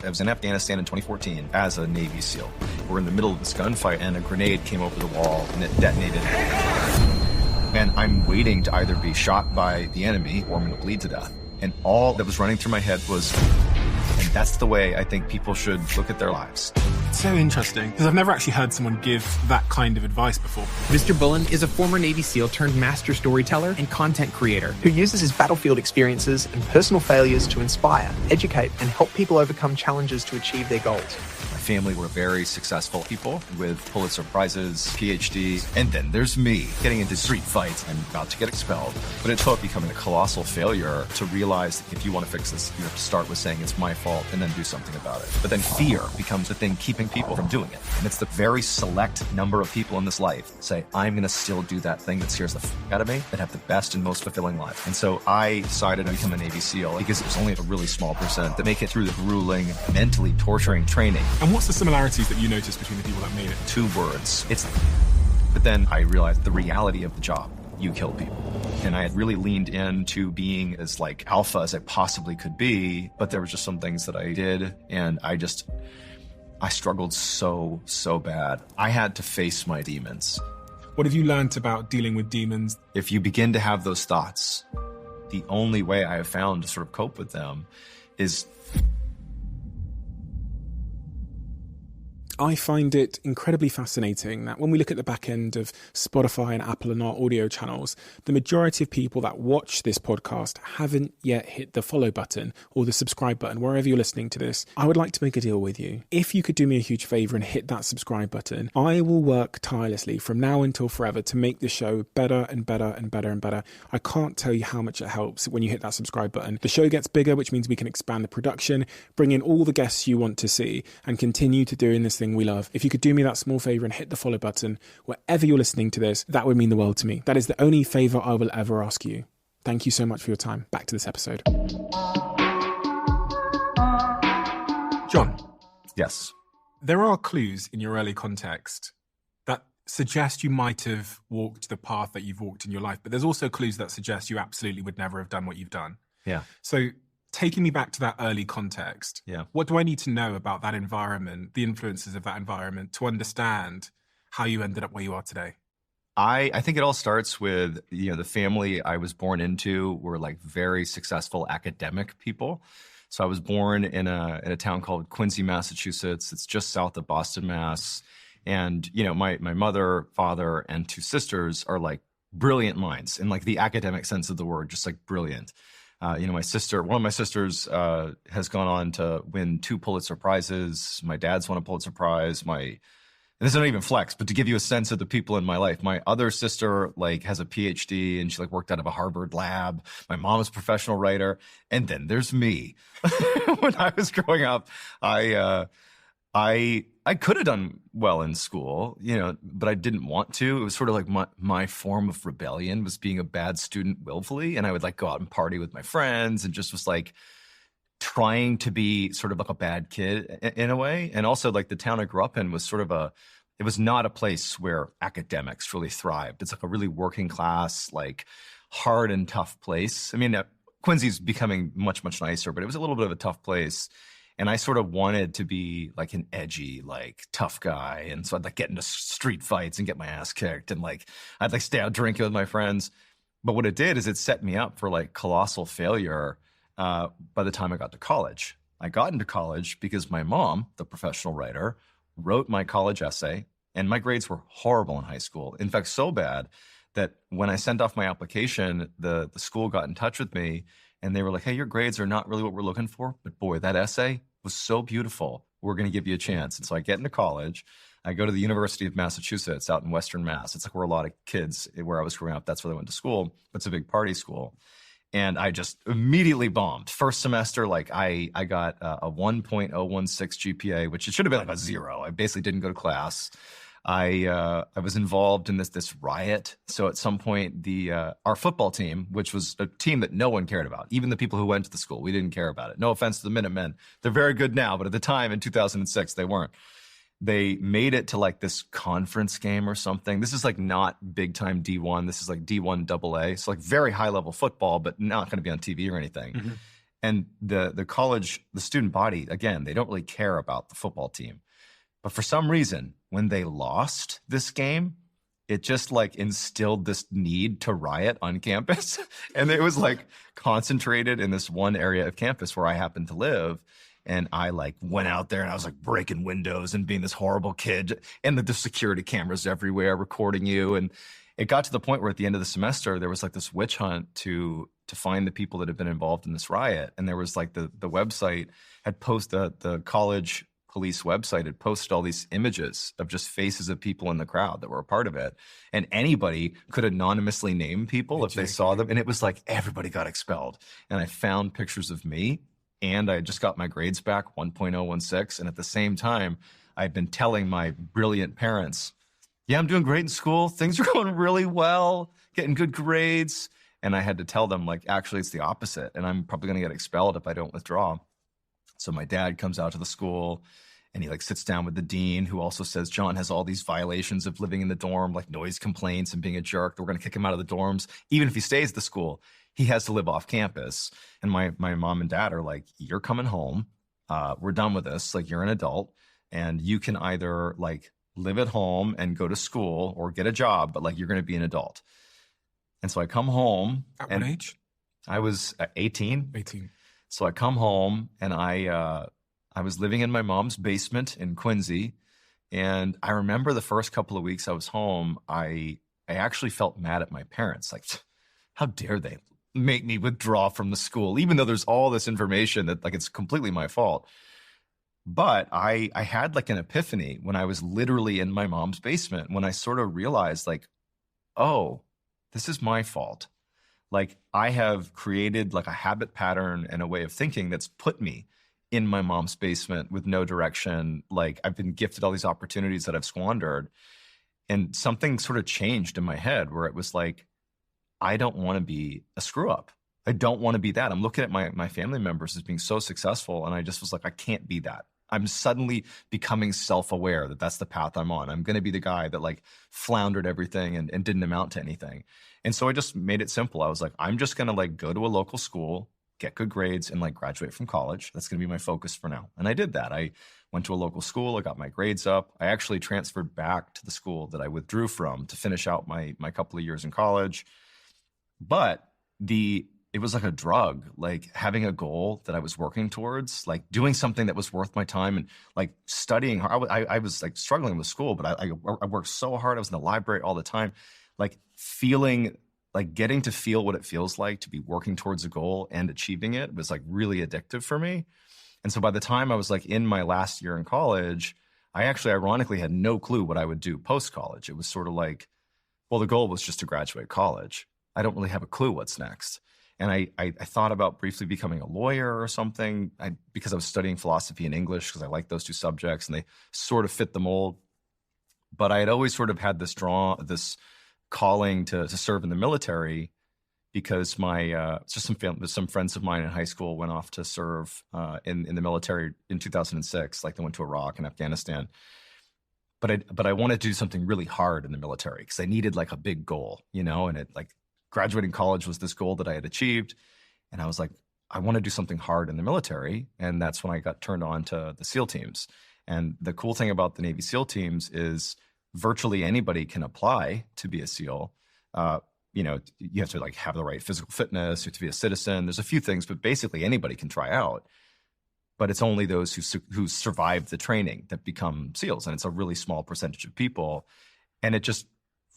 I was in Afghanistan in 2014 as a Navy SEAL. We're in the middle of this gunfight and a grenade came over the wall and it detonated. And I'm waiting to either be shot by the enemy or I'm going to bleed to death. And all that was running through my head was, and that's the way I think people should look at their lives. So interesting, because I've never actually heard someone give that kind of advice before. MrBallen is a former Navy SEAL turned master storyteller and content creator who uses his battlefield experiences and personal failures to inspire, educate, and help people overcome challenges to achieve their goals. My family were very successful people with Pulitzer Prizes, PhDs, and then there's me getting into street fights and about to get expelled. But it took becoming a colossal failure to realize that if you want to fix this, you have to start with saying it's my fault and then do something about it. But then fear becomes the thing keeping people from doing it. And it's the very select number of people in this life that say, I'm going to still do that thing that scares the f*** out of me, that have the best and most fulfilling life. And so I decided to become a Navy SEAL because it was only a really small percent that make it through the grueling, mentally torturing training. And what's the similarities that you noticed between the people that made it? 2 words. But then I realized the reality of the job. You kill people. And I had really leaned into being as like alpha as I possibly could be, but there was just some things that I did and I struggled so bad. I had to face my demons. What have you learned about dealing with demons? If you begin to have those thoughts, the only way I have found to sort of cope with them is... I find it incredibly fascinating that when we look at the back end of Spotify and Apple and our audio channels, the majority of people that watch this podcast haven't yet hit the follow button or the subscribe button, wherever you're listening to this. I would like to make a deal with you. If you could do me a huge favor and hit that subscribe button, I will work tirelessly from now until forever to make the show better and better and better and better. I can't tell you how much it helps when you hit that subscribe button. The show gets bigger, which means we can expand the production, bring in all the guests you want to see, and continue to doing this thing we love. If you could do me that small favor and hit the follow button wherever you're listening to this, that would mean the world to me. That is the only favor I will ever ask you. Thank you so much for your time. Back to this episode. John. Yes. There are clues in your early context that suggest you might have walked the path that you've walked in your life, but there's also clues that suggest you absolutely would never have done what you've done. Yeah. So taking me back to that early context, yeah. What do I need to know about that environment, the influences of that environment, to understand how you ended up where you are today? I think it all starts with, the family I was born into were like very successful academic people. So I was born in a town called Quincy, Massachusetts. It's just south of Boston, Mass. And, my mother, father, and 2 sisters are like brilliant minds in like the academic sense of the word, just like brilliant. One of my sisters has gone on to win 2 Pulitzer Prizes. My dad's won a Pulitzer Prize. And this is not even flex, but to give you a sense of the people in my life, my other sister like has a PhD and she like worked out of a Harvard lab. My mom is a professional writer. And then there's me. When I was growing up, I could have done well in school, but I didn't want to. It was sort of like my form of rebellion was being a bad student willfully. And I would like go out and party with my friends and just was like trying to be sort of like a bad kid in a way. And also like the town I grew up in was sort of it was not a place where academics really thrived. It's like a really working class, like hard and tough place. I mean, Quincy's becoming much, much nicer, but it was a little bit of a tough place. And I sort of wanted to be like an edgy, like tough guy. And so I'd like get into street fights and get my ass kicked. And like, I'd like stay out drinking with my friends. But what it did is it set me up for like colossal failure by the time I got to college. I got into college because my mom, the professional writer, wrote my college essay and my grades were horrible in high school. In fact, so bad that when I sent off my application, the school got in touch with me and they were like, hey, your grades are not really what we're looking for. But boy, that essay was so beautiful. We're going to give you a chance. And so I get into college. I go to the University of Massachusetts out in Western Mass. It's like where a lot of kids, where I was growing up, that's where they went to school. It's a big party school. And I just immediately bombed. First semester, like I got a 1.016 GPA, which it should have been like a 0. I basically didn't go to class. I was involved in this riot. So at some point, our football team, which was a team that no one cared about, even the people who went to the school, we didn't care about it. No offense to the Minutemen. They're very good now, but at the time in 2006, they weren't. They made it to like this conference game or something. This is like not big time D1. This is like D1 AA. So like very high level football, but not going to be on TV or anything. Mm-hmm. And the college, the student body, again, they don't really care about the football team. But for some reason, when they lost this game, it just like instilled this need to riot on campus. And it was like concentrated in this one area of campus where I happened to live. And I like went out there and I was like breaking windows and being this horrible kid. And the security cameras everywhere recording you. And it got to the point where at the end of the semester, there was like this witch hunt to find the people that had been involved in this riot. And there was like the website had posted, the college police website had posted all these images of just faces of people in the crowd that were a part of it. And anybody could anonymously name people if they saw them. And it was like everybody got expelled. And I found pictures of me, and I just got my grades back, 1.016. And at the same time, I've been telling my brilliant parents, yeah, I'm doing great in school. Things are going really well, getting good grades. And I had to tell them, like, actually, it's the opposite. And I'm probably going to get expelled if I don't withdraw. So my dad comes out to the school and he like sits down with the dean, who also says John has all these violations of living in the dorm, like noise complaints and being a jerk. We're going to kick him out of the dorms. Even if he stays at the school, he has to live off campus. And my mom and dad are like, you're coming home. We're done with this. Like, you're an adult and you can either like live at home and go to school or get a job, but like you're going to be an adult. And so I come home. At what age? I was 18. 18. So I come home and I was living in my mom's basement in Quincy. And I remember the first couple of weeks I was home, I actually felt mad at my parents. Like, how dare they make me withdraw from the school, even though there's all this information that like it's completely my fault. But I had like an epiphany when I was literally in my mom's basement, when I sort of realized like, oh, this is my fault. Like, I have created like a habit pattern and a way of thinking that's put me in my mom's basement with no direction. Like, I've been gifted all these opportunities that I've squandered. And something sort of changed in my head where it was like, I don't want to be a screw up. I don't want to be that. I'm looking at my family members as being so successful. And I just was like, I can't be that. I'm suddenly becoming self-aware that that's the path I'm on. I'm going to be the guy that like floundered everything and didn't amount to anything. And so I just made it simple. I was like, I'm just going to like go to a local school, get good grades, and like graduate from college. That's going to be my focus for now. And I did that. I went to a local school. I got my grades up. I actually transferred back to the school that I withdrew from to finish out my couple of years in college. But it was like a drug, like having a goal that I was working towards, like doing something that was worth my time and like studying hard. I was like struggling with school, but I worked so hard. I was in the library all the time, like feeling like getting to feel what it feels like to be working towards a goal and achieving it was like really addictive for me. And so by the time I was like in my last year in college, I actually ironically had no clue what I would do post-college. It was sort of like, well, the goal was just to graduate college. I don't really have a clue what's next. And I thought about briefly becoming a lawyer or something because I was studying philosophy and English because I like those two subjects and they sort of fit the mold. But I had always sort of had this calling to serve in the military because some friends of mine in high school went off to serve in the military in 2006. Like they went to Iraq and Afghanistan. But I wanted to do something really hard in the military because I needed like a big goal, you know, and it like graduating college was this goal that I had achieved. And I was like, I want to do something hard in the military. And that's when I got turned on to the SEAL teams. And the cool thing about the Navy SEAL teams is virtually anybody can apply to be a SEAL. You know, you have to like have the right physical fitness, you have to be a citizen. There's a few things, but basically anybody can try out. But it's only those who survive the training that become SEALs. And it's a really small percentage of people. And it just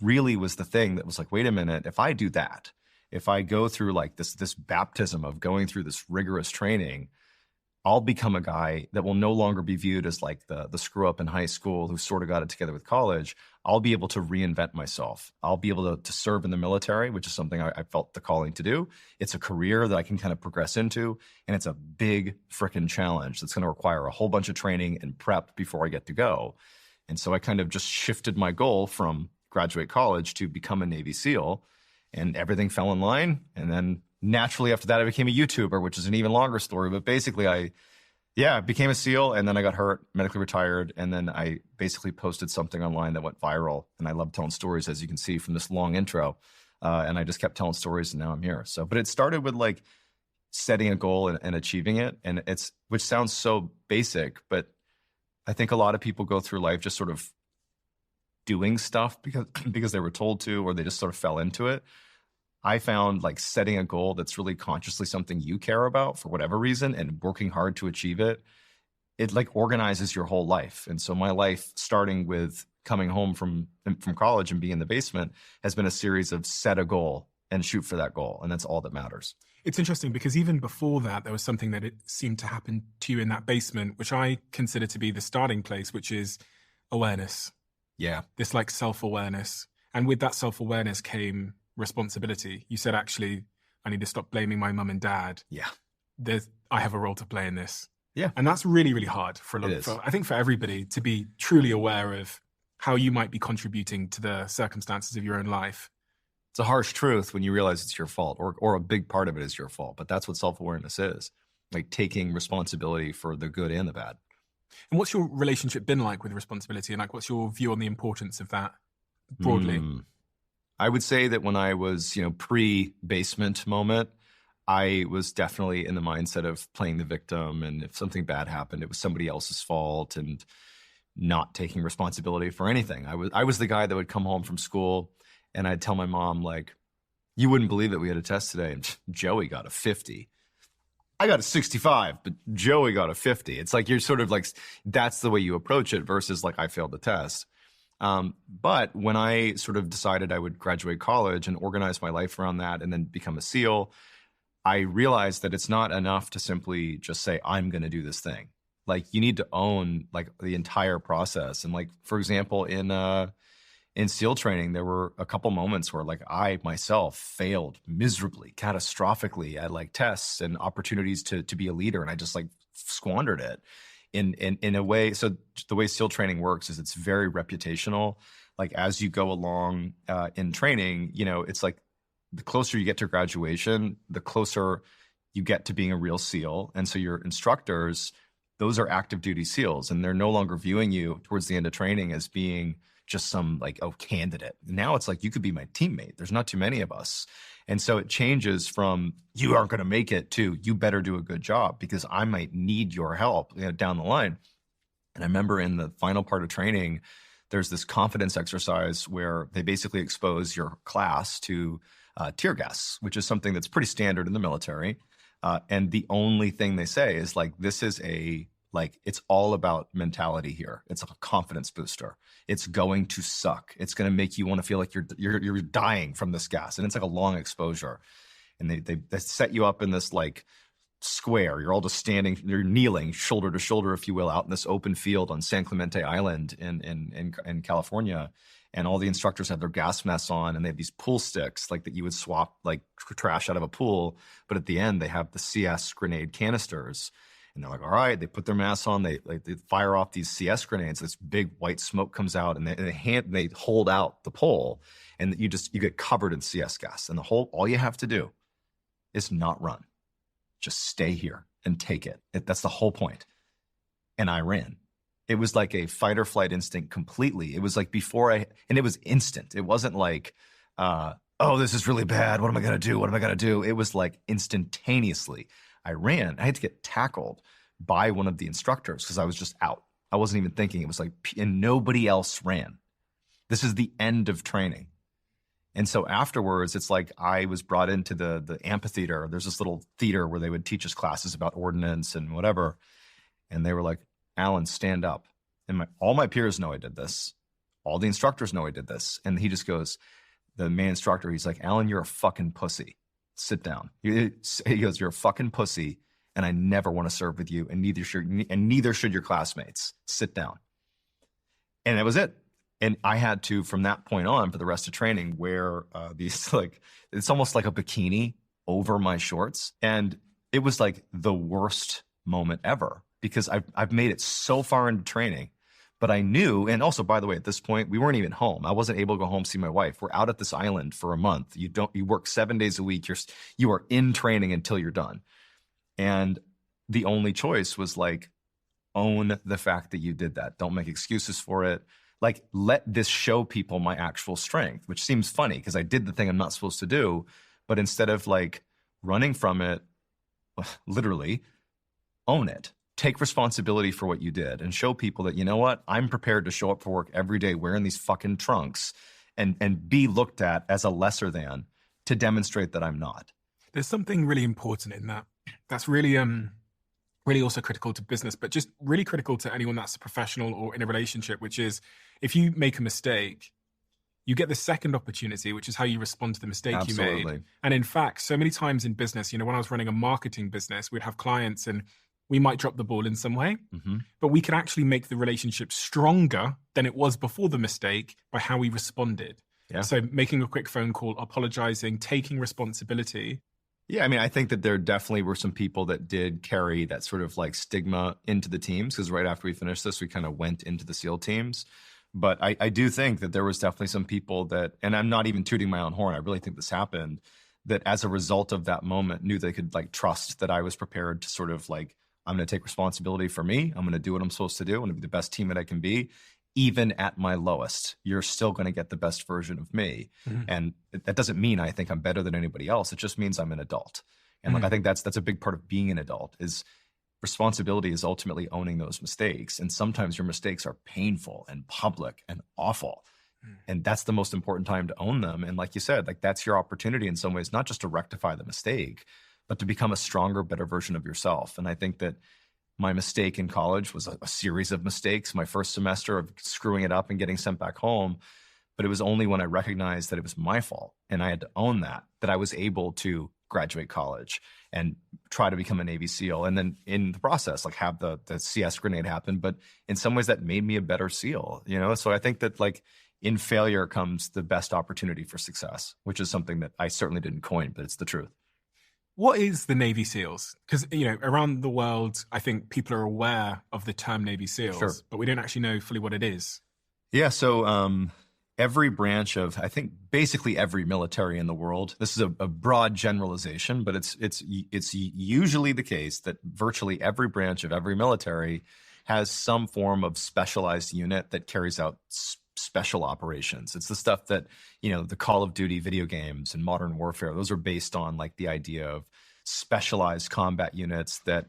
really was the thing that was like, wait a minute, if I do that, if I go through like this baptism of going through this rigorous training, I'll become a guy that will no longer be viewed as like the screw up in high school who sort of got it together with college. I'll be able to reinvent myself. I'll be able to serve in the military, which is something I felt the calling to do. It's a career that I can kind of progress into, and it's a big frickin' challenge that's going to require a whole bunch of training and prep before I get to go. And so I kind of just shifted my goal from graduate college to become a Navy SEAL, and everything fell in line. And then naturally after that, I became a YouTuber, which is an even longer story. But basically I became a SEAL, and then I got hurt, medically retired. And then I basically posted something online that went viral. And I love telling stories, as you can see from this long intro. And I just kept telling stories, and now I'm here. So, but it started with like setting a goal and achieving it. And which sounds so basic, but I think a lot of people go through life just sort of doing stuff because they were told to, or they just sort of fell into it. I found like setting a goal that's really consciously something you care about for whatever reason and working hard to achieve it, it like organizes your whole life. And so my life, starting with coming home from college and being in the basement, has been a series of set a goal and shoot for that goal. And that's all that matters. It's interesting because even before that, there was something that it seemed to happen to you in that basement, which I consider to be the starting place, which is awareness. Yeah. This like self-awareness. And with that self-awareness came responsibility. You said, actually, I need to stop blaming my mum and dad. Yeah. I have a role to play in this. Yeah. And that's really, really hard I think for everybody to be truly aware of how you might be contributing to the circumstances of your own life. It's a harsh truth when you realize it's your fault, or a big part of it is your fault. But that's what self-awareness is, like taking responsibility for the good and the bad. And what's your relationship been like with responsibility? And like, what's your view on the importance of that broadly? I would say that when I was, pre-basement moment, I was definitely in the mindset of playing the victim. And if something bad happened, it was somebody else's fault and not taking responsibility for anything. I was the guy that would come home from school and I'd tell my mom, like, you wouldn't believe that we had a test today. And Joey got a 50. I got a 65, but Joey got a 50. It's like, you're sort of like, that's the way you approach it versus like, I failed the test. But when I sort of decided I would graduate college and organize my life around that and then become a SEAL, I realized that it's not enough to simply just say, I'm going to do this thing. Like, you need to own like the entire process. And like, for example, in SEAL training, there were a couple moments where like I myself failed miserably, catastrophically at like tests and opportunities to be a leader. And I just like squandered it in a way. So the way SEAL training works is it's very reputational. Like as you go along in training, it's like the closer you get to graduation, the closer you get to being a real SEAL. And so your instructors, those are active duty SEALs, and they're no longer viewing you towards the end of training as being just some like, candidate. Now it's like, you could be my teammate. There's not too many of us. And so it changes from you aren't going to make it to you better do a good job because I might need your help down the line. And I remember in the final part of training, there's this confidence exercise where they basically expose your class to tear gas, which is something that's pretty standard in the military. And the only thing they say is like, this is it's all about mentality here. It's a confidence booster. It's going to suck. It's going to make you want to feel like you're dying from this gas. And it's like a long exposure. And they set you up in this like square. You're all just standing, you're kneeling shoulder to shoulder, if you will, out in this open field on San Clemente Island in California. And all the instructors have their gas masks on, and they have these pool sticks like that you would swap like trash out of a pool. But at the end, they have the CS grenade canisters. And they're like, all right, they put their masks on, they fire off these CS grenades. This big white smoke comes out, and they hold out the pole, and you get covered in CS gas. And all you have to do is not run. Just stay here and take it. That's the whole point. And I ran. It was like a fight or flight instinct completely. It was like and it was instant. It wasn't like, this is really bad. What am I going to do? What am I going to do? It was like instantaneously. I ran. I had to get tackled by one of the instructors because I was just out. I wasn't even thinking. It was like, and nobody else ran. This is the end of training. And so afterwards, it's like I was brought into the amphitheater. There's this little theater where they would teach us classes about ordnance and whatever. And they were like, Alan, stand up. And all my peers know I did this. All the instructors know I did this. And he just goes, the main instructor, he's like, Alan, you're a fucking pussy. Sit down. He goes, you're a fucking pussy, and I never want to serve with you, and neither should your classmates. Sit down. And that was it. And I had to, from that point on, for the rest of training, wear these it's almost like a bikini over my shorts. And it was like the worst moment ever because I've made it so far into training. But I knew, and also, by the way, at this point, we weren't even home. I wasn't able to go home, see my wife. We're out at this island for a month. You work 7 days a week. You are in training until you're done. And the only choice was like, own the fact that you did that. Don't make excuses for it. Like, let this show people my actual strength, which seems funny because I did the thing I'm not supposed to do. But instead of like running from it, literally own it. Take responsibility for what you did and show people that, you know what, I'm prepared to show up for work every day wearing these fucking trunks and be looked at as a lesser than to demonstrate that I'm not. There's something really important in that. That's really really also critical to business, but just really critical to anyone that's a professional or in a relationship, which is if you make a mistake, you get the second opportunity, which is how you respond to the mistake Absolutely. you made. And in fact, so many times in business, when I was running a marketing business, we'd have clients and we might drop the ball in some way, but we could actually make the relationship stronger than it was before the mistake by how we responded. Yeah. So making a quick phone call, apologizing, taking responsibility. Yeah, I mean, I think that there definitely were some people that did carry that sort of like stigma into the teams, because right after we finished this, we kind of went into the SEAL teams. But I do think that there was definitely some people that, and I'm not even tooting my own horn, I really think this happened, that as a result of that moment knew they could like trust that I was prepared to sort of like, I'm going to take responsibility for me. I'm going to do what I'm supposed to do. I'm going to be the best teammate I can be. Even at my lowest, you're still going to get the best version of me. And that doesn't mean I think I'm better than anybody else. It just means I'm an adult. And like, I think that's a big part of being an adult is responsibility is ultimately owning those mistakes. And sometimes your mistakes are painful and public and awful. And that's the most important time to own them. And like you said, like that's your opportunity in some ways, not just to rectify the mistake, but to become a stronger, better version of yourself. And I think that my mistake in college was a series of mistakes. My first semester of screwing it up and getting sent back home. But it was only when I recognized that it was my fault and I had to own that I was able to graduate college and try to become a Navy SEAL. And then in the process, like have the CS grenade happen. But in some ways that made me a better SEAL, So I think that like in failure comes the best opportunity for success, which is something that I certainly didn't coin, but it's the truth. What is the Navy SEALs? Because, around the world, I think people are aware of the term Navy SEALs, but we don't actually know fully what it is. Yeah. So every branch of, I think, basically every military in the world, this is a broad generalization, but it's usually the case that virtually every branch of every military has some form of specialized unit that carries out special operations. It's the stuff that, the Call of Duty video games and Modern Warfare, those are based on like the idea of specialized combat units that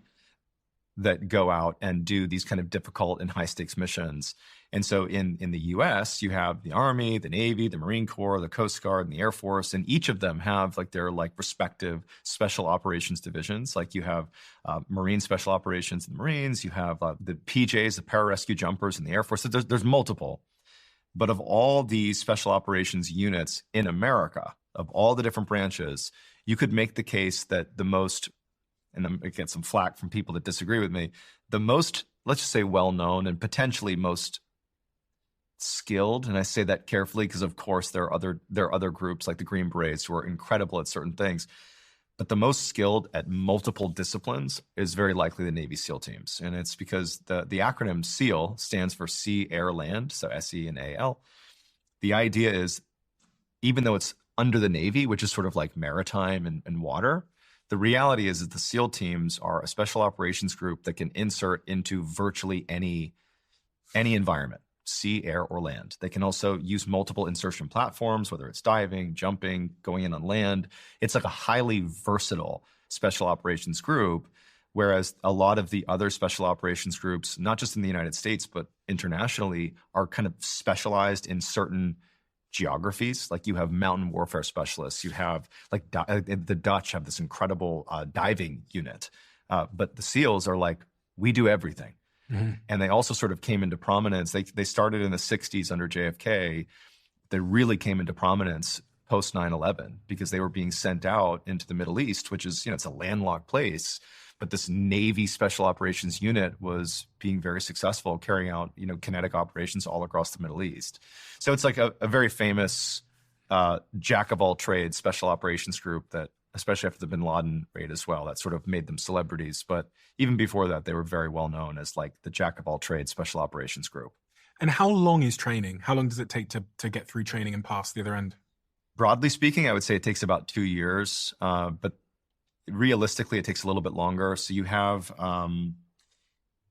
go out and do these kind of difficult and high stakes missions. And so in the US, you have the Army, the Navy, the Marine Corps, the Coast Guard, and the Air Force, and each of them have like their like respective special operations divisions. Like you have Marine Special Operations in the Marines, you have the PJs, the Pararescue Jumpers in the Air Force. So there's multiple. But of all these special operations units in America, of all the different branches, you could make the case that the most, and I'm going to get some flack from people that disagree with me, the most, let's just say well-known and potentially most skilled, and I say that carefully because of course there are other groups like the Green Berets who are incredible at certain things, but the most skilled at multiple disciplines is very likely the Navy SEAL teams. And it's because the acronym SEAL stands for Sea, Air, Land, so SE and AL. The idea is, even though it's under the Navy, which is sort of like maritime and water, the reality is that the SEAL teams are a special operations group that can insert into virtually any environment, sea, air, or land. They can also use multiple insertion platforms, whether it's diving, jumping, going in on land. It's like a highly versatile special operations group, whereas a lot of the other special operations groups, not just in the United States, but internationally, are kind of specialized in certain geographies. Like you have mountain warfare specialists. You have like the Dutch have this incredible diving unit. But the SEALs are like, we do everything. And they also sort of came into prominence. They started in the 60s under JFK. They really came into prominence post 9/11 because they were being sent out into the Middle East, which is, it's a landlocked place. But this Navy Special Operations Unit was being very successful, carrying out, kinetic operations all across the Middle East. So it's like a very famous jack of all trades special operations group that, especially after the Bin Laden raid as well, that sort of made them celebrities. But even before that, they were very well known as like the jack of all trades special operations group. And how long is training? How long does it take to get through training and pass the other end? Broadly speaking, I would say it takes about 2 years, but realistically, it takes a little bit longer. So you have,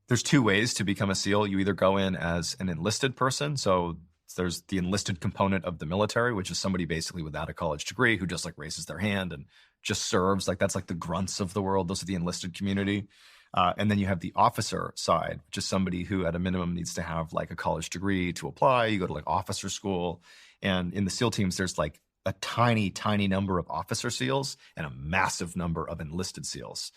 there's two ways to become a SEAL. You either go in as an enlisted person, so There's the enlisted component of the military, which is somebody basically without a college degree who just like raises their hand and just serves. Like that's like the grunts of the world. Those are the enlisted community. And then you have the officer side, which is somebody who at a minimum needs to have like a college degree to apply. You go to like officer school. And in the SEAL teams, there's like a tiny, tiny number of officer SEALs and a massive number of enlisted SEALs.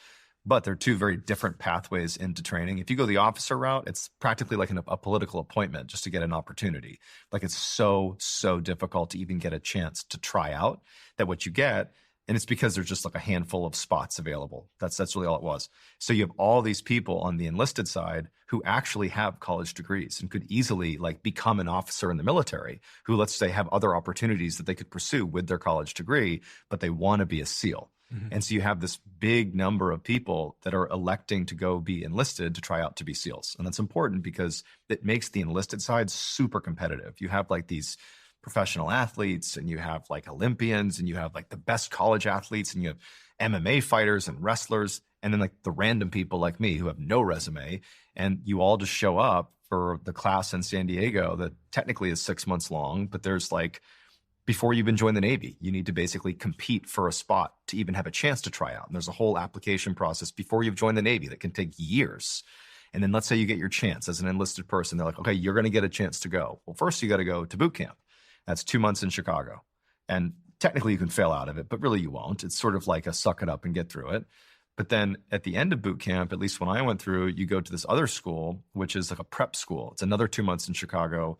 But they're two very different pathways into training. If you go the officer route, it's practically like a political appointment just to get an opportunity. Like it's so, so difficult to even get a chance to try out that what you get, and it's because there's just like a handful of spots available. That's really all it was. So you have all these people on the enlisted side who actually have college degrees and could easily like become an officer in the military who, let's say, have other opportunities that they could pursue with their college degree, but they want to be a SEAL. Mm-hmm. And so you have this big number of people that are electing to go be enlisted to try out to be SEALs. And that's important because it makes the enlisted side super competitive. You have like these professional athletes and you have like Olympians and you have like the best college athletes and you have MMA fighters and wrestlers and then like the random people like me who have no resume, and you all just show up for the class in San Diego that technically is 6 months long, but there's like, before you even join the Navy, you need to basically compete for a spot to even have a chance to try out. And there's a whole application process before you've joined the Navy that can take years. And then let's say you get your chance as an enlisted person. They're like, okay, you're going to get a chance to go. Well, first you got to go to boot camp. That's 2 months in Chicago. And technically you can fail out of it, but really you won't. It's sort of like a suck it up and get through it. But then at the end of boot camp, at least when I went through, you go to this other school, which is like a prep school. It's another 2 months in Chicago.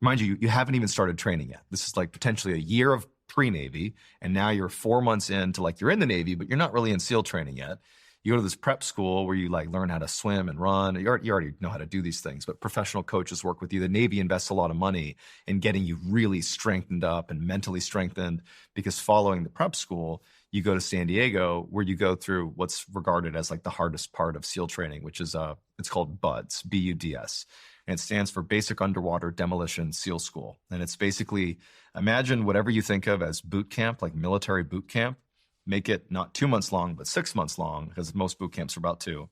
Mind you, you haven't even started training yet. This is like potentially a year of pre-Navy, and now you're 4 months into like you're in the Navy, but you're not really in SEAL training yet. You go to this prep school where you like learn how to swim and run. You already know how to do these things, but professional coaches work with you. The Navy invests a lot of money in getting you really strengthened up and mentally strengthened, because following the prep school, you go to San Diego where you go through what's regarded as like the hardest part of SEAL training, which is it's called BUDS, B-U-D-S. And it stands for Basic Underwater Demolition SEAL School. And it's basically, imagine whatever you think of as boot camp, like military boot camp, make it not 2 months long, but 6 months long, because most boot camps are about 2,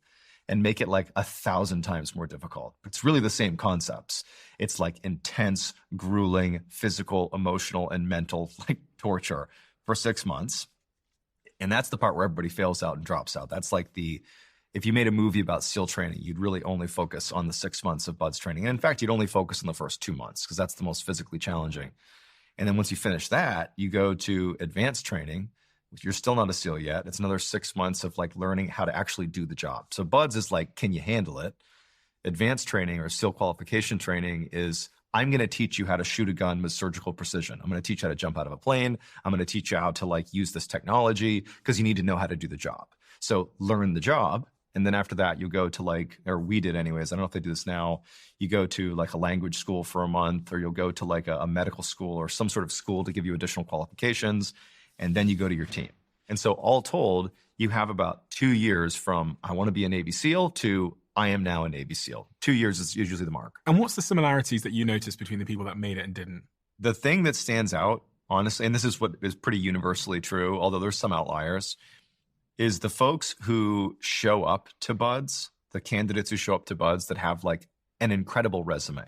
and make it like 1,000 times more difficult. It's really the same concepts. It's like intense, grueling, physical, emotional, and mental like torture for 6 months. And that's the part where everybody fails out and drops out. That's like if you made a movie about SEAL training, you'd really only focus on the 6 months of BUDS training. And in fact, you'd only focus on the first 2 months because that's the most physically challenging. And then once you finish that, you go to advanced training, which you're still not a SEAL yet. It's another 6 months of like learning how to actually do the job. So BUDS is like, can you handle it? Advanced training or SEAL qualification training is, I'm going to teach you how to shoot a gun with surgical precision. I'm going to teach you how to jump out of a plane. I'm going to teach you how to like use this technology because you need to know how to do the job. So learn the job. And then after that, you go to like, or we did anyways, I don't know if they do this now, you go to like a language school for a month, or you'll go to like a medical school or some sort of school to give you additional qualifications. And then you go to your team. And so all told, you have about 2 years from I want to be a Navy SEAL to I am now a Navy SEAL. 2 years is usually the mark. And what's the similarities that you noticed between the people that made it and didn't? The thing that stands out, honestly, and this is what is pretty universally true, although there's some outliers, is the folks who show up to BUDS, the candidates who show up to BUDS that have like an incredible resume.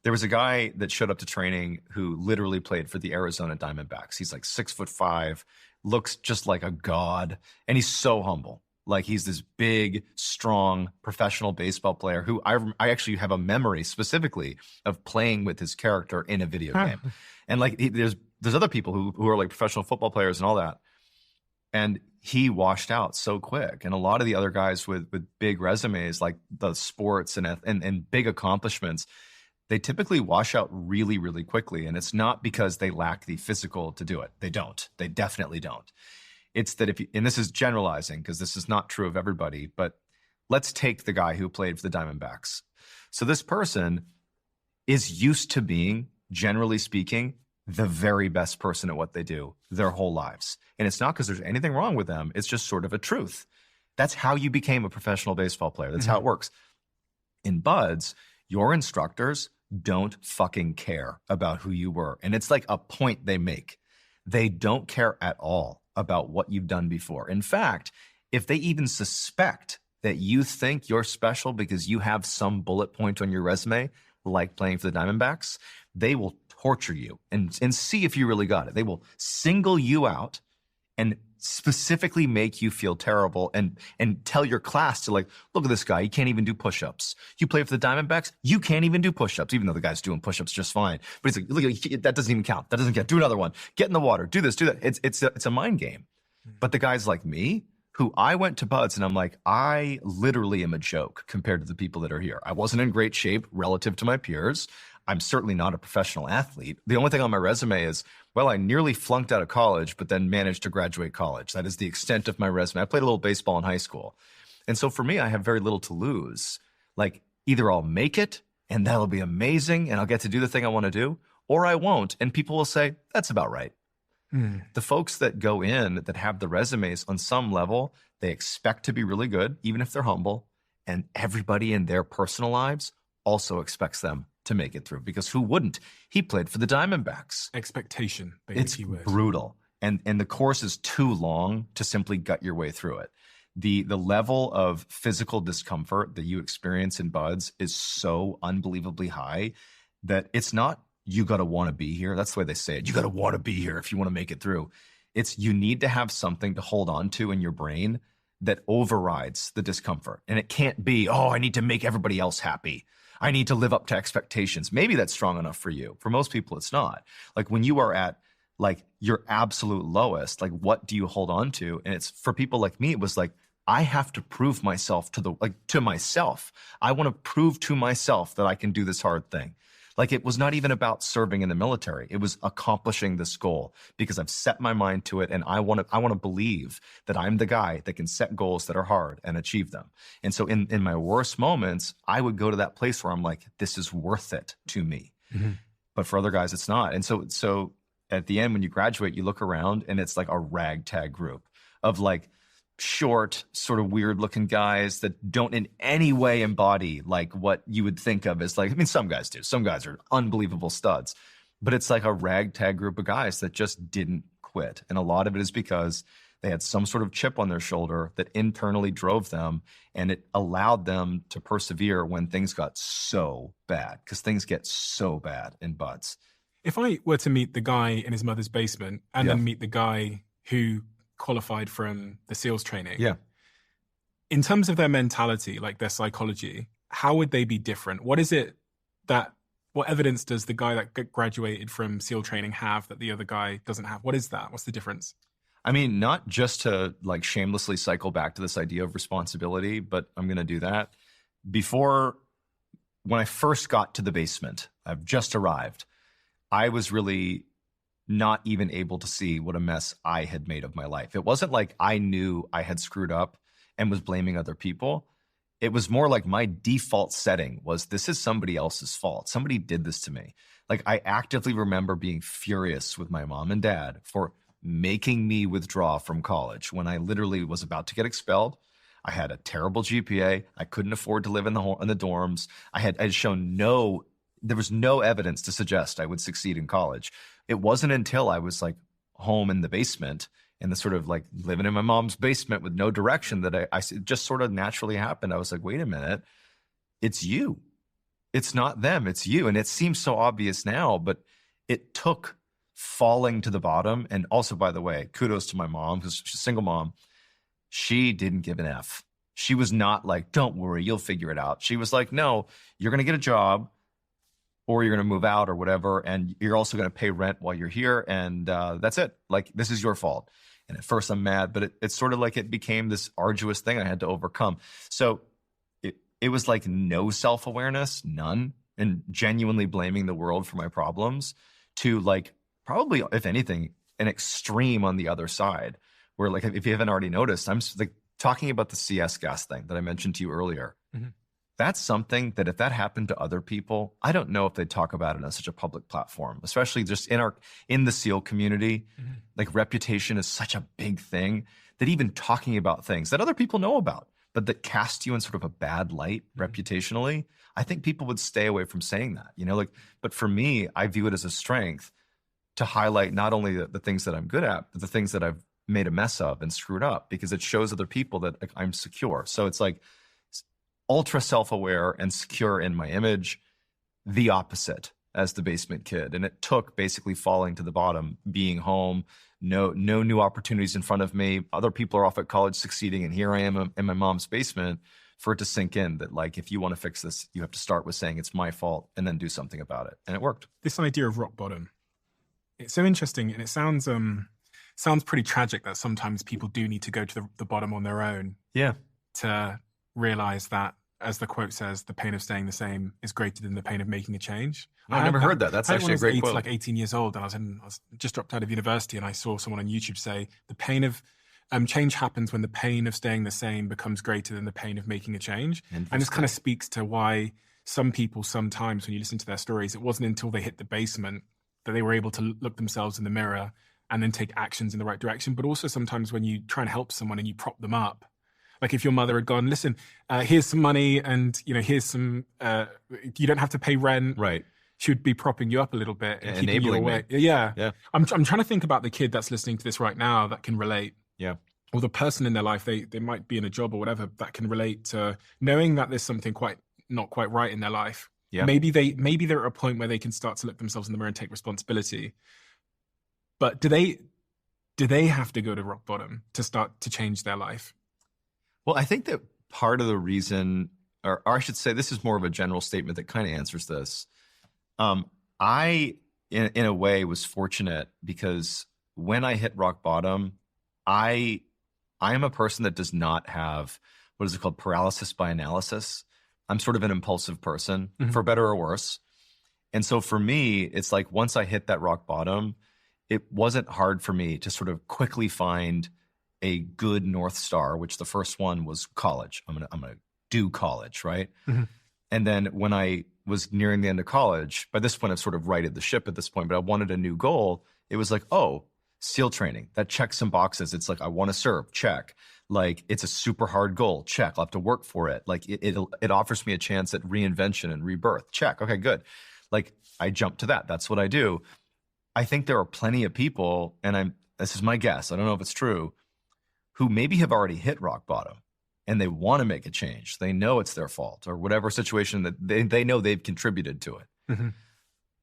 There was a guy that showed up to training who literally played for the Arizona Diamondbacks. He's like 6'5", looks just like a god, and he's so humble. Like he's this big, strong, professional baseball player who I actually have a memory specifically of playing with his character in a video game. And like there's other people who are like professional football players and all that. And he washed out so quick. And a lot of the other guys with big resumes, like the sports and big accomplishments, they typically wash out really, really quickly. And it's not because they lack the physical to do it. They don't. They definitely don't. It's that and this is generalizing because this is not true of everybody, but let's take the guy who played for the Diamondbacks. So this person is used to being, generally speaking, the very best person at what they do their whole lives. And it's not because there's anything wrong with them. It's just sort of a truth. That's how you became a professional baseball player. That's how it works. In BUDS, your instructors don't fucking care about who you were. And it's like a point they make. They don't care at all about what you've done before. In fact, if they even suspect that you think you're special because you have some bullet point on your resume, like playing for the Diamondbacks, they will torture you and see if you really got it. They will single you out and specifically make you feel terrible and tell your class to like, look at this guy, he can't even do push-ups. You play for the Diamondbacks, you can't even do push-ups, even though the guy's doing push-ups just fine. But he's like, look, that doesn't even count. That doesn't count. Do another one. Get in the water. Do this, do that. It's a mind game. But the guys like me, who I went to Buds and I'm like, I literally am a joke compared to the people that are here. I wasn't in great shape relative to my peers. I'm certainly not a professional athlete. The only thing on my resume is, well, I nearly flunked out of college, but then managed to graduate college. That is the extent of my resume. I played a little baseball in high school. And so for me, I have very little to lose. Like either I'll make it and that'll be amazing and I'll get to do the thing I want to do, or I won't. And people will say, that's about right. The folks that go in that have the resumes on some level, they expect to be really good, even if they're humble. And everybody in their personal lives also expects them to make it through, because who wouldn't? He played for the Diamondbacks. Expectation. It's brutal. And the course is too long to simply gut your way through it. The level of physical discomfort that you experience in Buds is so unbelievably high that it's not, you got to want to be here. That's the way they say it. You got to want to be here if you want to make it through. It's you need to have something to hold on to in your brain that overrides the discomfort. And it can't be, oh, I need to make everybody else happy. I need to live up to expectations. Maybe that's strong enough for you. For most people, it's not. Like when you are at like your absolute lowest, like what do you hold on to? And it's for people like me, it was like, I have to prove myself to myself. I want to prove to myself that I can do this hard thing. Like it was not even about serving in the military. It was accomplishing this goal because I've set my mind to it, and I want to believe that I'm the guy that can set goals that are hard and achieve them. And so in my worst moments, I would go to that place where I'm like, this is worth it to me. But for other guys, it's not. And so at the end, when you graduate, you look around and it's like a ragtag group of like short, sort of weird looking guys that don't in any way embody like what you would think of as like, I mean, some guys do. Some guys are unbelievable studs, but it's like a ragtag group of guys that just didn't quit. And a lot of it is because they had some sort of chip on their shoulder that internally drove them, and it allowed them to persevere when things got so bad, because things get so bad in Buds. If I were to meet the guy in his mother's basement and then meet the guy who qualified from the SEALs training. In terms of their mentality, like their psychology, how would they be different? What evidence does the guy that graduated from SEAL training have that the other guy doesn't have? What is that? What's the difference? I mean, not just to like shamelessly cycle back to this idea of responsibility, but I'm going to do that. When I first got to the basement, I've just arrived, I was really not even able to see what a mess I had made of my life. It wasn't like I knew I had screwed up and was blaming other people. It was more like my default setting was, this is somebody else's fault. Somebody did this to me. Like I actively remember being furious with my mom and dad for making me withdraw from college when I literally was about to get expelled. I had a terrible GPA. I couldn't afford to live in the dorms. I had shown there was no evidence to suggest I would succeed in college. It wasn't until I was like home in the basement and the sort of like living in my mom's basement with no direction that it just sort of naturally happened. I was like, wait a minute, it's you. It's not them, it's you. And it seems so obvious now, but it took falling to the bottom. And also, by the way, kudos to my mom, because she's a single mom. She didn't give an F. She was not like, don't worry, you'll figure it out. She was like, no, you're going to get a job, or you're going to move out or whatever, and you're also going to pay rent while you're here, and that's it. Like, this is your fault. And at first I'm mad, but it's sort of like it became this arduous thing I had to overcome. So it was like no self-awareness, none, and genuinely blaming the world for my problems, to like probably, if anything, an extreme on the other side, where like, if you haven't already noticed, I'm like talking about the CS gas thing that I mentioned to you earlier. That's something that if that happened to other people, I don't know if they'd talk about it on such a public platform, especially just in the SEAL community. Like reputation is such a big thing that even talking about things that other people know about, but that cast you in sort of a bad light reputationally, I think people would stay away from saying that, like, but for me, I view it as a strength to highlight not only the things that I'm good at, but the things that I've made a mess of and screwed up, because it shows other people that like, I'm secure. So it's like ultra self-aware and secure in my image, the opposite as the basement kid. And it took basically falling to the bottom, being home, no new opportunities in front of me. Other people are off at college succeeding, and here I am in my mom's basement, for it to sink in that, like, if you want to fix this, you have to start with saying it's my fault and then do something about it. And it worked. This idea of rock bottom, it's so interesting, and it sounds pretty tragic that sometimes people do need to go to the bottom on their own. Yeah. To realize that, as the quote says, the pain of staying the same is greater than the pain of making a change. I've never heard that. That's actually a great quote. Like 18 years old, and I was just dropped out of university, and I saw someone on YouTube say the pain of change happens when the pain of staying the same becomes greater than the pain of making a change. And this kind of speaks to why some people, sometimes when you listen to their stories, it wasn't until they hit the basement that they were able to look themselves in the mirror and then take actions in the right direction. But also sometimes when you try and help someone and you prop them up, like if your mother had gone, listen, here's some money, and here's some, you don't have to pay rent. Right. She would be propping you up a little bit and keeping you away. Me. Yeah. I'm trying to think about the kid that's listening to this right now that can relate. Yeah. Or the person in their life, they might be in a job or whatever, that can relate to knowing that there's something not quite right in their life. Yeah. Maybe they're at a point where they can start to look themselves in the mirror and take responsibility. But do they have to go to rock bottom to start to change their life? Well, I think that part of the reason, or I should say, this is more of a general statement that kind of answers this. I, in a way, was fortunate because when I hit rock bottom, I am a person that does not have, what is it called, paralysis by analysis. I'm sort of an impulsive person, for better or worse. And so for me, it's like once I hit that rock bottom, it wasn't hard for me to sort of quickly find a good North Star, which the first one was college. I'm gonna do college, right? Mm-hmm. And then when I was nearing the end of college, by this point I've sort of righted the ship at this point, but I wanted a new goal. It was like, oh, SEAL training, that checks some boxes. It's like, I want to serve, check. Like, it's a super hard goal, check. I'll have to work for it. Like, it offers me a chance at reinvention and rebirth, check. Okay, good. Like, I jump to that. That's what I do. I think there are plenty of people, and this is my guess, I don't know if it's true, who maybe have already hit rock bottom and they want to make a change. They know it's their fault or whatever situation that they know they've contributed to it. Mm-hmm.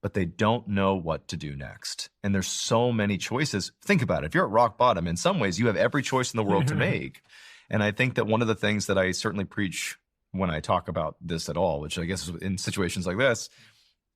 But they don't know what to do next. And there's so many choices. Think about it. If you're at rock bottom, in some ways, you have every choice in the world to make. And I think that one of the things that I certainly preach when I talk about this at all, which I guess is in situations like this,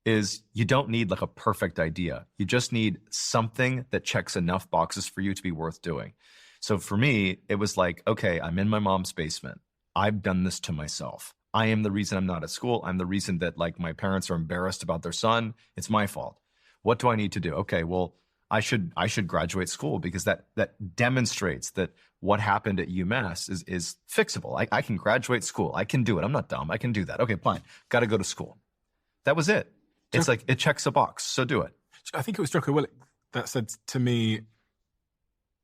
is you don't need like a perfect idea. You just need something that checks enough boxes for you to be worth doing. So for me, it was like, okay, I'm in my mom's basement. I've done this to myself. I am the reason I'm not at school. I'm the reason that like my parents are embarrassed about their son. It's my fault. What do I need to do? Okay, well, I should graduate school because that demonstrates that what happened at UMass is fixable. I can graduate school. I can do it. I'm not dumb. I can do that. Okay, fine. Got to go to school. That was it. It's like it checks a box. So do it. I think it was Jocko Willink that said to me,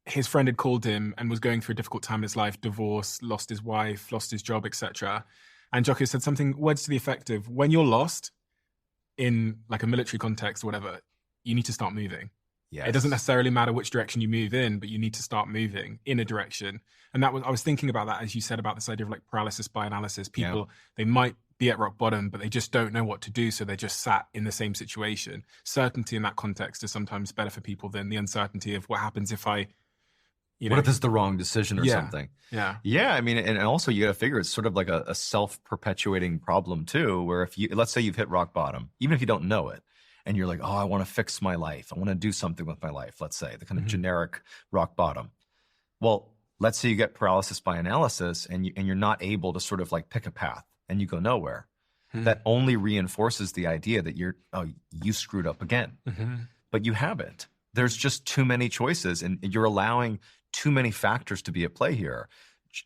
his friend had called him and was going through a difficult time in his life, divorce, lost his wife, lost his job, etc. And Jocko said words to the effect of, when you're lost in like a military context or whatever, you need to start moving. Yes. It doesn't necessarily matter which direction you move in, but you need to start moving in a direction. And I was thinking about that, as you said, about this idea of like paralysis by analysis. People, they might be at rock bottom, but they just don't know what to do. So they're just sat in the same situation. Certainty in that context is sometimes better for people than the uncertainty of what happens if I, what if it's the wrong decision or something? Yeah. I mean, and also you got to figure it's sort of like a self-perpetuating problem too, where if let's say you've hit rock bottom, even if you don't know it, and you're like, oh, I want to fix my life. I want to do something with my life. Let's say the kind of generic rock bottom. Well, let's say you get paralysis by analysis and you're not able to sort of like pick a path and you go nowhere. That only reinforces the idea that you screwed up again, but you haven't. There's just too many choices and you're allowing too many factors to be at play here.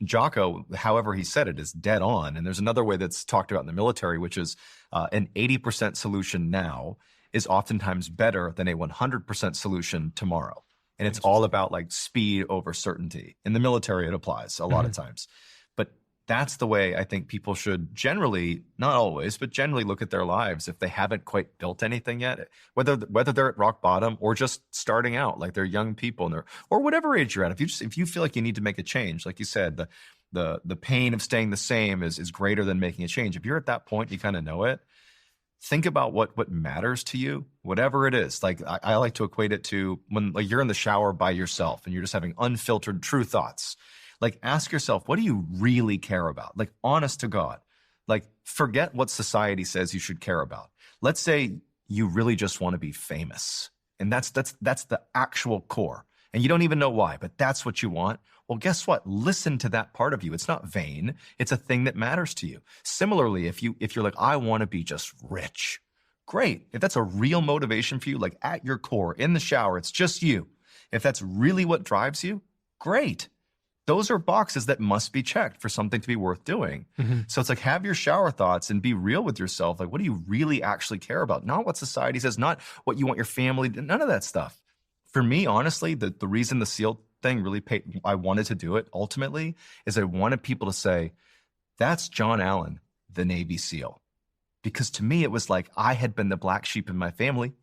Jocko, however he said it, is dead on. And there's another way that's talked about in the military, which is an 80% solution now is oftentimes better than a 100% solution tomorrow. And it's all about like speed over certainty. In the military, it applies a lot of times. But that's the way I think people should generally, not always, but generally look at their lives if they haven't quite built anything yet, whether they're at rock bottom or just starting out, like they're young people and or whatever age you're at. If you feel like you need to make a change, like you said, the pain of staying the same is greater than making a change. If you're at that point, you kind of know it, think about what matters to you, whatever it is. Like I like to equate it to when like you're in the shower by yourself and you're just having unfiltered true thoughts. Like ask yourself, what do you really care about? Like honest to God, like forget what society says you should care about. Let's say you really just want to be famous. And that's the actual core. And you don't even know why, but that's what you want. Well, guess what? Listen to that part of you. It's not vain. It's a thing that matters to you. Similarly, if you're like, I want to be just rich, great. If that's a real motivation for you, like at your core, in the shower, it's just you. If that's really what drives you, great. Those are boxes that must be checked for something to be worth doing. Mm-hmm. So it's like, have your shower thoughts and be real with yourself. Like, what do you really actually care about? Not what society says, not what you want your family, none of that stuff. For me, honestly, the reason the SEAL thing really I wanted to do it ultimately is I wanted people to say, that's John Allen, the Navy SEAL. Because to me, it was like I had been the black sheep in my family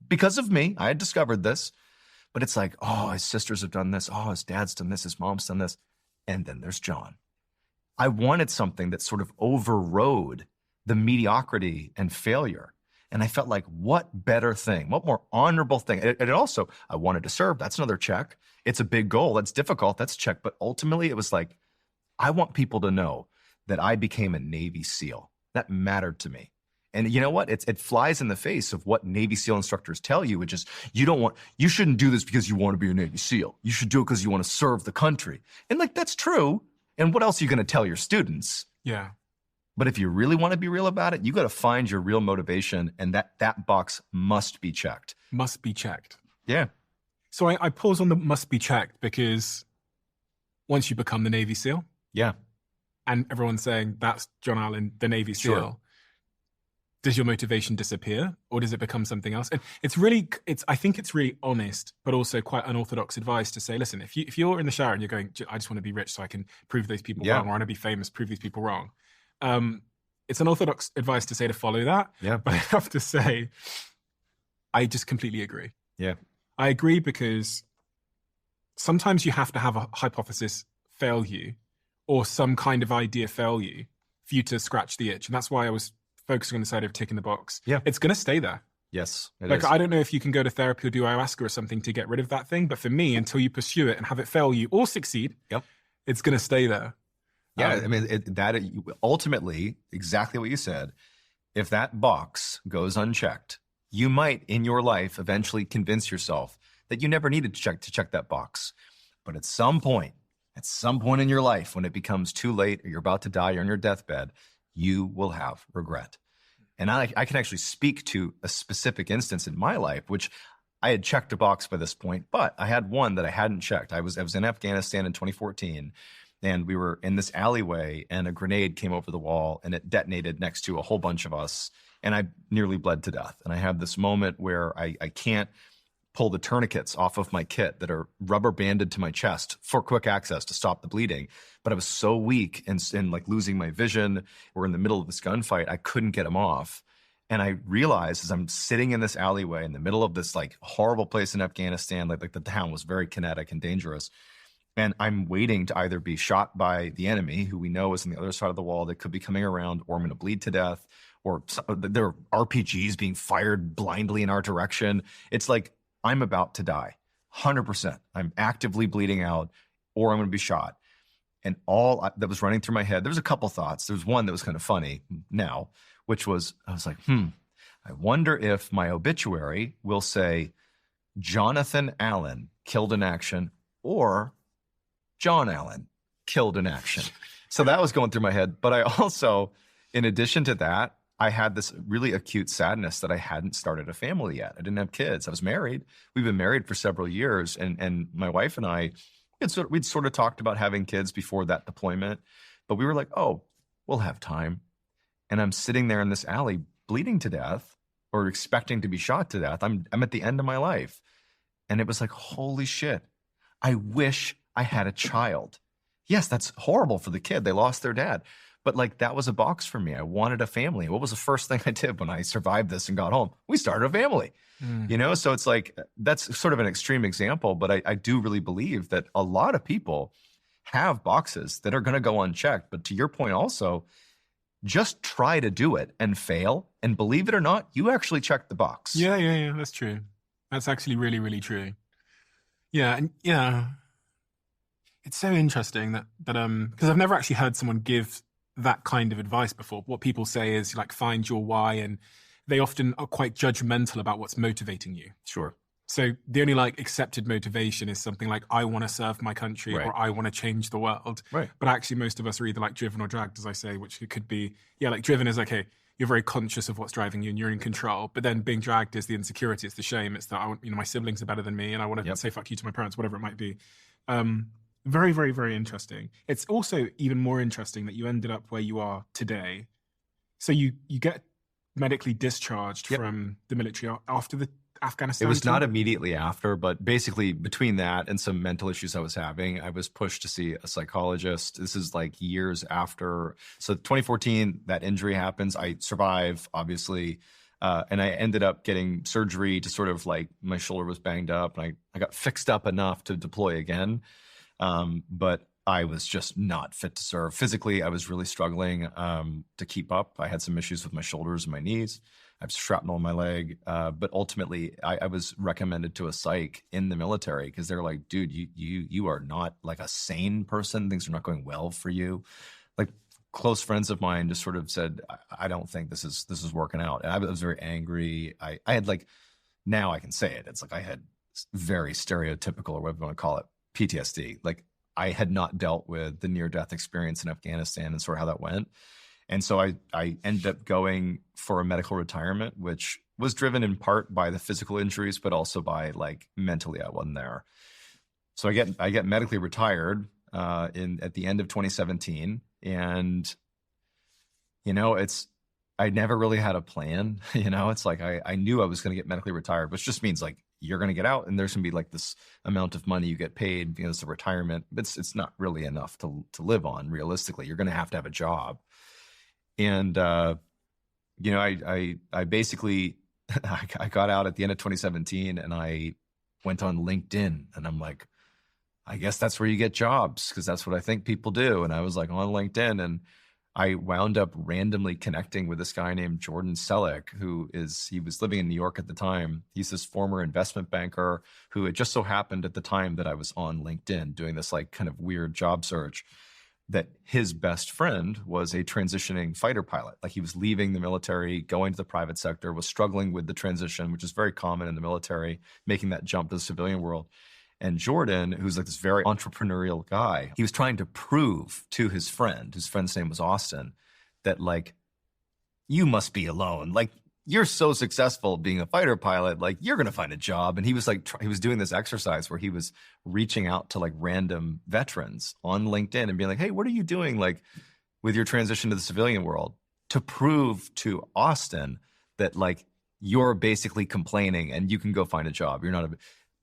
because of me. I had discovered this. But it's like, oh, his sisters have done this. Oh, his dad's done this. His mom's done this. And then there's John. I wanted something that sort of overrode the mediocrity and failure. And I felt like, what better thing? What more honorable thing? And also, I wanted to serve. That's another check. It's a big goal. That's difficult. That's a check. But ultimately, it was like, I want people to know that I became a Navy SEAL. That mattered to me. And you know what? It flies in the face of what Navy SEAL instructors tell you, which is you shouldn't do this because you want to be a Navy SEAL. You should do it because you want to serve the country. And like, that's true. And what else are you going to tell your students? Yeah. But if you really want to be real about it, you got to find your real motivation. And that box must be checked. Must be checked. Yeah. So I pause on the must be checked because once you become the Navy SEAL. Yeah. And everyone's saying that's John Allen, the Navy SEAL. Sure. Does your motivation disappear or does it become something else? And I think it's really honest, but also quite unorthodox advice to say, listen, if you're in the shower and you're going, I just want to be rich so I can prove those people wrong, or I want to be famous, prove these people wrong. It's unorthodox advice to say to follow that. Yeah. But I have to say, I just completely agree. Yeah. I agree because sometimes you have to have a hypothesis fail you or some kind of idea fail you for you to scratch the itch. And that's why I was focusing on the side of ticking the box. Yeah. It's going to stay there. Yes. Like, I don't know if you can go to therapy or do ayahuasca or something to get rid of that thing. But for me, until you pursue it and have it fail you or succeed, it's going to stay there. Yeah. I mean, ultimately, exactly what you said, if that box goes unchecked, you might in your life eventually convince yourself that you never needed to check that box. But at some point in your life, when it becomes too late or you're about to die or on your deathbed, you will have regret. And I can actually speak to a specific instance in my life, which I had checked a box by this point, but I had one that I hadn't checked. I was in Afghanistan in 2014, and we were in this alleyway, and a grenade came over the wall, and it detonated next to a whole bunch of us, and I nearly bled to death. And I had this moment where I can't pull the tourniquets off of my kit that are rubber banded to my chest for quick access to stop the bleeding. But I was so weak and like losing my vision. We're in the middle of this gunfight. I couldn't get them off. And I realized as I'm sitting in this alleyway in the middle of this like horrible place in Afghanistan, like the town was very kinetic and dangerous. And I'm waiting to either be shot by the enemy, who we know is on the other side of the wall that could be coming around, or I'm going to bleed to death, or there are RPGs being fired blindly in our direction. It's like, I'm about to die, 100%. I'm actively bleeding out, or I'm going to be shot. And all that was running through my head, there was a couple thoughts. There was one that was kind of funny now, which was, I was like, I wonder if my obituary will say Jonathan Allen killed in action or John Allen killed in action. So that was going through my head. But I also, in addition to that, I had this really acute sadness that I hadn't started a family yet. I didn't have kids. I was married. We've been married for several years. And my wife and I, we'd sort of talked about having kids before that deployment. But we were like, oh, we'll have time. And I'm sitting there in this alley bleeding to death or expecting to be shot to death. I'm at the end of my life. And it was like, holy shit, I wish I had a child. Yes, that's horrible for the kid. They lost their dad. But like, that was a box for me. I wanted a family. What was the first thing I did when I survived this and got home? We started a family, you know? So it's like, that's sort of an extreme example, but I do really believe that a lot of people have boxes that are going to go unchecked. But to your point also, just try to do it and fail. And believe it or not, you actually checked the box. Yeah. That's true. That's actually really, really true. Yeah. And yeah, it's so interesting that because I've never actually heard someone give that kind of advice before. What people say is like, find your why. And they often are quite judgmental about what's motivating you. Sure. So the only like accepted motivation is something like, I want to serve my country, Right. or I want to change the world. Right. But actually most of us are either like driven or dragged, as I say, which it could be, like driven is like, hey, you're very conscious of what's driving you and you're in control. But then being dragged is the insecurity, it's the shame. It's that I want, my siblings are better than me and I want to say fuck you to my parents, whatever it might be. Very, very, very interesting. It's also even more interesting that you ended up where you are today. So you get medically discharged from the military after the Afghanistan. It was tour? not immediately after, but basically between that and some mental issues I was having, I was pushed to see a psychologist. This is like years after. So 2014, that injury happens. I survive, obviously. And I ended up getting surgery to sort of like, my shoulder was banged up and I got fixed up enough to deploy again. But I was just not fit to serve. Physically, I was really struggling to keep up. I had some issues with my shoulders and my knees. I have shrapnel in my leg. But ultimately, I was recommended to a psych in the military because they're like, dude, you are not like a sane person. Things are not going well for you. Like close friends of mine just sort of said, I don't think this is working out. And I was very angry. I had like, now I can say it. It's like I had very stereotypical, or whatever you want to call it, PTSD. Like I had not dealt with the near-death experience in Afghanistan and sort of how that went. And so I ended up going for a medical retirement, which was driven in part by the physical injuries, but also by like mentally I wasn't there. So I get medically retired at the end of 2017. And, I never really had a plan. It's like I knew I was going to get medically retired, which just means like you're going to get out and there's going to be like this amount of money you get paid, it's a retirement, but it's not really enough to live on realistically. You're going to have a job. And, I basically, I got out at the end of 2017 and I went on LinkedIn and I'm like, I guess that's where you get jobs because that's what I think people do. And I was like on LinkedIn and I wound up randomly connecting with this guy named Jordan Selleck, he was living in New York at the time. He's this former investment banker who it just so happened at the time that I was on LinkedIn doing this like kind of weird job search, that his best friend was a transitioning fighter pilot. Like he was leaving the military, going to the private sector, was struggling with the transition, which is very common in the military, making that jump to the civilian world. And Jordan, who's like this very entrepreneurial guy, he was trying to prove to his friend, whose friend's name was Austin, that like, you must be alone. Like you're so successful being a fighter pilot, like you're going to find a job. And he was like, he was doing this exercise where he was reaching out to like random veterans on LinkedIn and being like, hey, what are you doing like with your transition to the civilian world, to prove to Austin that like you're basically complaining and you can go find a job. You're not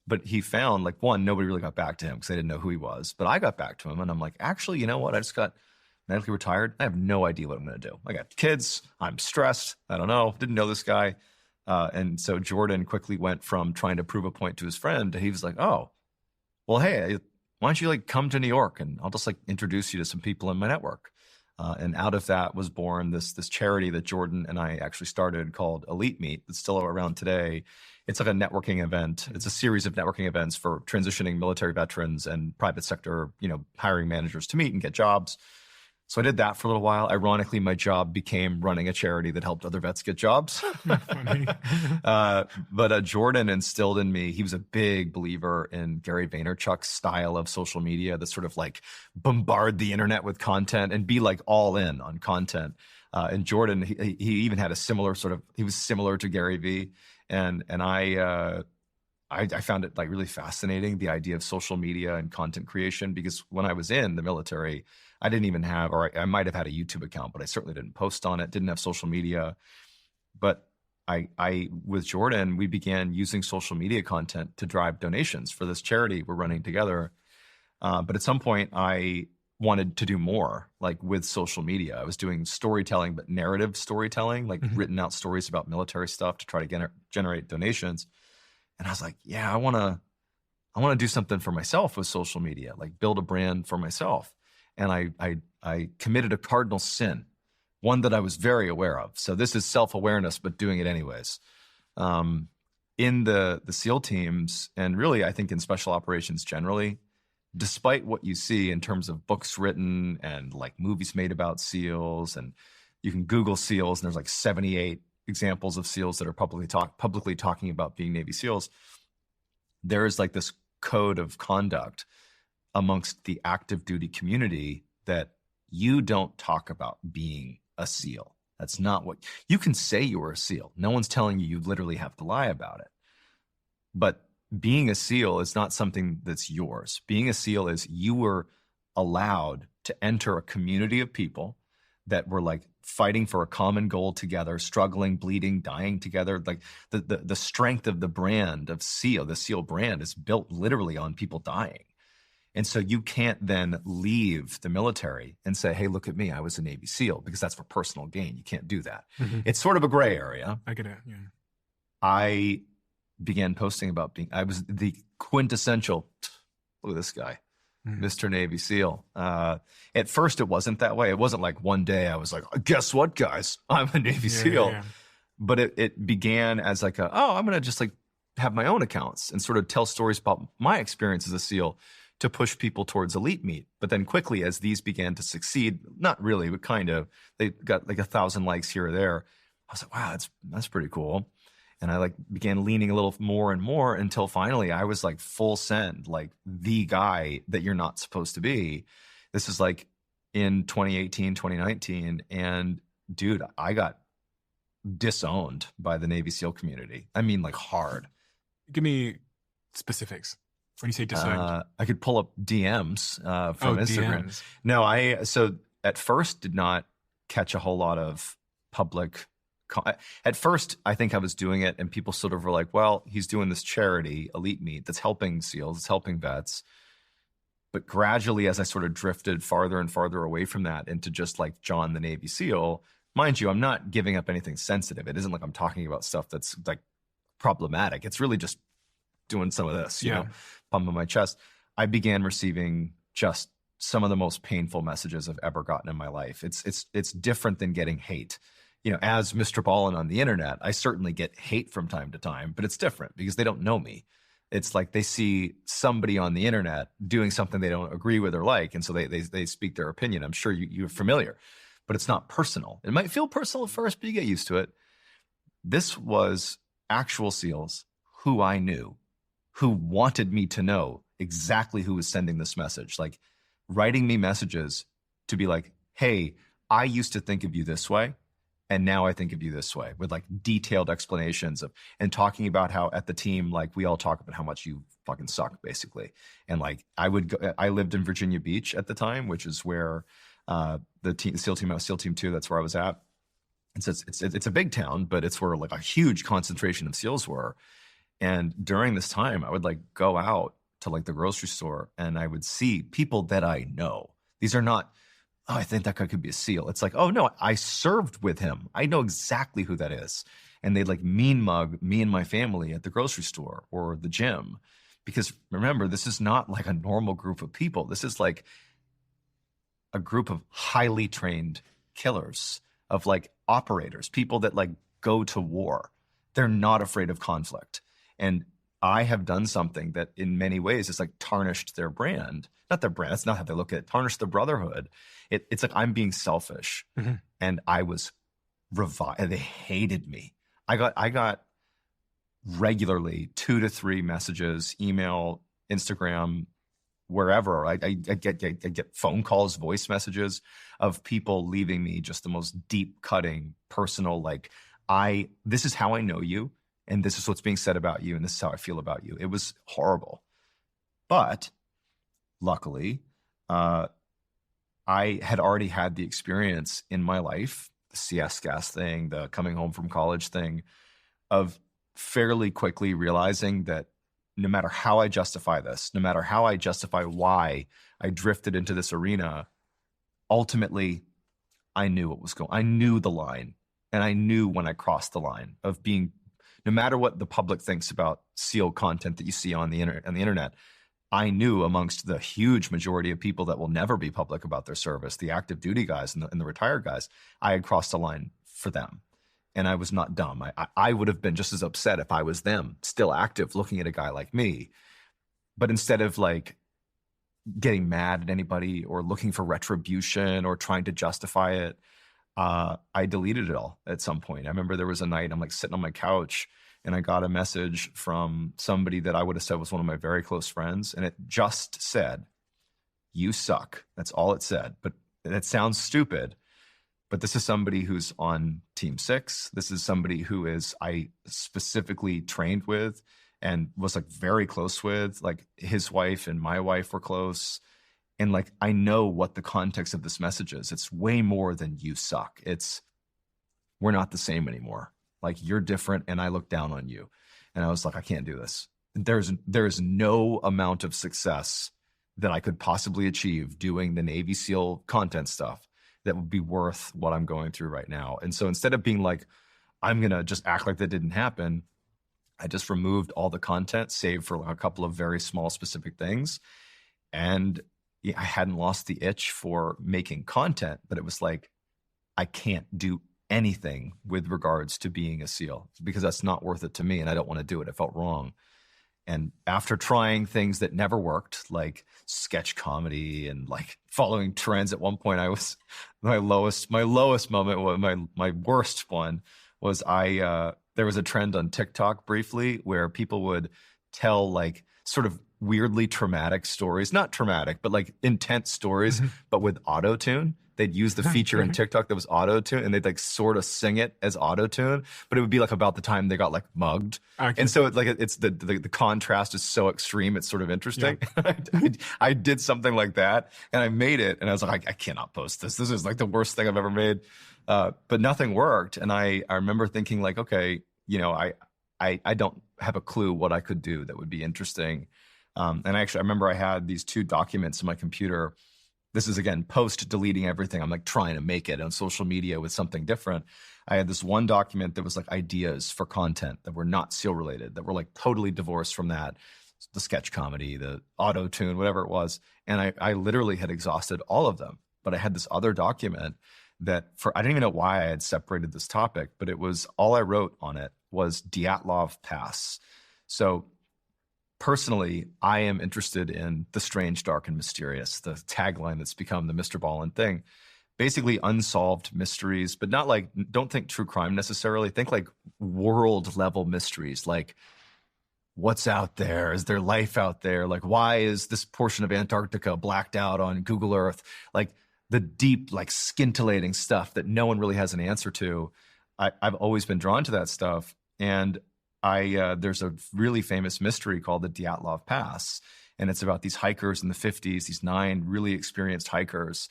But he found like, one, nobody really got back to him because they didn't know who he was. But I got back to him and I'm like, actually, you know what? I just got medically retired. I have no idea what I'm going to do. I got kids. I'm stressed. I don't know. Didn't know this guy. And so Jordan quickly went from trying to prove a point to his friend to he was like, oh, well, hey, why don't you like come to New York and I'll just like introduce you to some people in my network. And out of that was born this charity that Jordan and I actually started called Elite Meet. That's still around today. It's like a networking event. It's a series of networking events for transitioning military veterans and private sector, hiring managers to meet and get jobs. So I did that for a little while. Ironically, my job became running a charity that helped other vets get jobs. Funny. But Jordan instilled in me, he was a big believer in Gary Vaynerchuk's style of social media that sort of like bombard the internet with content and be like all in on content. And Jordan, he even had a similar he was similar to Gary Vee. And I found it like really fascinating, the idea of social media and content creation, because when I was in the military, I didn't even have, or I might have had a YouTube account, but I certainly didn't post on it, didn't have social media. But I with Jordan, we began using social media content to drive donations for this charity we're running together. But at some point I wanted to do more like with social media. I was doing storytelling, but narrative storytelling, like written out stories about military stuff to try to generate donations. And I was like, yeah, I want to do something for myself with social media, like build a brand for myself. And I committed a cardinal sin one that I was very aware of. So this is self-awareness, but doing it anyways. In the SEAL teams, and really I think in special operations generally, despite what you see in terms of books written and like movies made about SEALs, and you can Google SEALs and there's like 78 examples of SEALs that are publicly talking about being Navy SEALs, there is like this code of conduct amongst the active duty community that you don't talk about being a SEAL. That's not what you can say. You were a SEAL. No one's telling you literally have to lie about it. But being a SEAL is not something that's yours. Being a SEAL is you were allowed to enter a community of people that were like fighting for a common goal together, struggling, bleeding, dying together. Like the strength of the brand of SEAL, the SEAL brand, is built literally on people dying. And so you can't then leave the military and say, hey, look at me, I was a Navy SEAL, because that's for personal gain. You can't do that. Mm-hmm. It's sort of a gray area. I get it, yeah. I began posting about I was the quintessential, look at this guy, Mr. Navy SEAL. At first, it wasn't that way. It wasn't like one day I was like, guess what, guys? I'm a Navy SEAL. Yeah. But it began as like I'm going to just like have my own accounts and sort of tell stories about my experience as a SEAL to push people towards elite meet. But then quickly, as these began to succeed, not really, but kind of, they got like 1,000 likes here or there. I was like, wow, that's pretty cool. And I like began leaning a little more and more until finally I was like full send, like the guy that you're not supposed to be. This is like in 2018, 2019. And dude, I got disowned by the Navy SEAL community. I mean, like hard. Give me specifics. When you say disowned, I could pull up DMs from Instagram. DMs. No, so at first did not catch a whole lot of public. At first, I think I was doing it and people sort of were like, well, he's doing this charity, Elite Meet, that's helping SEALs, it's helping vets. But gradually, as I sort of drifted farther and farther away from that into just like John the Navy SEAL, mind you, I'm not giving up anything sensitive. It isn't like I'm talking about stuff that's like problematic. It's really just doing some of this, you know, pumping my chest. I began receiving just some of the most painful messages I've ever gotten in my life. It's different than getting hate. You know, as Mr. Ballen on the internet, I certainly get hate from time to time, but it's different because they don't know me. It's like they see somebody on the internet doing something they don't agree with or like, and so they speak their opinion. I'm sure you're familiar, but it's not personal. It might feel personal at first, but you get used to it. This was actual SEALs who I knew, who wanted me to know exactly who was sending this message, like writing me messages to be like, hey, I used to think of you this way, and now I think of you this way, with like detailed explanations of, and talking about how at the team, like we all talk about how much you fucking suck, basically. And like I lived in Virginia Beach at the time, which is where the SEAL team, I was SEAL Team 2, that's where I was at. And so it's a big town, but it's where like a huge concentration of SEALs were. And during this time, I would like go out to like the grocery store and I would see people that I know. These are not, oh, I think that guy could be a SEAL. It's like, oh no, I served with him. I know exactly who that is. And they'd like mean mug me and my family at the grocery store or the gym. Because remember, this is not like a normal group of people. This is like a group of highly trained killers, of like operators, people that like go to war. They're not afraid of conflict. And I have done something that in many ways is like tarnished their brand. Not their brand, that's not how they look at it. Tarnished the brotherhood. It's like I'm being selfish. Mm-hmm. And I was reviled. They hated me. I got regularly 2 to 3 messages, email, Instagram, wherever. I get phone calls, voice messages of people leaving me just the most deep cutting, personal, like, this is how I know you. And this is what's being said about you. And this is how I feel about you. It was horrible. But luckily, I had already had the experience in my life, the CS gas thing, the coming home from college thing, of fairly quickly realizing that no matter how I justify this, no matter how I justify why I drifted into this arena, ultimately, I knew what was going on. I knew the line. And I knew when I crossed the line of being, no matter what the public thinks about SEAL content that you see on the internet, I knew amongst the huge majority of people that will never be public about their service, the active duty guys and the retired guys, I had crossed a line for them. And I was not dumb. I would have been just as upset if I was them, still active, looking at a guy like me. But instead of like getting mad at anybody or looking for retribution or trying to justify it, I deleted it all at some point. I remember there was a night I'm like sitting on my couch and I got a message from somebody that I would have said was one of my very close friends. And it just said, "You suck." That's all it said. But it sounds stupid. But this is somebody who's on Team 6. This is somebody who I specifically trained with and was like very close with. Like his wife and my wife were close. And like, I know what the context of this message is. It's way more than "you suck." It's, we're not the same anymore. Like, you're different and I look down on you. And I was like, I can't do this. There's no amount of success that I could possibly achieve doing the Navy SEAL content stuff that would be worth what I'm going through right now. And so instead of being like, I'm going to just act like that didn't happen, I just removed all the content, save for a couple of very small specific things. And I hadn't lost the itch for making content, but it was like, I can't do anything with regards to being a SEAL because that's not worth it to me. And I don't want to do it. It felt wrong. And after trying things that never worked, like sketch comedy and like following trends, at one point I was my lowest moment, my worst one was there was a trend on TikTok briefly where people would tell like sort of weirdly traumatic stories, not traumatic, but like intense stories, but with auto-tune. They'd use the feature in TikTok that was auto-tune and they'd like sort of sing it as auto-tune, but it would be like about the time they got like mugged. Okay. And so it's the contrast is so extreme. It's sort of interesting. Yeah. I did something like that and I made it and I was like, I cannot post this. This is like the worst thing I've ever made. But nothing worked. And I remember thinking like, okay, you know, I don't have a clue what I could do that would be interesting. And actually, I remember I had these 2 documents in my computer. This is, again, post deleting everything. I'm like trying to make it on social media with something different. I had this one document that was like ideas for content that were not SEAL related, that were like totally divorced from that, the sketch comedy, the auto tune, whatever it was. And I literally had exhausted all of them. But I had this other document that I didn't even know why I had separated this topic, but it was all I wrote on it was Dyatlov Pass. So personally, I am interested in the strange, dark, and mysterious, the tagline that's become the MrBallen thing. Basically unsolved mysteries, but not like, don't think true crime necessarily. Think like world level mysteries, like what's out there? Is there life out there? Like, why is this portion of Antarctica blacked out on Google Earth? Like the deep, like scintillating stuff that no one really has an answer to. I've always been drawn to that stuff. And there's a really famous mystery called the Dyatlov Pass. And it's about these hikers in the 50s, these 9 really experienced hikers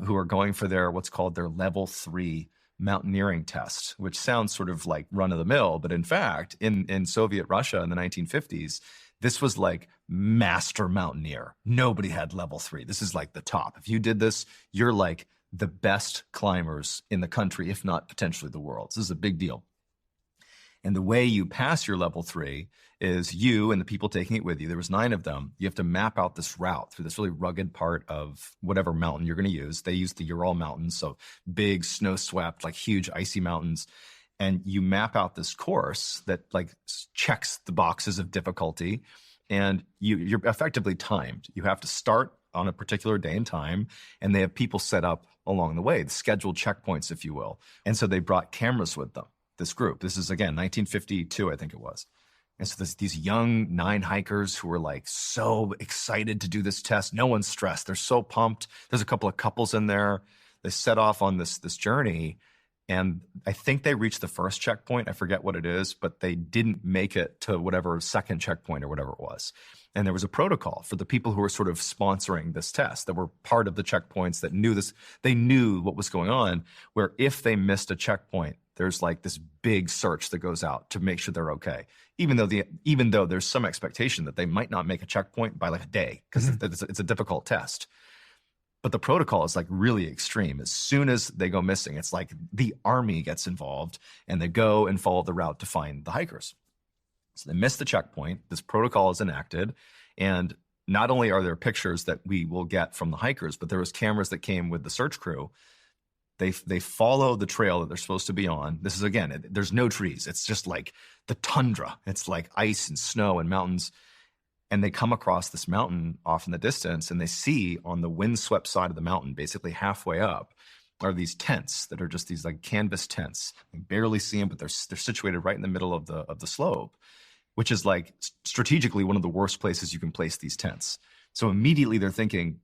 who are going for what's called their level 3 mountaineering test, which sounds sort of like run of the mill. But in fact, in Soviet Russia in the 1950s, this was like master mountaineer. Nobody had level 3. This is like the top. If you did this, you're like the best climbers in the country, if not potentially the world. This is a big deal. And the way you pass your level 3 is you and the people taking it with you. There was 9 of them. You have to map out this route through this really rugged part of whatever mountain you're going to use. They use the Ural Mountains, so big, snow-swept, like huge icy mountains. And you map out this course that like checks the boxes of difficulty. And you're effectively timed. You have to start on a particular day and time. And they have people set up along the way, the scheduled checkpoints, if you will. And so they brought cameras with them. This group. This is, again, 1952, I think it was. And so these young 9 hikers who were like so excited to do this test. No one's stressed. They're so pumped. There's a couple of couples in there. They set off on this journey. And I think they reached the first checkpoint. I forget what it is, but they didn't make it to whatever second checkpoint or whatever it was. And there was a protocol for the people who were sort of sponsoring this test that were part of the checkpoints that knew this. They knew what was going on, where if they missed a checkpoint, there's like this big search that goes out to make sure they're okay. Even though there's some expectation that they might not make a checkpoint by like a day because it's a difficult test. But the protocol is like really extreme. As soon as they go missing, it's like the army gets involved and they go and follow the route to find the hikers. So they miss the checkpoint. This protocol is enacted. And not only are there pictures that we will get from the hikers, but there was cameras that came with the search crew. They follow the trail that they're supposed to be on. This is, again, there's no trees. It's just like the tundra. It's like ice and snow and mountains. And they come across this mountain off in the distance, and they see on the windswept side of the mountain, basically halfway up, are these tents that are just these like canvas tents. You barely see them, but they're situated right in the middle of the slope, which is like strategically one of the worst places you can place these tents. So immediately they're thinking,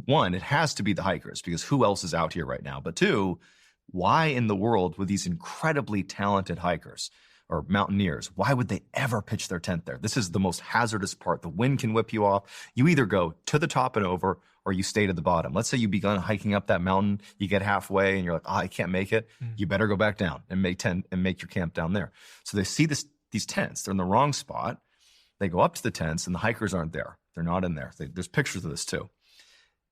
one, it has to be the hikers, because who else is out here right now? But two, why in the world would these incredibly talented hikers or mountaineers, why would they ever pitch their tent there? This is the most hazardous part. The wind can whip you off. You either go to the top and over, or you stay to the bottom. Let's say you begun hiking up that mountain, you get halfway and you're like, I can't make it. You better go back down and make your camp down there. So they see these tents, they're in the wrong spot. They go up to the tents and the hikers aren't there. They're not in there. There's pictures of this too.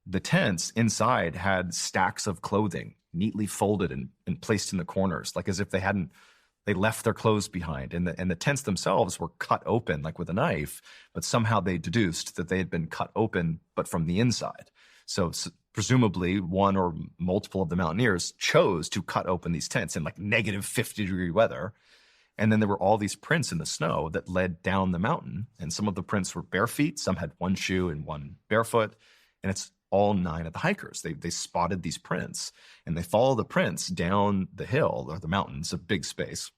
The tents inside had stacks of clothing neatly folded and placed in the corners, like as if they left their clothes behind. And the tents themselves were cut open, like with a knife, but somehow they deduced that they had been cut open, but from the inside. So presumably one or multiple of the mountaineers chose to cut open these tents in like negative 50-degree weather. And then there were all these prints in the snow that led down the mountain. And some of the prints were bare feet. Some had one shoe and one barefoot. And it's all 9 of the hikers. They spotted these prints, and they follow the prints down the hill or the mountains, a big space.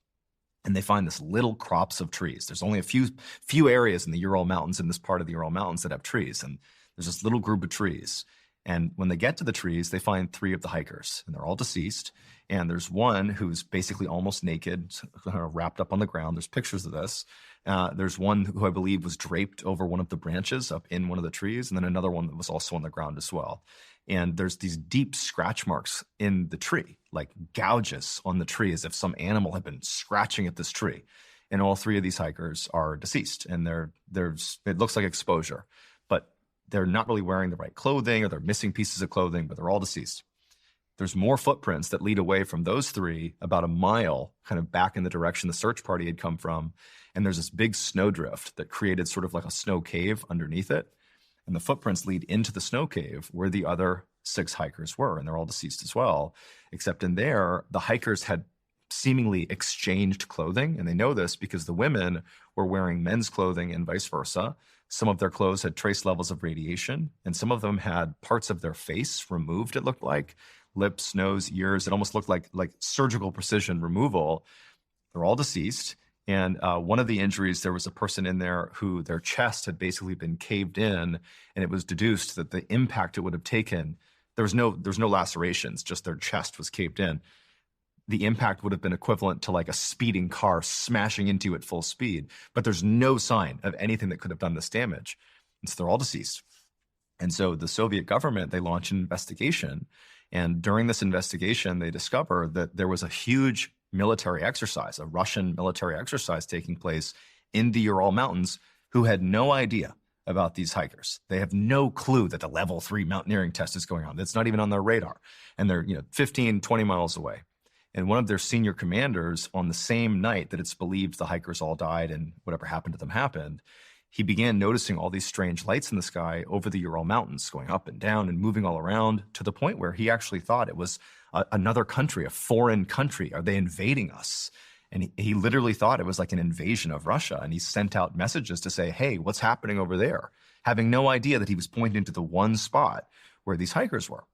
And they find this little crops of trees. There's only a few areas in the Ural Mountains, in this part of the Ural Mountains, that have trees. And there's this little group of trees. And when they get to the trees, they find 3 of the hikers, and they're all deceased. And there's one who's basically almost naked, wrapped up on the ground. There's pictures of this. There's one who I believe was draped over one of the branches up in one of the trees, and then another one that was also on the ground as well. And there's these deep scratch marks in the tree, like gouges on the tree, as if some animal had been scratching at this tree. And all 3 of these hikers are deceased, and it looks like exposure, but they're not really wearing the right clothing, or they're missing pieces of clothing, but they're all deceased. There's more footprints that lead away from those 3 about a mile, kind of back in the direction the search party had come from. And there's this big snowdrift that created sort of like a snow cave underneath it. And the footprints lead into the snow cave where the other 6 hikers were, and they're all deceased as well. Except in there, the hikers had seemingly exchanged clothing. And they know this because the women were wearing men's clothing and vice versa. Some of their clothes had trace levels of radiation, and some of them had parts of their face removed, it looked like. Lips, nose, ears. It almost looked like surgical precision removal. They're all deceased. And one of the injuries, there was a person in there who their chest had basically been caved in, and it was deduced that the impact it would have taken, there was no lacerations, just their chest was caved in. The impact would have been equivalent to like a speeding car smashing into you at full speed. But there's no sign of anything that could have done this damage. And so they're all deceased. And so the Soviet government, they launched an investigation. And during this investigation, they discovered that there was a huge military exercise, a Russian military exercise taking place in the Ural Mountains, who had no idea about these hikers. They have no clue that the level 3 mountaineering test is going on. That's not even on their radar. And they're 15, 20 miles away. And one of their senior commanders, on the same night that it's believed the hikers all died and whatever happened to them happened, he began noticing all these strange lights in the sky over the Ural Mountains, going up and down and moving all around, to the point where he actually thought it was another country, a foreign country. Are they invading us? And he literally thought it was like an invasion of Russia. And he sent out messages to say, hey, what's happening over there? Having no idea that he was pointing to the one spot where these hikers were.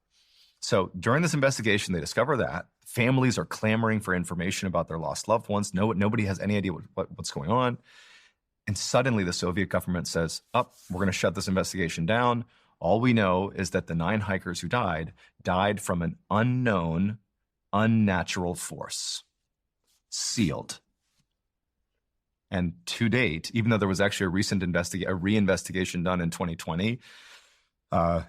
So during this investigation, they discover that families are clamoring for information about their lost loved ones. Nobody has any idea what's going on. And suddenly the Soviet government says, we're going to shut this investigation down. All we know is that the 9 hikers who died from an unknown, unnatural force. Sealed. And to date, even though there was actually a recent reinvestigation done in 2020,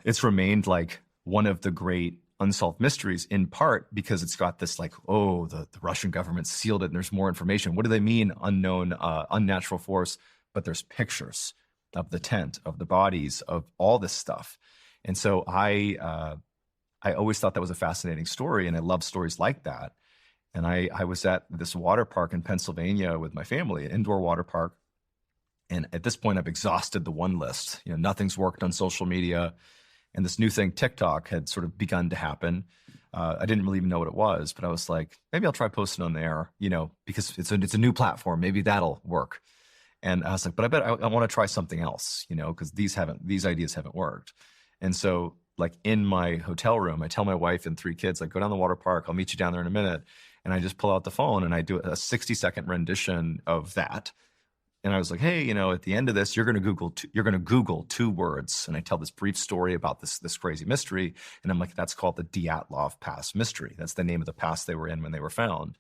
it's remained like one of the great unsolved mysteries, in part because it's got this like, the Russian government sealed it and there's more information. What do they mean, unknown, unnatural force? But there's pictures of the tent, of the bodies, of all this stuff. And so I always thought that was a fascinating story, and I love stories like that. And I was at this water park in Pennsylvania with my family, an indoor water park. And at this point, I've exhausted the one list. Nothing's worked on social media. And this new thing, TikTok, had sort of begun to happen. I didn't really even know what it was, but I was like, maybe I'll try posting on there, because it's a new platform. Maybe that'll work. And I was like, but I bet I want to try something else, because these ideas haven't worked. And so like in my hotel room, I tell my wife and 3 kids, like, go down the water park. I'll meet you down there in a minute. And I just pull out the phone and I do a 60-second rendition of that. And I was like, hey, at the end of this, you're going to Google 2 words. And I tell this brief story about this crazy mystery. And I'm like, that's called the Dyatlov Pass mystery. That's the name of the pass they were in when they were found.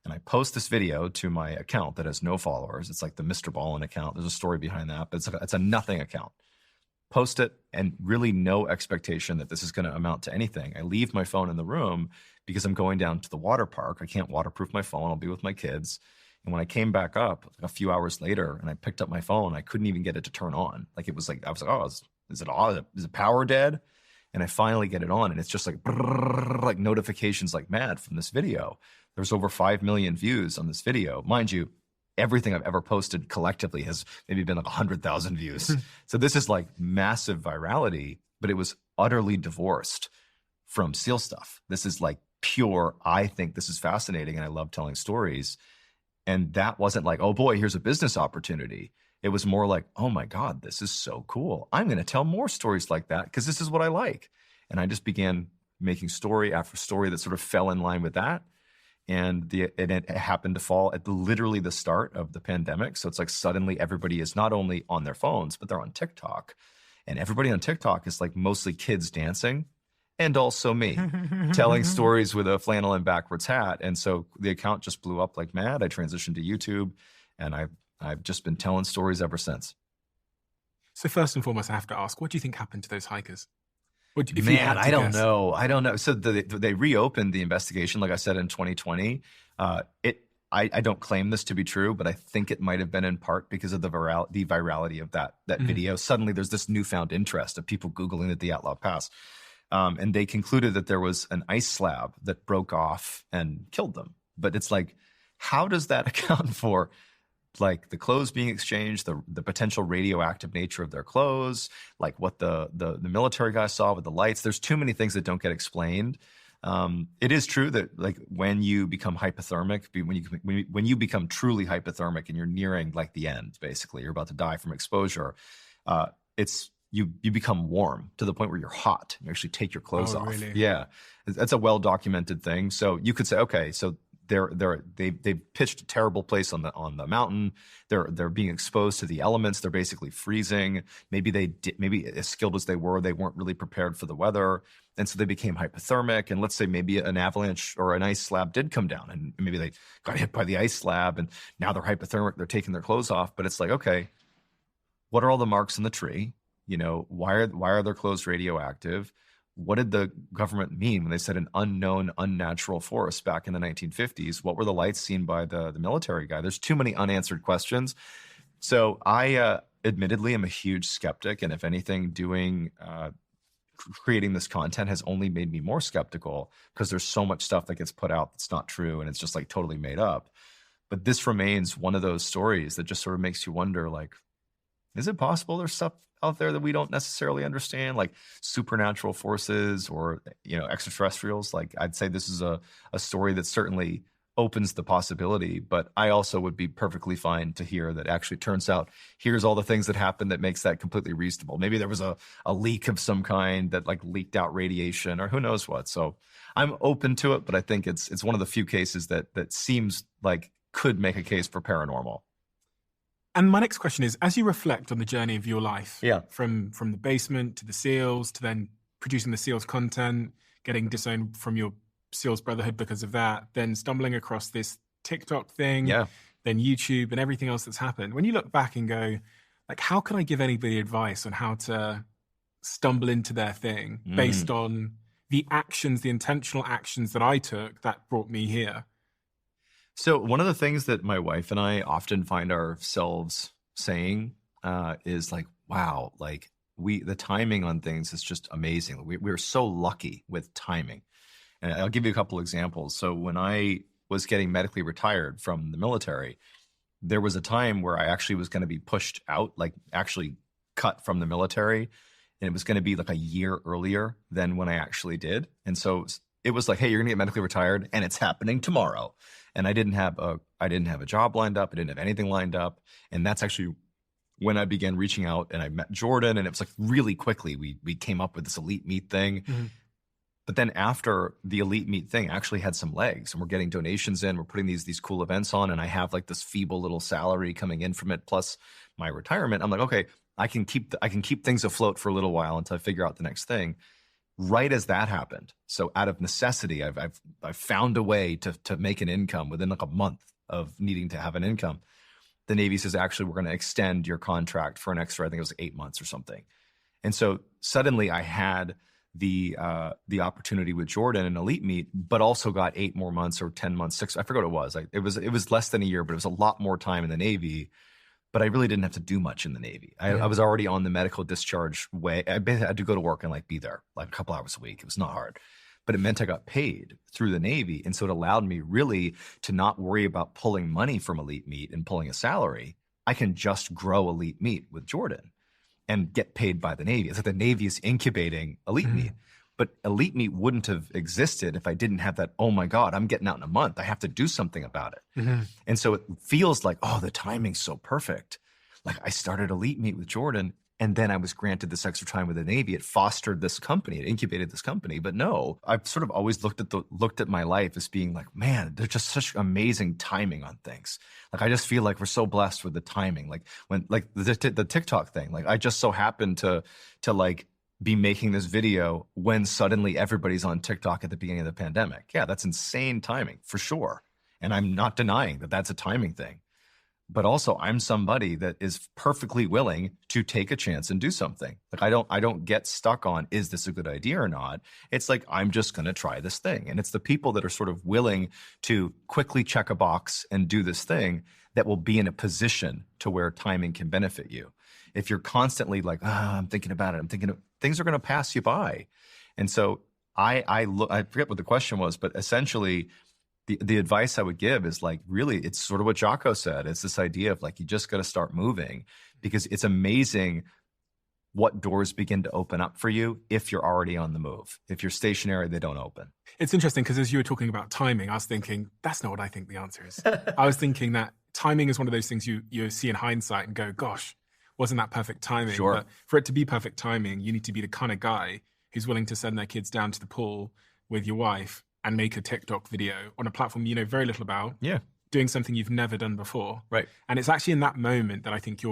And I post this video to my account that has no followers. It's like the MrBallen account. There's a story behind that, but it's a nothing account. Post it, and really no expectation that this is going to amount to anything. I leave my phone in the room because I'm going down to the water park. I can't waterproof my phone. I'll be with my kids. And when I came back up a few hours later and I picked up my phone, I couldn't even get it to turn on. Like I was like, oh, is it on? Is it power dead? And I finally get it on, and it's just like, brrr, like notifications like mad from this video. There's over 5 million views on this video. Mind you, everything I've ever posted collectively has maybe been like 100,000 views. So this is like massive virality, but it was utterly divorced from SEAL stuff. This is like pure, I think this is fascinating and I love telling stories. And that wasn't like, oh boy, here's a business opportunity. It was more like, oh my God, this is so cool. I'm going to tell more stories like that because this is what I like. And I just began making story after story that sort of fell in line with that. And it happened to fall at literally the start of the pandemic. So it's like suddenly everybody is not only on their phones, but they're on TikTok. And everybody on TikTok is like mostly kids dancing. And also me telling stories with a flannel and backwards hat. And so the account just blew up like mad. I transitioned to YouTube, and I've just been telling stories ever since. So first and foremost, I have to ask, what do you think happened to those hikers? I don't know. So they reopened the investigation, like I said, in 2020. I don't claim this to be true, but I think it might have been in part because of the virality of that video. Suddenly there's this newfound interest of people Googling the Dyatlov Pass. And they concluded that there was an ice slab that broke off and killed them. But it's like, how does that account for like the clothes being exchanged, the potential radioactive nature of their clothes, like what the military guy saw with the lights? There's too many things that don't get explained. It is true that like when you become hypothermic, when you become truly hypothermic and you're nearing like the end, basically, you're about to die from exposure, you become warm to the point where you're hot. You actually take your clothes off. Really? Yeah, that's a well-documented thing. So you could say, okay, so they pitched a terrible place on the mountain. They're being exposed to the elements. They're basically freezing. Maybe as skilled as they weren't really prepared for the weather, and so they became hypothermic. And let's say maybe an avalanche or an ice slab did come down, and maybe they got hit by the ice slab, and now they're hypothermic. They're taking their clothes off. But it's like, okay, what are all the marks in the tree? Why are their clothes radioactive? What did the government mean when they said an unknown, unnatural force back in the 1950s? What were the lights seen by the military guy? There's too many unanswered questions. So I admittedly am a huge skeptic. And if anything, creating this content has only made me more skeptical because there's so much stuff that gets put out that's not true and it's just like totally made up. But this remains one of those stories that just sort of makes you wonder, like, is it possible there's stuff out there that we don't necessarily understand, like supernatural forces or, extraterrestrials? Like, I'd say this is a story that certainly opens the possibility, but I also would be perfectly fine to hear that actually turns out here's all the things that happened that makes that completely reasonable. Maybe there was a leak of some kind that like leaked out radiation or who knows what. So I'm open to it, but I think it's one of the few cases that seems like could make a case for paranormal. And my next question is, as you reflect on the journey of your life, yeah, from the basement to the SEALs to then producing the SEALs content, getting disowned from your SEALs Brotherhood because of that, then stumbling across this TikTok thing, yeah, then YouTube and everything else that's happened. When you look back and go, like, how can I give anybody advice on how to stumble into their thing based on the intentional actions that I took that brought me here? So one of the things that my wife and I often find ourselves saying is like, wow, like the timing on things is just amazing. We're so lucky with timing. And I'll give you a couple examples. So when I was getting medically retired from the military, there was a time where I actually was going to be pushed out, like actually cut from the military. And it was going to be like a year earlier than when I actually did. And so it was like, hey, you're going to get medically retired and it's happening tomorrow. And I didn't have a job lined up. I didn't have anything lined up. And that's actually when I began reaching out and I met Jordan, and it was like really quickly, we came up with this Elite Meet thing. Mm-hmm. But then after the Elite Meet thing actually had some legs and we're getting donations in, we're putting these cool events on, and I have like this feeble little salary coming in from it plus my retirement. I'm like, okay, I can keep things afloat for a little while until I figure out the next thing. Right as that happened, so out of necessity, I've found a way to make an income within like a month of needing to have an income. The Navy says, actually, we're going to extend your contract for an extra, I think it was 8 months or something. And so suddenly I had the opportunity with Jordan and Elite Meet, but also got 8 more months or 10 months, 6, I forgot what it was. It was less than a year, but it was a lot more time in the Navy. But I really didn't have to do much in the Navy. I was already on the medical discharge way. I basically had to go to work and like be there like a couple hours a week. It was not hard, but it meant I got paid through the Navy. And so it allowed me really to not worry about pulling money from Elite Meet and pulling a salary. I can just grow Elite Meet with Jordan and get paid by the Navy. It's like the Navy is incubating Elite Meet. But Elite Meet wouldn't have existed if I didn't have that, oh my God, I'm getting out in a month. I have to do something about it. Mm-hmm. And so it feels like, oh, the timing's so perfect. Like I started Elite Meet with Jordan, and then I was granted this extra time with the Navy. It fostered this company. It incubated this company. But no, I've sort of always looked at my life as being like, man, there's just such amazing timing on things. Like I just feel like we're so blessed with the timing. Like when like the TikTok thing, like I just so happened to like be making this video when suddenly everybody's on TikTok at the beginning of the pandemic. Yeah, that's insane timing for sure. And I'm not denying that that's a timing thing. But also I'm somebody that is perfectly willing to take a chance and do something. Like I don't get stuck on, is this a good idea or not? It's like, I'm just going to try this thing. And it's the people that are sort of willing to quickly check a box and do this thing that will be in a position to where timing can benefit you. If you're constantly like, I'm thinking about it, things are going to pass you by. And so I forget what the question was, but essentially the advice I would give is like, really, it's sort of what Jocko said. It's this idea of like, you just got to start moving, because it's amazing what doors begin to open up for you if you're already on the move. If you're stationary, they don't open. It's interesting because as you were talking about timing, I was thinking, that's not what I think the answer is. I was thinking that timing is one of those things you see in hindsight and go, gosh, wasn't that perfect timing? Sure. But for it to be perfect timing, you need to be the kind of guy who's willing to send their kids down to the pool with your wife and make a TikTok video on a platform you know very little about. Yeah. Doing something you've never done before. Right. And it's actually in that moment that I think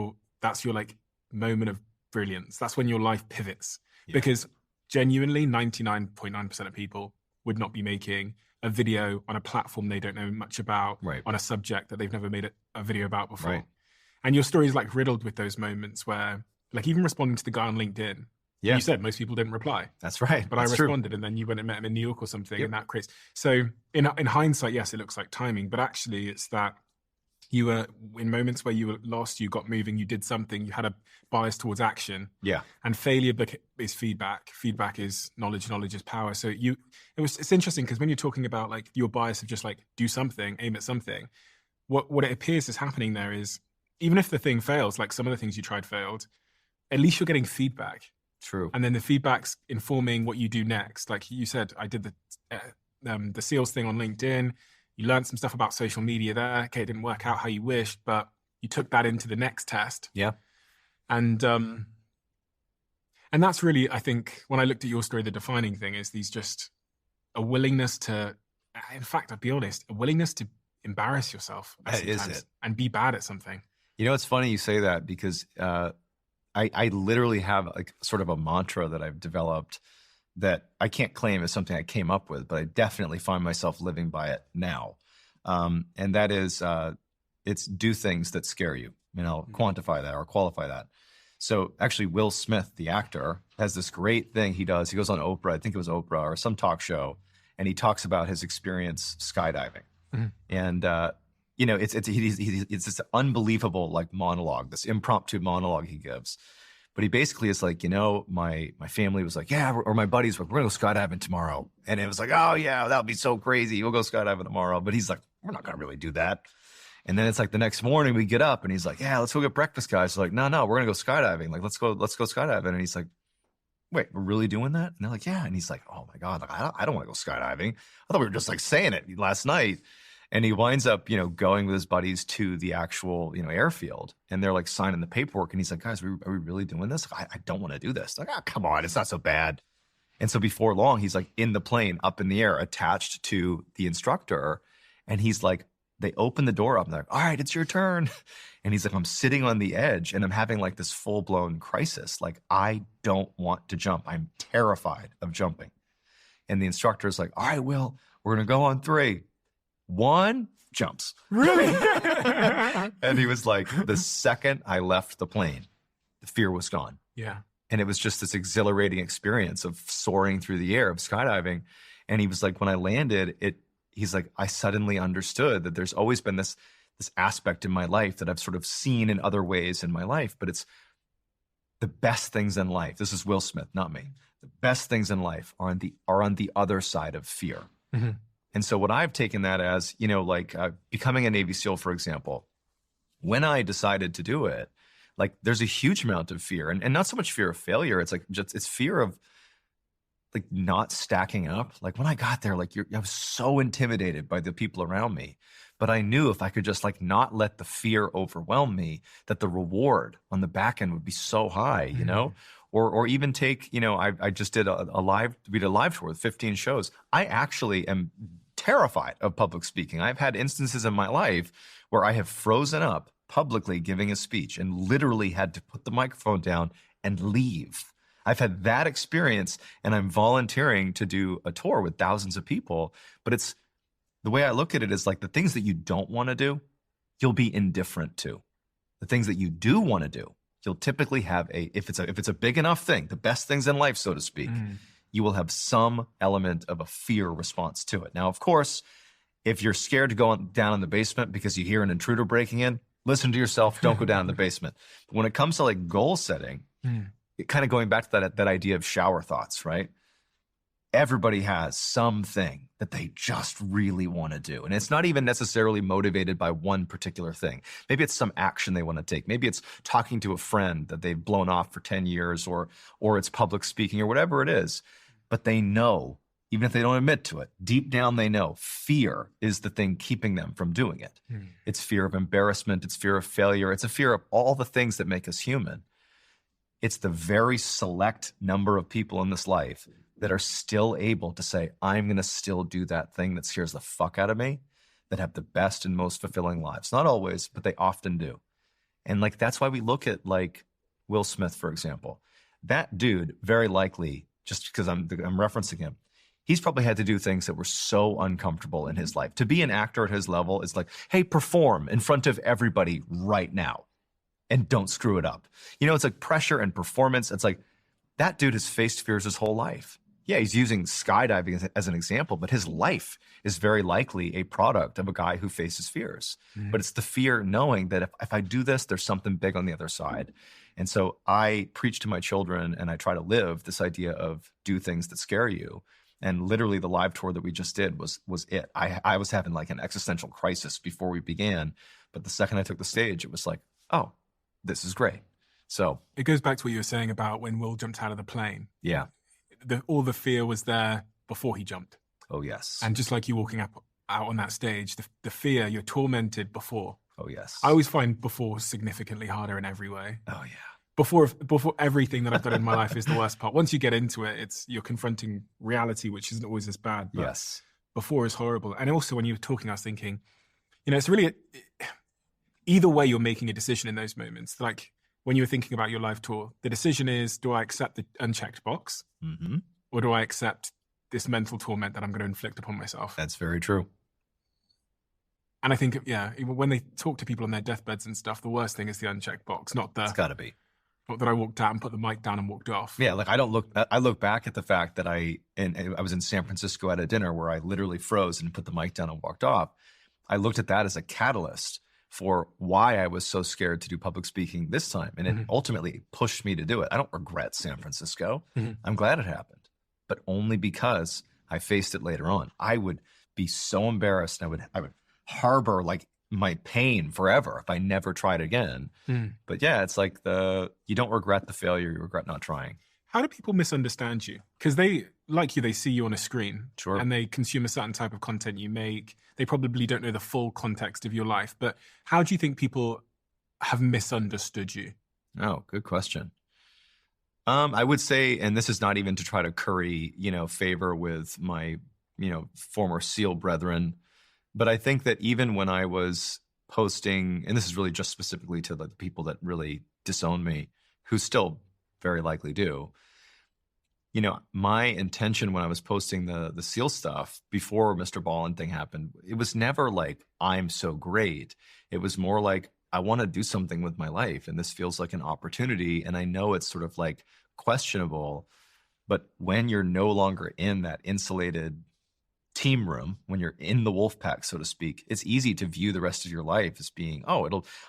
that's your like moment of brilliance. That's when your life pivots. Yeah. Because genuinely 99.9% of people would not be making a video on a platform they don't know much about, right, on a subject that they've never made a video about before. Right. And your story is like riddled with those moments where, like, even responding to the guy on LinkedIn, yeah, you said most people didn't reply. That's right. But That's I responded, true. and then you went and met him in New York or something, yep, and that creates. So in hindsight, yes, it looks like timing, but actually it's that you were in moments where you were lost, you got moving, you did something, you had a bias towards action. Yeah. And failure is feedback. Feedback is knowledge. Knowledge is power. So it's interesting because when you're talking about like your bias of just like do something, aim at something, what it appears is happening there is, even if the thing fails, like some of the things you tried failed, at least you're getting feedback. True. And then the feedback's informing what you do next. Like you said, I did the SEALs thing on LinkedIn. You learned some stuff about social media there. Okay, it didn't work out how you wished, but you took that into the next test. Yeah. And that's really, I think, when I looked at your story, the defining thing is just a willingness to, in fact, I'll be honest, a willingness to embarrass yourself that is it, and be bad at something. You know, it's funny you say that because I literally have like sort of a mantra that I've developed that I can't claim is something I came up with, but I definitely find myself living by it now. And that is, it's do things that scare you. And I'll quantify that or qualify that. So actually Will Smith, the actor, has this great thing he does. He goes on Oprah, I think it was Oprah or some talk show, and he talks about his experience skydiving. Mm-hmm. And, you know, it's this unbelievable like monologue, this impromptu monologue he gives. But he basically is like, you know, my family was like, yeah, or my buddies were, we're going to go skydiving tomorrow. And it was like, oh yeah, that would be so crazy. We'll go skydiving tomorrow. But he's like, we're not going to really do that. And then it's like the next morning we get up and he's like, yeah, let's go get breakfast, guys. So like, no, we're going to go skydiving. Like, let's go skydiving. And he's like, wait, we're really doing that? And they're like, yeah. And he's like, oh my God, like, I don't want to go skydiving. I thought we were just like saying it last night. And he winds up, going with his buddies to the actual, airfield, and they're like signing the paperwork. And he's like, guys, are we really doing this? I don't want to do this. Like, come on, it's not so bad. And so before long, he's like in the plane, up in the air, attached to the instructor. And he's like, they open the door up and they're like, all right, it's your turn. And he's like, I'm sitting on the edge and I'm having like this full blown crisis. Like, I don't want to jump. I'm terrified of jumping. And the instructor is like, all right, Will, we're going to go on 3. 1, jumps. Really? And he was like, the second I left the plane, the fear was gone. Yeah. And it was just this exhilarating experience of soaring through the air, of skydiving. And he was like, when I landed, he's like, I suddenly understood that there's always been this aspect in my life that I've sort of seen in other ways in my life, but it's the best things in life. This is Will Smith, not me. The best things in life are on the other side of fear. Mm-hmm. And so what I've taken that as, becoming a Navy SEAL, for example, when I decided to do it, like there's a huge amount of fear, and not so much fear of failure. It's like it's fear of like not stacking up. Like when I got there, like I was so intimidated by the people around me, but I knew if I could just like not let the fear overwhelm me, that the reward on the back end would be so high, or even take, I just did we did a live tour with 15 shows. I actually am terrified of public speaking. I've had instances in my life where I have frozen up publicly giving a speech and literally had to put the microphone down and leave. I've had that experience, and I'm volunteering to do a tour with thousands of people. But it's the way I look at it is like the things that you don't want to do, you'll be indifferent to. The things that you do want to do, you'll typically have if it's a big enough thing, the best things in life, so to speak, you will have some element of a fear response to it. Now, of course, if you're scared to go down in the basement because you hear an intruder breaking in, listen to yourself, don't go down in the basement. But when it comes to like goal setting, kind of going back to that idea of shower thoughts, right? Everybody has something that they just really want to do. And it's not even necessarily motivated by one particular thing. Maybe it's some action they want to take. Maybe it's talking to a friend that they've blown off for 10 years, or it's public speaking, or whatever it is. But they know, even if they don't admit to it, deep down they know fear is the thing keeping them from doing it. It's fear of embarrassment. It's fear of failure. It's a fear of all the things that make us human. It's the very select number of people in this life that are still able to say, I'm going to still do that thing that scares the fuck out of me, that have the best and most fulfilling lives. Not always, but they often do. And like, that's why we look at like Will Smith, for example. That dude, very likely, just because I'm referencing him, he's probably had to do things that were so uncomfortable in his life. To be an actor at his level is like, hey, perform in front of everybody right now and don't screw it up. It's like pressure and performance. It's like that dude has faced fears his whole life. Yeah, he's using skydiving as an example, but his life is very likely a product of a guy who faces fears. But it's the fear knowing that if I do this, there's something big on the other side. And so I preach to my children, and I try to live this idea of do things that scare you. And literally the live tour that we just did was it. I was having like an existential crisis before we began. But the second I took the stage, it was like, oh, this is great. So it goes back to what you were saying about when Will jumped out of the plane. Yeah. All the fear was there before he jumped. Oh, yes. And just like you walking out on that stage, the fear, you're tormented before. Oh, yes. I always find before significantly harder in every way. Oh, yeah. Before everything that I've done in my life is the worst part. Once you get into it, you're confronting reality, which isn't always as bad. But yes. Before is horrible. And also when you were talking, I was thinking, it's really, either way you're making a decision in those moments. Like, when you were thinking about your live tour, the decision is, do I accept the unchecked box? Or do I accept this mental torment that I'm going to inflict upon myself? That's very true. And I think, when they talk to people on their deathbeds and stuff, the worst thing is the unchecked box, It's got to be. Not that I walked out and put the mic down and walked off. Yeah, like I look back at the fact that I was in San Francisco at a dinner where I literally froze and put the mic down and walked off. I looked at that as a catalyst for why I was so scared to do public speaking this time. And it ultimately pushed me to do it. I don't regret San Francisco. I'm glad it happened, but only because I faced it later on. I would be so embarrassed. And I would harbor like my pain forever if I never tried again. But yeah, it's like you don't regret the failure, you regret not trying. How do people misunderstand you? Because they, like you, they see you on a screen. Sure. And they consume a certain type of content you make. They probably don't know the full context of your life. But how do you think people have misunderstood you? Oh, good question. I would say, and this is not even to try to curry, favor with my, former SEAL brethren, but I think that even when I was posting, and this is really just specifically to the people that really disown me, who still very likely do, my intention when I was posting the SEAL stuff before MrBallen thing happened, it was never like, I'm so great. It was more like, I want to do something with my life, and this feels like an opportunity. And I know it's sort of like questionable, but when you're no longer in that insulated team room, when you're in the wolf pack, so to speak, it's easy to view the rest of your life as being,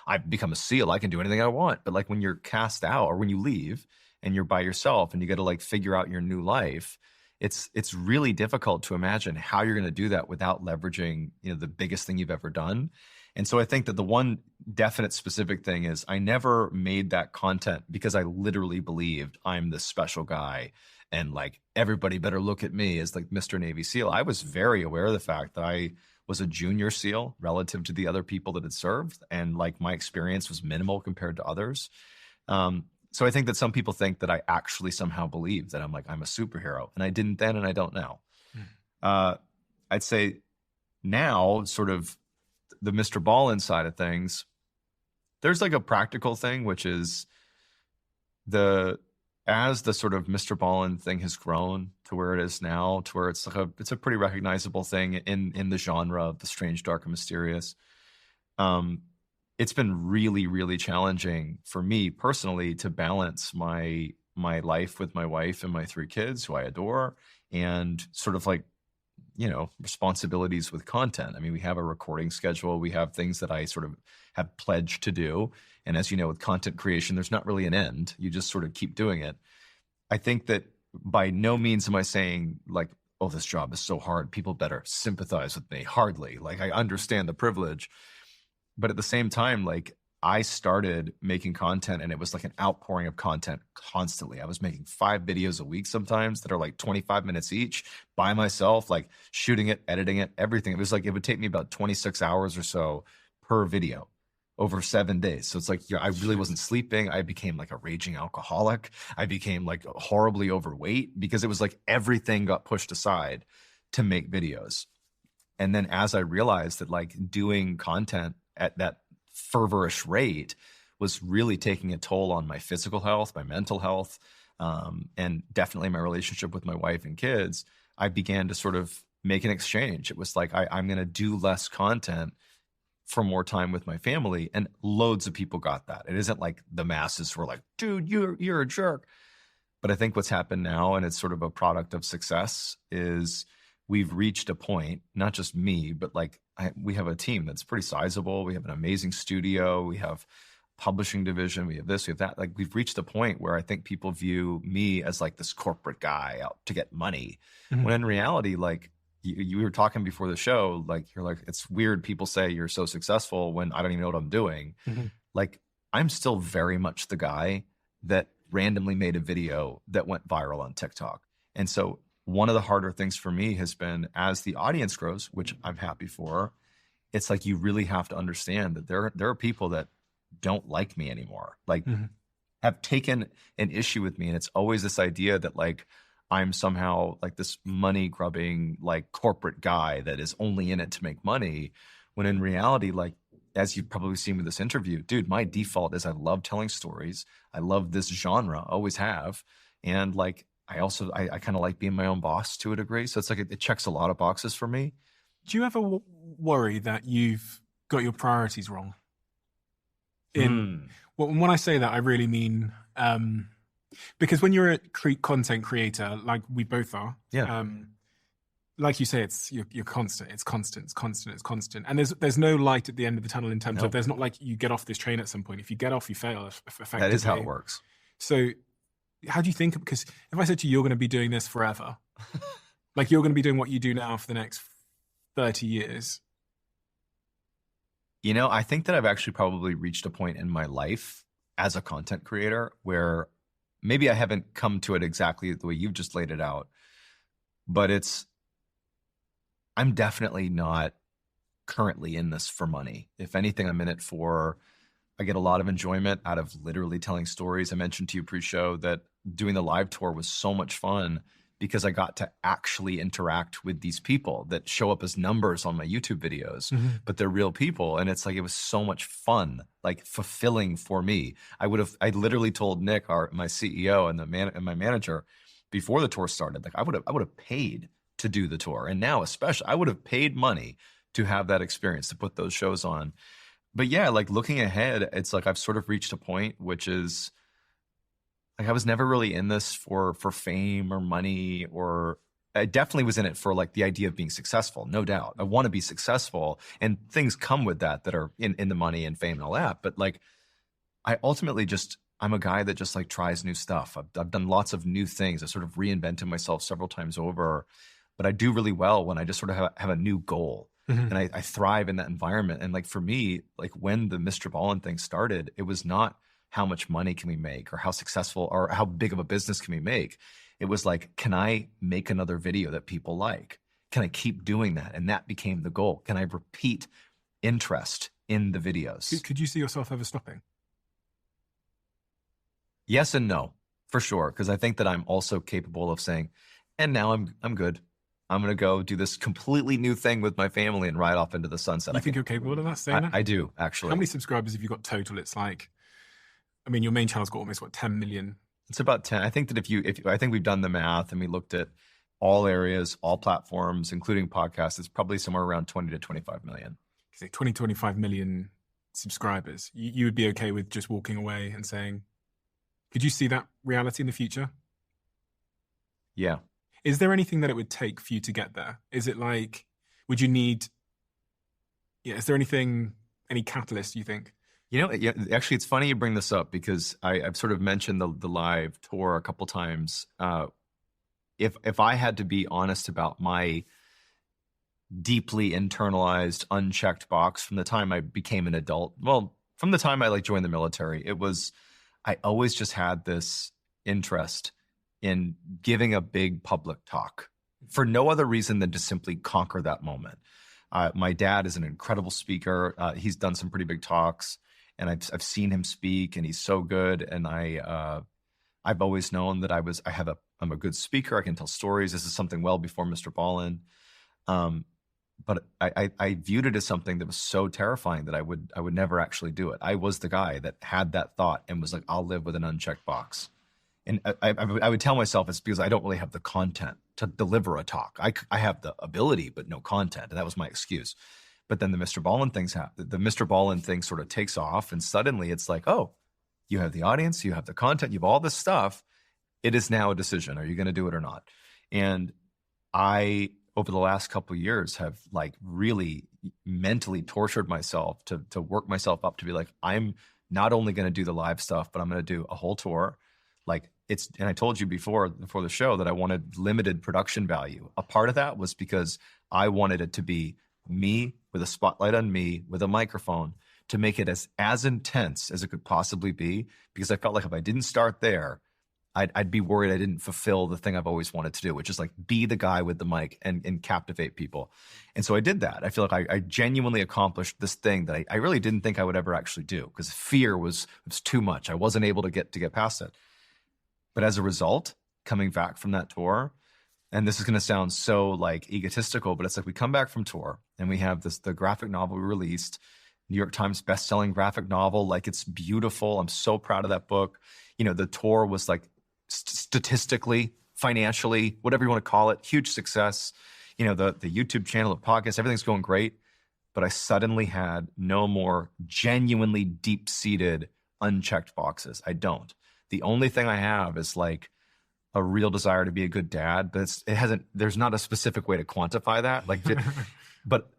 I've become a SEAL, I can do anything I want. But like when you're cast out or when you leave and you're by yourself and you got to like figure out your new life, it's really difficult to imagine how you're going to do that without leveraging, the biggest thing you've ever done. And so I think that the one definite specific thing is I never made that content because I literally believed I'm this special guy and like everybody better look at me as like Mr. Navy SEAL. I was very aware of the fact that I was a junior SEAL relative to the other people that had served, and like my experience was minimal compared to others. So I think that some people think that I actually somehow believe that I'm a superhero, and I didn't then and I don't now. I'd say now sort of the MrBallen side of things, there's like a practical thing, which is as the sort of MrBallen thing has grown to where it is now, to where it's a pretty recognizable thing in the genre of the strange, dark, and mysterious. It's been really, really challenging for me personally to balance my life with my wife and my 3 kids, who I adore, and sort of like, responsibilities with content. I mean, we have a recording schedule. We have things that I sort of have pledged to do. And as you know, with content creation, there's not really an end. You just sort of keep doing it. I think that by no means am I saying like, oh, this job is so hard, people better sympathize with me. Hardly. Like, I understand the privilege. But at the same time, like, I started making content and it was like an outpouring of content constantly. I was making 5 videos a week sometimes that are like 25 minutes each by myself, like shooting it, editing it, everything. It was like, it would take me about 26 hours or so per video over 7 days. So it's like, I really wasn't sleeping. I became like a raging alcoholic. I became like horribly overweight because it was like everything got pushed aside to make videos. And then as I realized that like doing content at that fervorish rate was really taking a toll on my physical health, my mental health, and definitely my relationship with my wife and kids, I began to sort of make an exchange. It was like, I'm going to do less content for more time with my family. And loads of people got that. It isn't like the masses were like, dude, you're a jerk. But I think what's happened now, and it's sort of a product of success, is we've reached a point, not just me, but like we have a team that's pretty sizable. We have an amazing studio. We have publishing division. We have this, we have that. Like, we've reached a point where I think people view me as like this corporate guy out to get money. Mm-hmm. When in reality, like you were talking before the show, like you're like, it's weird people say you're so successful when I don't even know what I'm doing. Mm-hmm. Like, I'm still very much the guy that randomly made a video that went viral on TikTok. And so one of the harder things for me has been, as the audience grows, which I'm happy for, it's like you really have to understand that there are people that don't like me anymore, like mm-hmm. have taken an issue with me. And it's always this idea that like I'm somehow like this money grubbing, like corporate guy that is only in it to make money. When in reality, like, as you've probably seen with this interview, dude, my default is I love telling stories. I love this genre, always have. And like, I kind of like being my own boss to a degree. So it's like, it checks a lot of boxes for me. Do you ever worry that you've got your priorities wrong? Well, when I say that, I really mean, because when you're a content creator, like we both are, yeah. Like you say, you're constant. It's constant. And there's no light at the end of the tunnel in terms of, there's not like you get off this train at some point. If you get off, you fail. Effectively. That is how it works. So how do you think, because if I said to you, you're going to be doing this forever, like you're going to be doing what you do now for the next 30 years, I think that I've actually probably reached a point in my life as a content creator where maybe I haven't come to it exactly the way you've just laid it out, but I'm definitely not currently in this for money. If anything, I'm in it I get a lot of enjoyment out of literally telling stories. I mentioned to you pre-show that doing the live tour was so much fun because I got to actually interact with these people that show up as numbers on my YouTube videos, but they're real people. And it's like, it was so much fun, like fulfilling for me. I literally told Nick, my CEO and my manager before the tour started, like I would have paid to do the tour. And now especially I would have paid money to have that experience, to put those shows on. But yeah, like looking ahead, it's like I've sort of reached a point, which is like I was never really in this for fame or money, or I definitely was in it for like the idea of being successful, no doubt. I want to be successful, and things come with that are in the money and fame and all that. But like I ultimately I'm a guy that just like tries new stuff. I've done lots of new things. I sort of reinvented myself several times over, but I do really well when I just sort of have a new goal. And I thrive in that environment. And like for me, like when the MrBallen thing started, it was not how much money can we make or how successful or how big of a business can we make. It was like, can I make another video that people like? Can I keep doing that? And that became the goal. Can I repeat interest in the videos? Could you see yourself ever stopping? Yes and no, for sure. Because I think that I'm also capable of saying, and now I'm good. I'm going to go do this completely new thing with my family and ride off into the sunset. You think you're capable of that, saying that? I do, actually. How many subscribers have you got total? It's like, I mean, your main channel's got almost, 10 million? It's about 10. I think that I think we've done the math and we looked at all areas, all platforms, including podcasts, it's probably somewhere around 20 to 25 million. 20, 25 million subscribers. You would be okay with just walking away and saying, could you see that reality in the future? Yeah. Is there anything that it would take for you to get there? Is it like, would you need, is there any catalyst you think? Actually, it's funny you bring this up because I've sort of mentioned the live tour a couple times. If I had to be honest about my deeply internalized, unchecked box from the time I became an adult, well, from the time I joined the military, I always just had this interest in giving a big public talk for no other reason than to simply conquer that moment. My dad is an incredible speaker. He's done some pretty big talks, and I've seen him speak, and he's so good. And I've always known that I'm a good speaker. I can tell stories. This is something well before MrBallen. But I viewed it as something that was so terrifying that I would never actually do it. I was the guy that had that thought and was like, I'll live with an unchecked box. And I would tell myself it's because I don't really have the content to deliver a talk. I have the ability, but no content. And that was my excuse. But then the MrBallen things happen. The MrBallen thing sort of takes off, and suddenly it's like, oh, you have the audience, you have the content, you have all this stuff. It is now a decision. Are you going to do it or not? And I, over the last couple of years, have really mentally tortured myself to work myself up to be like, I'm not only going to do the live stuff, but I'm going to do a whole tour. And I told you before the show that I wanted limited production value. A part of that was because I wanted it to be me with a spotlight on me with a microphone to make it as intense as it could possibly be, because I felt like if I didn't start there, I'd be worried I didn't fulfill the thing I've always wanted to do, which is be the guy with the mic and captivate people. And so I did that. I feel like I genuinely accomplished this thing that I really didn't think I would ever actually do, because fear was too much. I wasn't able to get past it. But as a result, coming back from that tour, and this is going to sound so egotistical, but it's like we come back from tour and we have the graphic novel we released, New York Times best-selling graphic novel. It's beautiful. I'm so proud of that book. The tour was statistically, financially, whatever you want to call it, huge success. The YouTube channel, the podcast, everything's going great. But I suddenly had no more genuinely deep-seated, unchecked boxes. I don't. The only thing I have is a real desire to be a good dad, but there's not a specific way to quantify that. But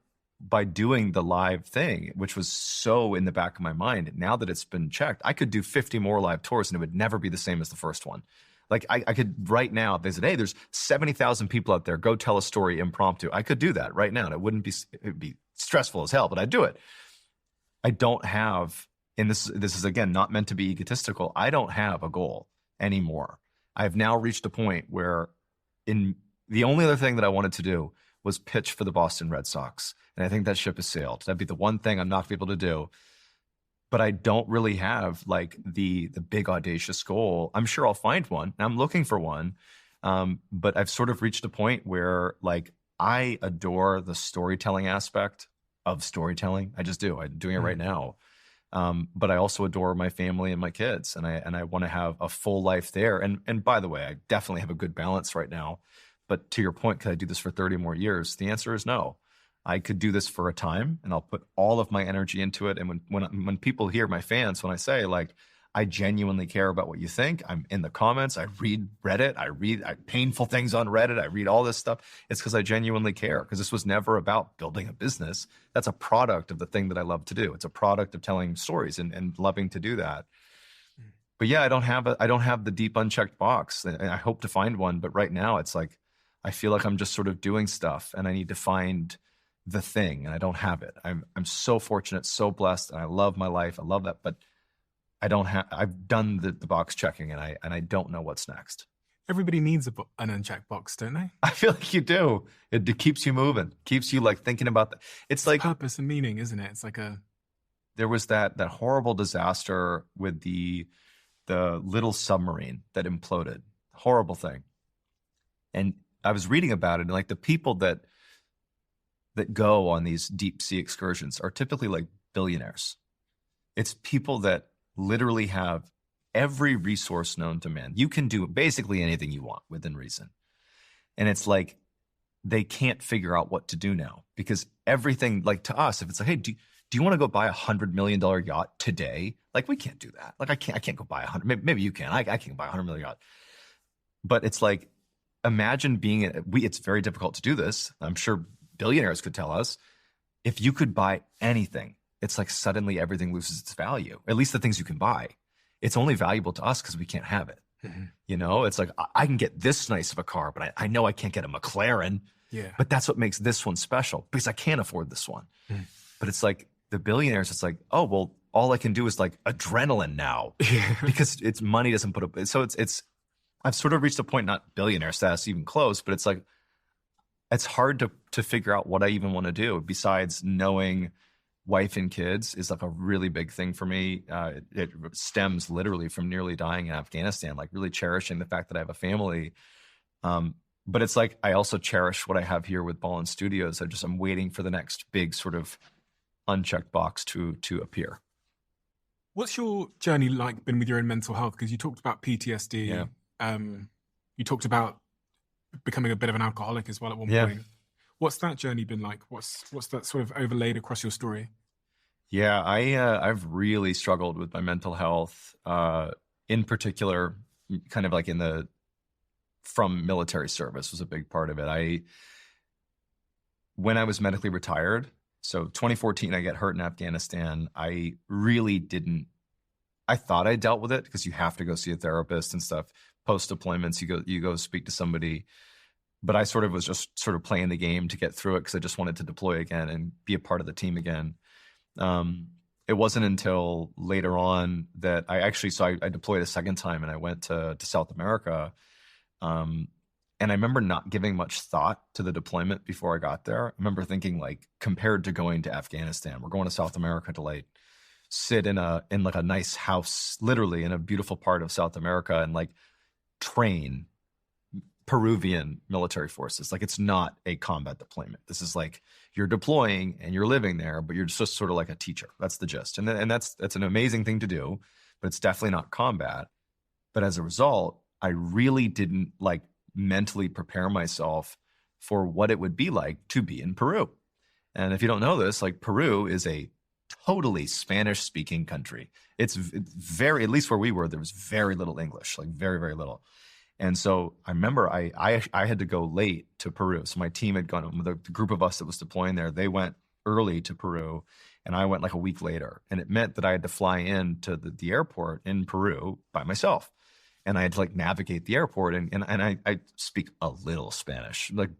by doing the live thing, which was so in the back of my mind, now that it's been checked, I could do 50 more live tours and it would never be the same as the first one. I could right now, if they said, hey, there's 70,000 people out there, go tell a story impromptu. I could do that right now. And it'd be stressful as hell, but I'd do it. I don't have, and this is again, not meant to be egotistical. I don't have a goal anymore. I've now reached a point where the only other thing that I wanted to do was pitch for the Boston Red Sox. And I think that ship has sailed. That'd be the one thing I'm not able to do. But I don't really have like the big audacious goal. I'm sure I'll find one. I'm looking for one. But I've sort of reached a point where like I adore the storytelling aspect of storytelling. I just do. I'm doing it right now. But I also adore my family and my kids, and I want to have a full life there. And by the way, I definitely have a good balance right now. But to your point, could I do this for 30 more years? The answer is no. I could do this for a time, and I'll put all of my energy into it. And when people hear, my fans, when I say like, I genuinely care about what you think, I'm in the comments, I read Reddit, I read painful things on Reddit, I read all this stuff. It's because I genuinely care, because this was never about building a business. That's a product of the thing that I love to do. It's a product of telling stories and loving to do that. But yeah, I don't have the deep unchecked box. I hope to find one, but right now it's like, I feel like I'm just sort of doing stuff, and I need to find the thing, and I don't have it. I'm so fortunate, so blessed, and I love my life. I love that, but I've done the box checking, and I don't know what's next. Everybody needs an unchecked box, don't they? I feel like you do. It keeps you moving, keeps you like thinking about that. It's like purpose and meaning, isn't it? It's like there was that horrible disaster with the little submarine that imploded. Horrible thing. And I was reading about it, and like the people that go on these deep sea excursions are typically like billionaires. It's people that literally have every resource known to man. You can do basically anything you want within reason. And it's like they can't figure out what to do now, because everything, like to us, if it's like, hey, do you want to go buy $100 million yacht today? Like, we can't do that. Like, I can't go buy 100. Maybe you can. I can't buy $100 million yacht. But it's like, imagine it's very difficult to do this. I'm sure billionaires could tell us, if you could buy anything, it's like suddenly everything loses its value. At least the things you can buy. It's only valuable to us because we can't have it. Mm-hmm. You know, it's like, I can get this nice of a car, but I know I can't get a McLaren. Yeah. But that's what makes this one special, because I can't afford this one. Mm. But it's like the billionaires, it's like, oh, well, all I can do is like adrenaline now because it's money doesn't put up. So it's I've sort of reached a point, not billionaire status even close, but it's like, it's hard to figure out what I even want to do besides knowing wife and kids is like a really big thing for me. It stems literally from nearly dying in Afghanistan, like really cherishing the fact that I have a family. But it's like, I also cherish what I have here with Ballen Studios. I'm waiting for the next big sort of unchecked box to appear. What's your journey like been with your own mental health? Because you talked about PTSD. Yeah. You talked about becoming a bit of an alcoholic as well at one point. What's that journey been like? What's that sort of overlaid across your story? Yeah, I've really struggled with my mental health, in particular, kind of like from military service was a big part of it. When I was medically retired, so 2014, I get hurt in Afghanistan. I really didn't. I thought I dealt with it because you have to go see a therapist and stuff. Post deployments, you go speak to somebody. But I sort of was just sort of playing the game to get through it because I just wanted to deploy again and be a part of the team again. It wasn't until later on that I deployed a second time, and I went to South America. And I remember not giving much thought to the deployment before I got there. I remember thinking, like, compared to going to Afghanistan, we're going to South America to like sit in like a nice house, literally in a beautiful part of South America, and like train Peruvian military forces. Like, it's not a combat deployment. This is like, you're deploying and you're living there, but you're just sort of like a teacher. That's the gist. And that's an amazing thing to do, but it's definitely not combat. But as a result, I really didn't like mentally prepare myself for what it would be like to be in Peru. And if you don't know this, like, Peru is a totally Spanish speaking country. It's very, at least where we were, there was very little English, like very, very little. And so I remember I had to go late to Peru. So my team had gone, the group of us that was deploying there, they went early to Peru, and I went like a week later. And it meant that I had to fly into the airport in Peru by myself. And I had to like navigate the airport, and I speak a little Spanish, like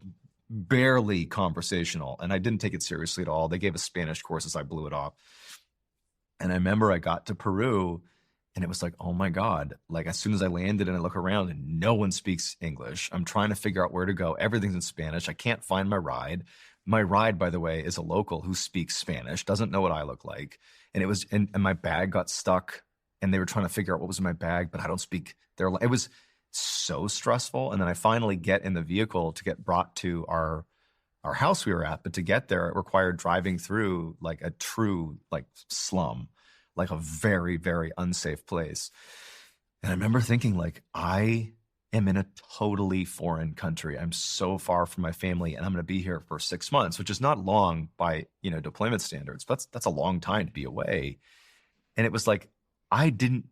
barely conversational. And I didn't take it seriously at all. They gave us Spanish courses. I blew it off. And I remember I got to Peru and it was like, oh my God, like as soon as I landed and I look around and no one speaks English, I'm trying to figure out where to go. Everything's in Spanish. I can't find my ride. My ride, by the way, is a local who speaks Spanish, doesn't know what I look like. And it was, and my bag got stuck and they were trying to figure out what was in my bag, but I don't speak their, it was so stressful. And then I finally get in the vehicle to get brought to our house we were at, but to get there, it required driving through like a true like slum, like a very, very unsafe place. And I remember thinking like, I am in a totally foreign country. I'm so far from my family and I'm going to be here for 6 months, which is not long by, deployment standards, but that's a long time to be away. And it was like, I didn't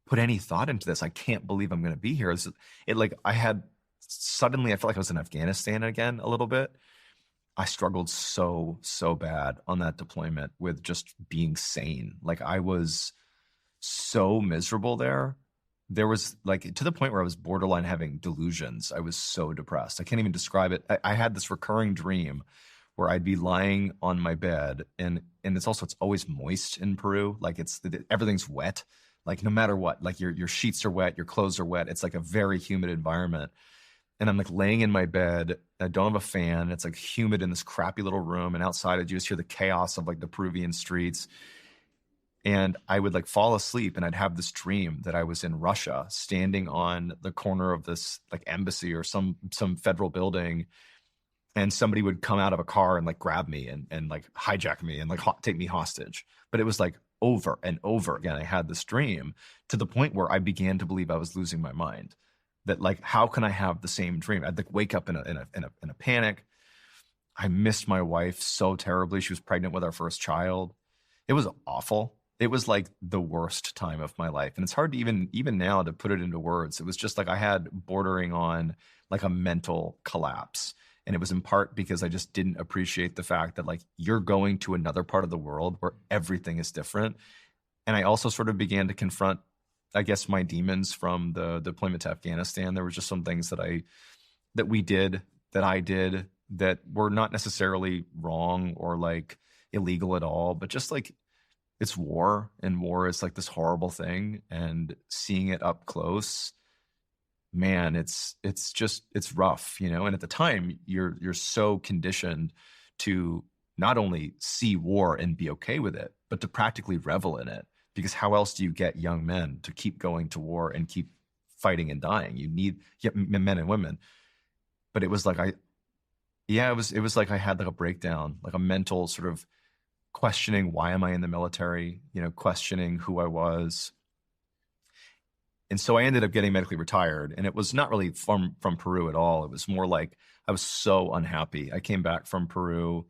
put any thought into this. I can't believe I'm going to be here. I felt like I was in Afghanistan again a little bit. I struggled so bad on that deployment with just being sane. Like I was so miserable there. There was like to the point where I was borderline having delusions. I was so depressed. I can't even describe it. I had this recurring dream where I'd be lying on my bed and it's always moist in Peru. Like everything's wet. Like no matter what, like your sheets are wet, your clothes are wet. It's like a very humid environment. And I'm like laying in my bed. I don't have a fan. It's like humid in this crappy little room. And outside you just hear the chaos of like the Peruvian streets. And I would like fall asleep and I'd have this dream that I was in Russia standing on the corner of this like embassy or some federal building. And somebody would come out of a car and like grab me and like hijack me and like take me hostage. But it was like over and over again. I had this dream to the point where I began to believe I was losing my mind. That like, how can I have the same dream? I'd like wake up in a panic. I missed my wife so terribly. She was pregnant with our first child. It was awful. It was like the worst time of my life. And it's hard to even now to put it into words. It was just like I had bordering on like a mental collapse. And it was in part because I just didn't appreciate the fact that like you're going to another part of the world where everything is different. And I also sort of began to confront, I guess, my demons from the deployment to Afghanistan. There were just some things that I did that were not necessarily wrong or like illegal at all, but just like it's war, and war is like this horrible thing. And seeing it up close, man, it's rough, And at the time, you're so conditioned to not only see war and be okay with it, but to practically revel in it. Because how else do you get young men to keep going to war and keep fighting and dying? You need men and women. But it was like it was like I had like a breakdown, like a mental sort of questioning, why am I in the military? Questioning who I was. And so I ended up getting medically retired. And it was not really from Peru at all. It was more like I was so unhappy. I came back from Peru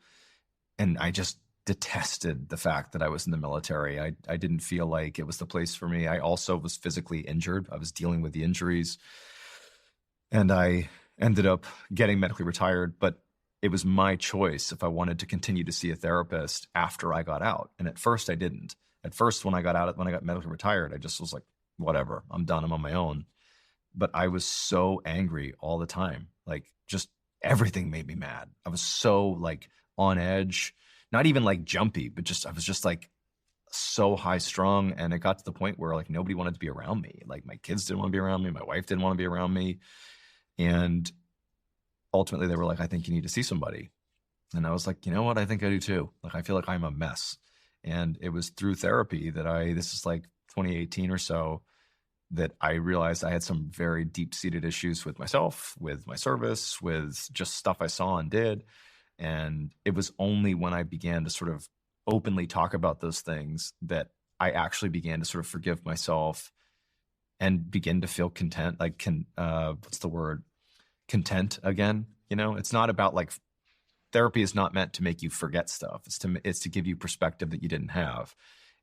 and I just detested the fact that I was in the military. I didn't feel like it was the place for me. I also was physically injured. I was dealing with the injuries. And I ended up getting medically retired, but it was my choice if I wanted to continue to see a therapist after I got out. And at first I didn't. At first, when I got medically retired, I just was like, whatever, I'm done. I'm on my own. But I was so angry all the time. Like just everything made me mad. I was so like on edge. Not even like jumpy, but I was just like so high strung. And it got to the point where like nobody wanted to be around me. Like my kids didn't want to be around me. My wife didn't want to be around me. And ultimately they were like, I think you need to see somebody. And I was like, you know what? I think I do too. Like, I feel like I'm a mess. And it was through therapy that this is like 2018 or so, that I realized I had some very deep-seated issues with myself, with my service, with just stuff I saw and did. And it was only when I began to sort of openly talk about those things that I actually began to sort of forgive myself and begin to feel content, like, what's the word? Content again. It's not about like, therapy is not meant to make you forget stuff. It's to give you perspective that you didn't have.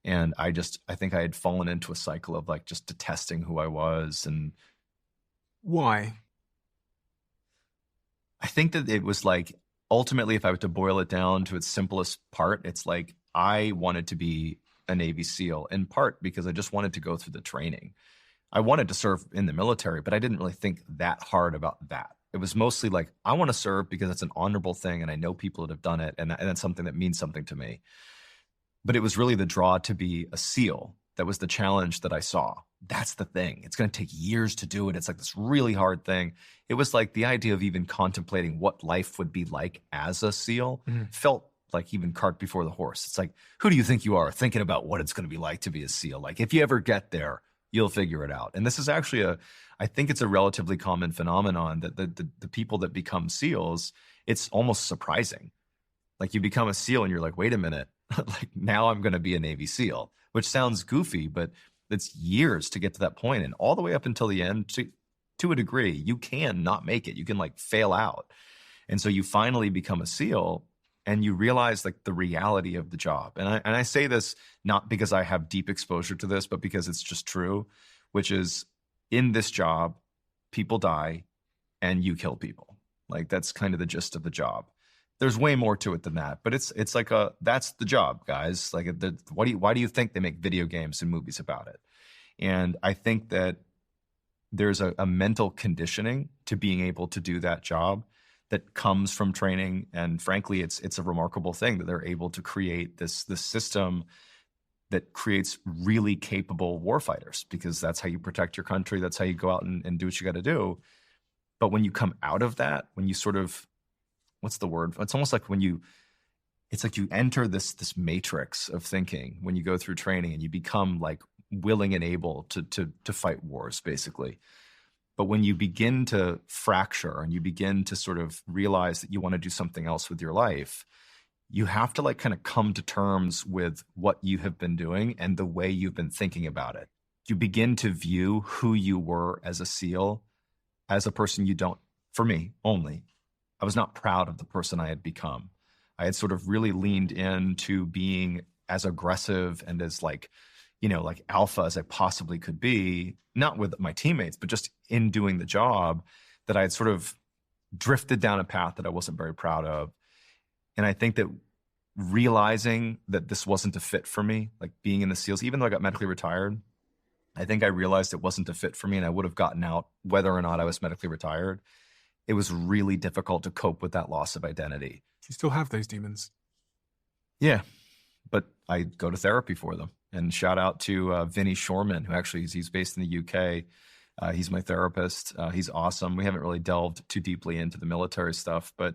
And I think I had fallen into a cycle of like just detesting who I was. And why? I think that it was like, ultimately, if I were to boil it down to its simplest part, it's like I wanted to be a Navy SEAL, in part because I just wanted to go through the training. I wanted to serve in the military, but I didn't really think that hard about that. It was mostly like, I want to serve because it's an honorable thing and I know people that have done it, and that's something that means something to me. But it was really the draw to be a SEAL that was the challenge that I saw. That's the thing. It's going to take years to do it. It's like this really hard thing. It was like the idea of even contemplating what life would be like as a SEAL felt like even cart before the horse. It's like, who do you think you are thinking about what it's going to be like to be a SEAL? Like, if you ever get there, you'll figure it out. And this is actually I think it's a relatively common phenomenon that the people that become SEALs, it's almost surprising. Like, you become a SEAL and you're like, wait a minute, like, now I'm going to be a Navy SEAL, which sounds goofy, but it's years to get to that point. And all the way up until the end, to a degree, you can not make it. You can like fail out. And so you finally become a SEAL and you realize like the reality of the job. And I say this not because I have deep exposure to this, but because it's just true, which is, in this job, people die and you kill people. Like, that's kind of the gist of the job. There's way more to it than that, but it's like that's the job, guys. Like, why do you think they make video games and movies about it? And I think that there's a mental conditioning to being able to do that job that comes from training. And frankly, it's a remarkable thing that they're able to create this system that creates really capable warfighters, because that's how you protect your country. That's how you go out and do what you got to do. But when you come out of that, when you sort of, what's the word? It's almost like it's like you enter this matrix of thinking when you go through training, and you become like willing and able to fight wars, basically. But when you begin to fracture and you begin to sort of realize that you want to do something else with your life, you have to like kind of come to terms with what you have been doing and the way you've been thinking about it. You begin to view who you were as a SEAL as a person you don't, for me only, I was not proud of the person I had become. I had sort of really leaned into being as aggressive and as like, like alpha as I possibly could be, not with my teammates, but just in doing the job, that I had sort of drifted down a path that I wasn't very proud of. And I think that realizing that this wasn't a fit for me, like being in the SEALs, even though I got medically retired, I think I realized it wasn't a fit for me, and I would have gotten out whether or not I was medically retired. It was really difficult to cope with that loss of identity. You still have those demons? Yeah, but I go to therapy for them. And shout out to Vinny Shorman, who actually he's based in the UK. He's my therapist. He's awesome. We haven't really delved too deeply into the military stuff, but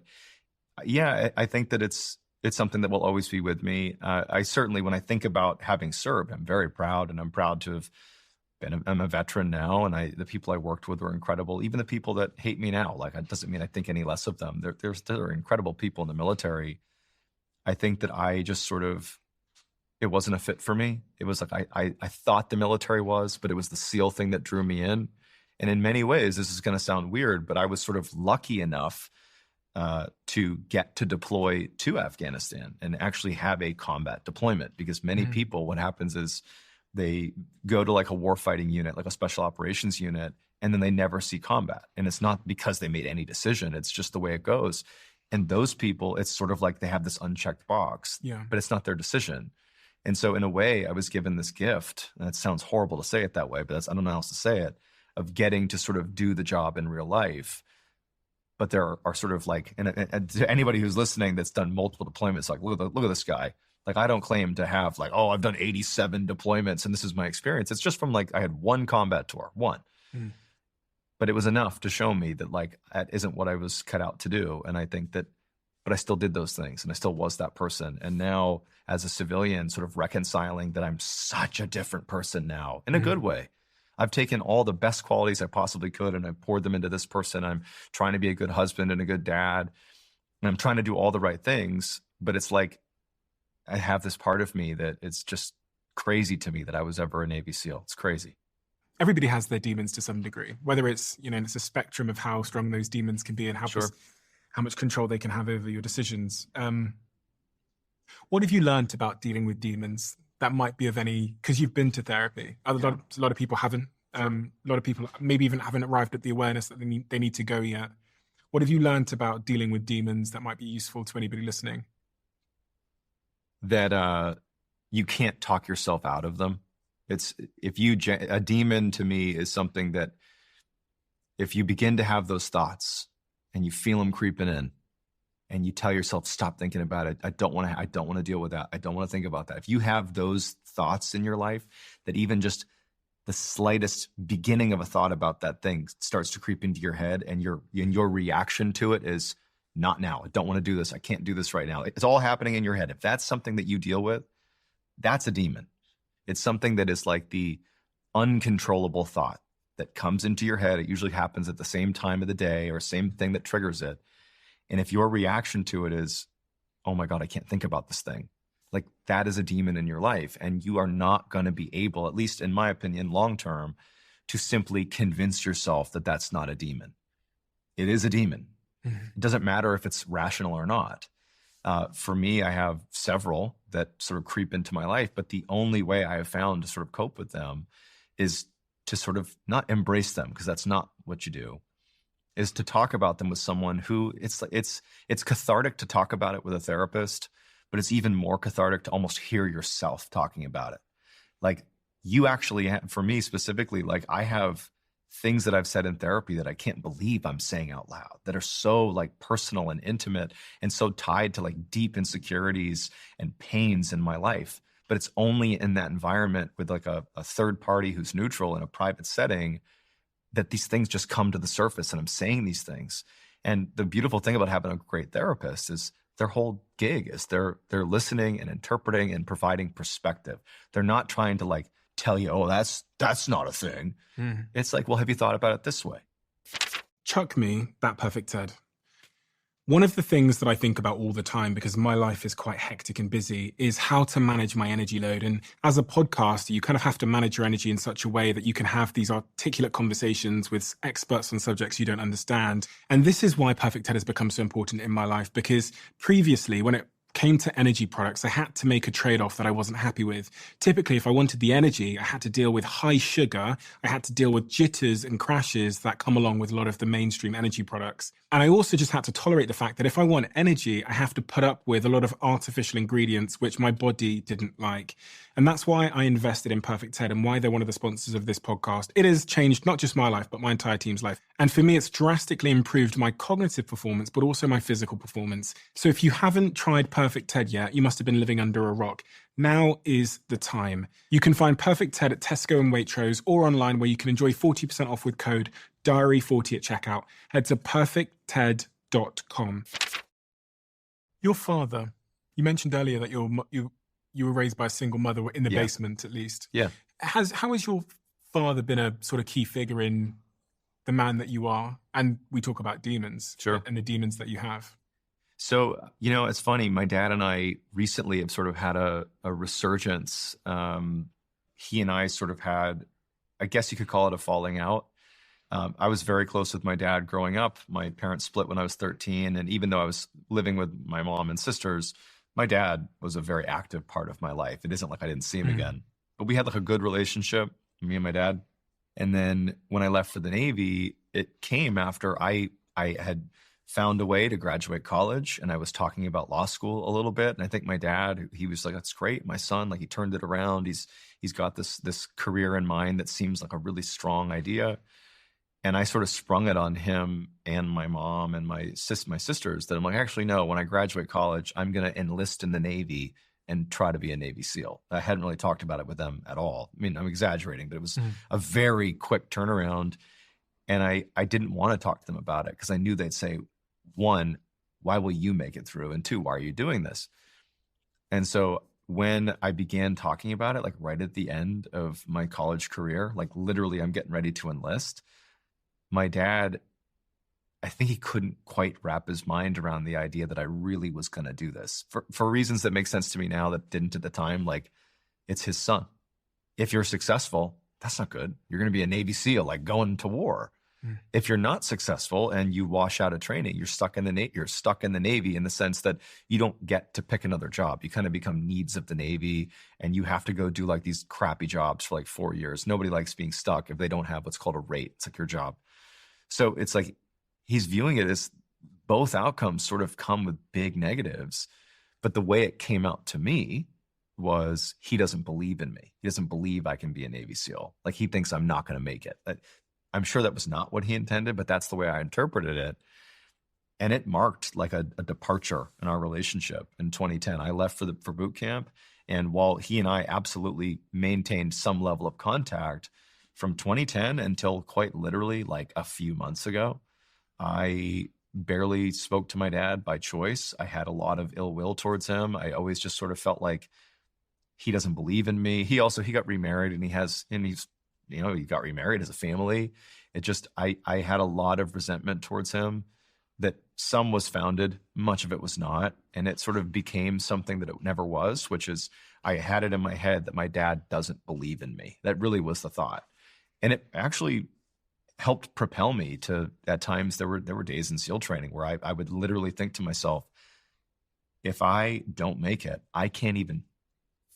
yeah, I think that it's something that will always be with me. I certainly, when I think about having served, I'm very proud, and I'm proud to have been. I'm a veteran now, and the people I worked with were incredible. Even the people that hate me now, like, it doesn't mean I think any less of them. There are incredible people in the military. I think that I just sort of, it wasn't a fit for me. It was like I thought the military was, but it was the SEAL thing that drew me in. And in many ways, this is going to sound weird, but I was sort of lucky enough to get to deploy to Afghanistan and actually have a combat deployment, because many people, what happens is they go to like a warfighting unit, like a special operations unit, and then they never see combat. And it's not because they made any decision. It's just the way it goes. And those people, it's sort of like they have this unchecked box, but it's not their decision. And so in a way, I was given this gift, and it sounds horrible to say it that way, but I don't know how else to say it, of getting to sort of do the job in real life. But there are sort of like, and to anybody who's listening that's done multiple deployments, like, look at this guy. Like, I don't claim to have like, oh, I've done 87 deployments and this is my experience. It's just from like, I had one combat tour, one. But it was enough to show me that like, that isn't what I was cut out to do. And I think that, but I still did those things, and I still was that person. And now as a civilian, sort of reconciling that I'm such a different person now in a good way. I've taken all the best qualities I possibly could and I poured them into this person. I'm trying to be a good husband and a good dad, and I'm trying to do all the right things. But it's like, I have this part of me that it's just crazy to me that I was ever a Navy SEAL. It's crazy. Everybody has their demons to some degree, whether it's, it's a spectrum of how strong those demons can be and how much control they can have over your decisions. What have you learned about dealing with demons that might be of any, because you've been to therapy? A lot of people haven't. A lot of people maybe even haven't arrived at the awareness that they need to go yet. What have you learned about dealing with demons that might be useful to anybody listening? That you can't talk yourself out of them. A demon to me is something that if you begin to have those thoughts and you feel them creeping in, and you tell yourself, stop thinking about it. I don't want to deal with that. I don't want to think about that. If you have those thoughts in your life, that even just the slightest beginning of a thought about that thing starts to creep into your head, and your reaction to it is, not now. I don't want to do this. I can't do this right now. It's all happening in your head. If that's something that you deal with, that's a demon. It's something that is like the uncontrollable thought that comes into your head. It usually happens at the same time of the day or same thing that triggers it. And if your reaction to it is, oh my God, I can't think about this thing, like that is a demon in your life. And you are not going to be able, at least in my opinion, long-term, to simply convince yourself that that's not a demon. It is a demon. Mm-hmm. It doesn't matter if it's rational or not. For me, I have several that sort of creep into my life, but the only way I have found to sort of cope with them is to sort of not embrace them, because that's not what you do, is to talk about them with someone who it's cathartic to talk about it with a therapist, but it's even more cathartic to almost hear yourself talking about it. Like you actually, for me specifically, like I have things that I've said in therapy that I can't believe I'm saying out loud, that are so like personal and intimate and so tied to like deep insecurities and pains in my life. But it's only in that environment with like a third party who's neutral in a private setting that these things just come to the surface, and I'm saying these things. And the beautiful thing about having a great therapist is their whole gig is they're listening and interpreting and providing perspective. They're not trying to like tell you, oh, that's not a thing. Mm. It's like, well, have you thought about it this way? Chuck me that perfect Ted. One of the things that I think about all the time, because my life is quite hectic and busy, is how to manage my energy load. And as a podcaster, you kind of have to manage your energy in such a way that you can have these articulate conversations with experts on subjects you don't understand. And this is why Perfect Ted has become so important in my life, because previously, when it came to energy products, I had to make a trade-off that I wasn't happy with. Typically, if I wanted the energy, I had to deal with high sugar. I had to deal with jitters and crashes that come along with a lot of the mainstream energy products. And I also just had to tolerate the fact that if I want energy, I have to put up with a lot of artificial ingredients, which my body didn't like. And that's why I invested in Perfect Ted and why they're one of the sponsors of this podcast. It has changed not just my life, but my entire team's life. And for me, it's drastically improved my cognitive performance, but also my physical performance. So if you haven't tried Perfect Ted yet, you must have been living under a rock. Now is the time. You can find Perfect Ted at Tesco and Waitrose or online, where you can enjoy 40% off with code DIARY40 at checkout. Head to perfectted.com. Your father, you mentioned earlier that you were raised by a single mother in the basement, at least. Yeah. How has your father been a sort of key figure in the man that you are? And we talk about demons. Sure. And the demons that you have. So, it's funny. My dad and I recently have sort of had a resurgence. He and I sort of had, I guess you could call it a falling out. I was very close with my dad growing up. My parents split when I was 13. And even though I was living with my mom and sisters, my dad was a very active part of my life. It isn't like I didn't see him again. But we had like a good relationship, me and my dad. And then when I left for the Navy, it came after I had found a way to graduate college, and I was talking about law school a little bit. And I think my dad, he was like, that's great. My son, like he turned it around. He's got this career in mind that seems like a really strong idea. And I sort of sprung it on him and my mom and my sisters that I'm like, actually, no, when I graduate college, I'm going to enlist in the Navy and try to be a Navy SEAL. I hadn't really talked about it with them at all. I mean, I'm exaggerating, but it was a very quick turnaround. And I didn't want to talk to them about it because I knew they'd say, one, why will you make it through? And two, why are you doing this? And so when I began talking about it, like right at the end of my college career, like literally I'm getting ready to enlist, my dad, I think he couldn't quite wrap his mind around the idea that I really was going to do this for reasons that make sense to me now that didn't at the time. Like, it's his son. If you're successful, that's not good. You're going to be a Navy SEAL, like going to war. If you're not successful and you wash out of training, you're stuck in the Navy in the sense that you don't get to pick another job. You kind of become needs of the Navy, and you have to go do like these crappy jobs for like 4 years. Nobody likes being stuck if they don't have what's called a rate. It's like your job. So it's like he's viewing it as both outcomes sort of come with big negatives. But the way it came out to me was he doesn't believe in me. He doesn't believe I can be a Navy SEAL. Like he thinks I'm not going to make it. I'm sure that was not what he intended, but that's the way I interpreted it. And it marked like a departure in our relationship in 2010. I left for boot camp. And while he and I absolutely maintained some level of contact from 2010 until quite literally like a few months ago, I barely spoke to my dad by choice. I had a lot of ill will towards him. I always just sort of felt like he doesn't believe in me. He got remarried, and he got remarried as a family. It just, I had a lot of resentment towards him that some was founded, much of it was not. And it sort of became something that it never was, which is I had it in my head that my dad doesn't believe in me. That really was the thought. And it actually helped propel me to, at times there were days in SEAL training where I would literally think to myself, if I don't make it, I can't even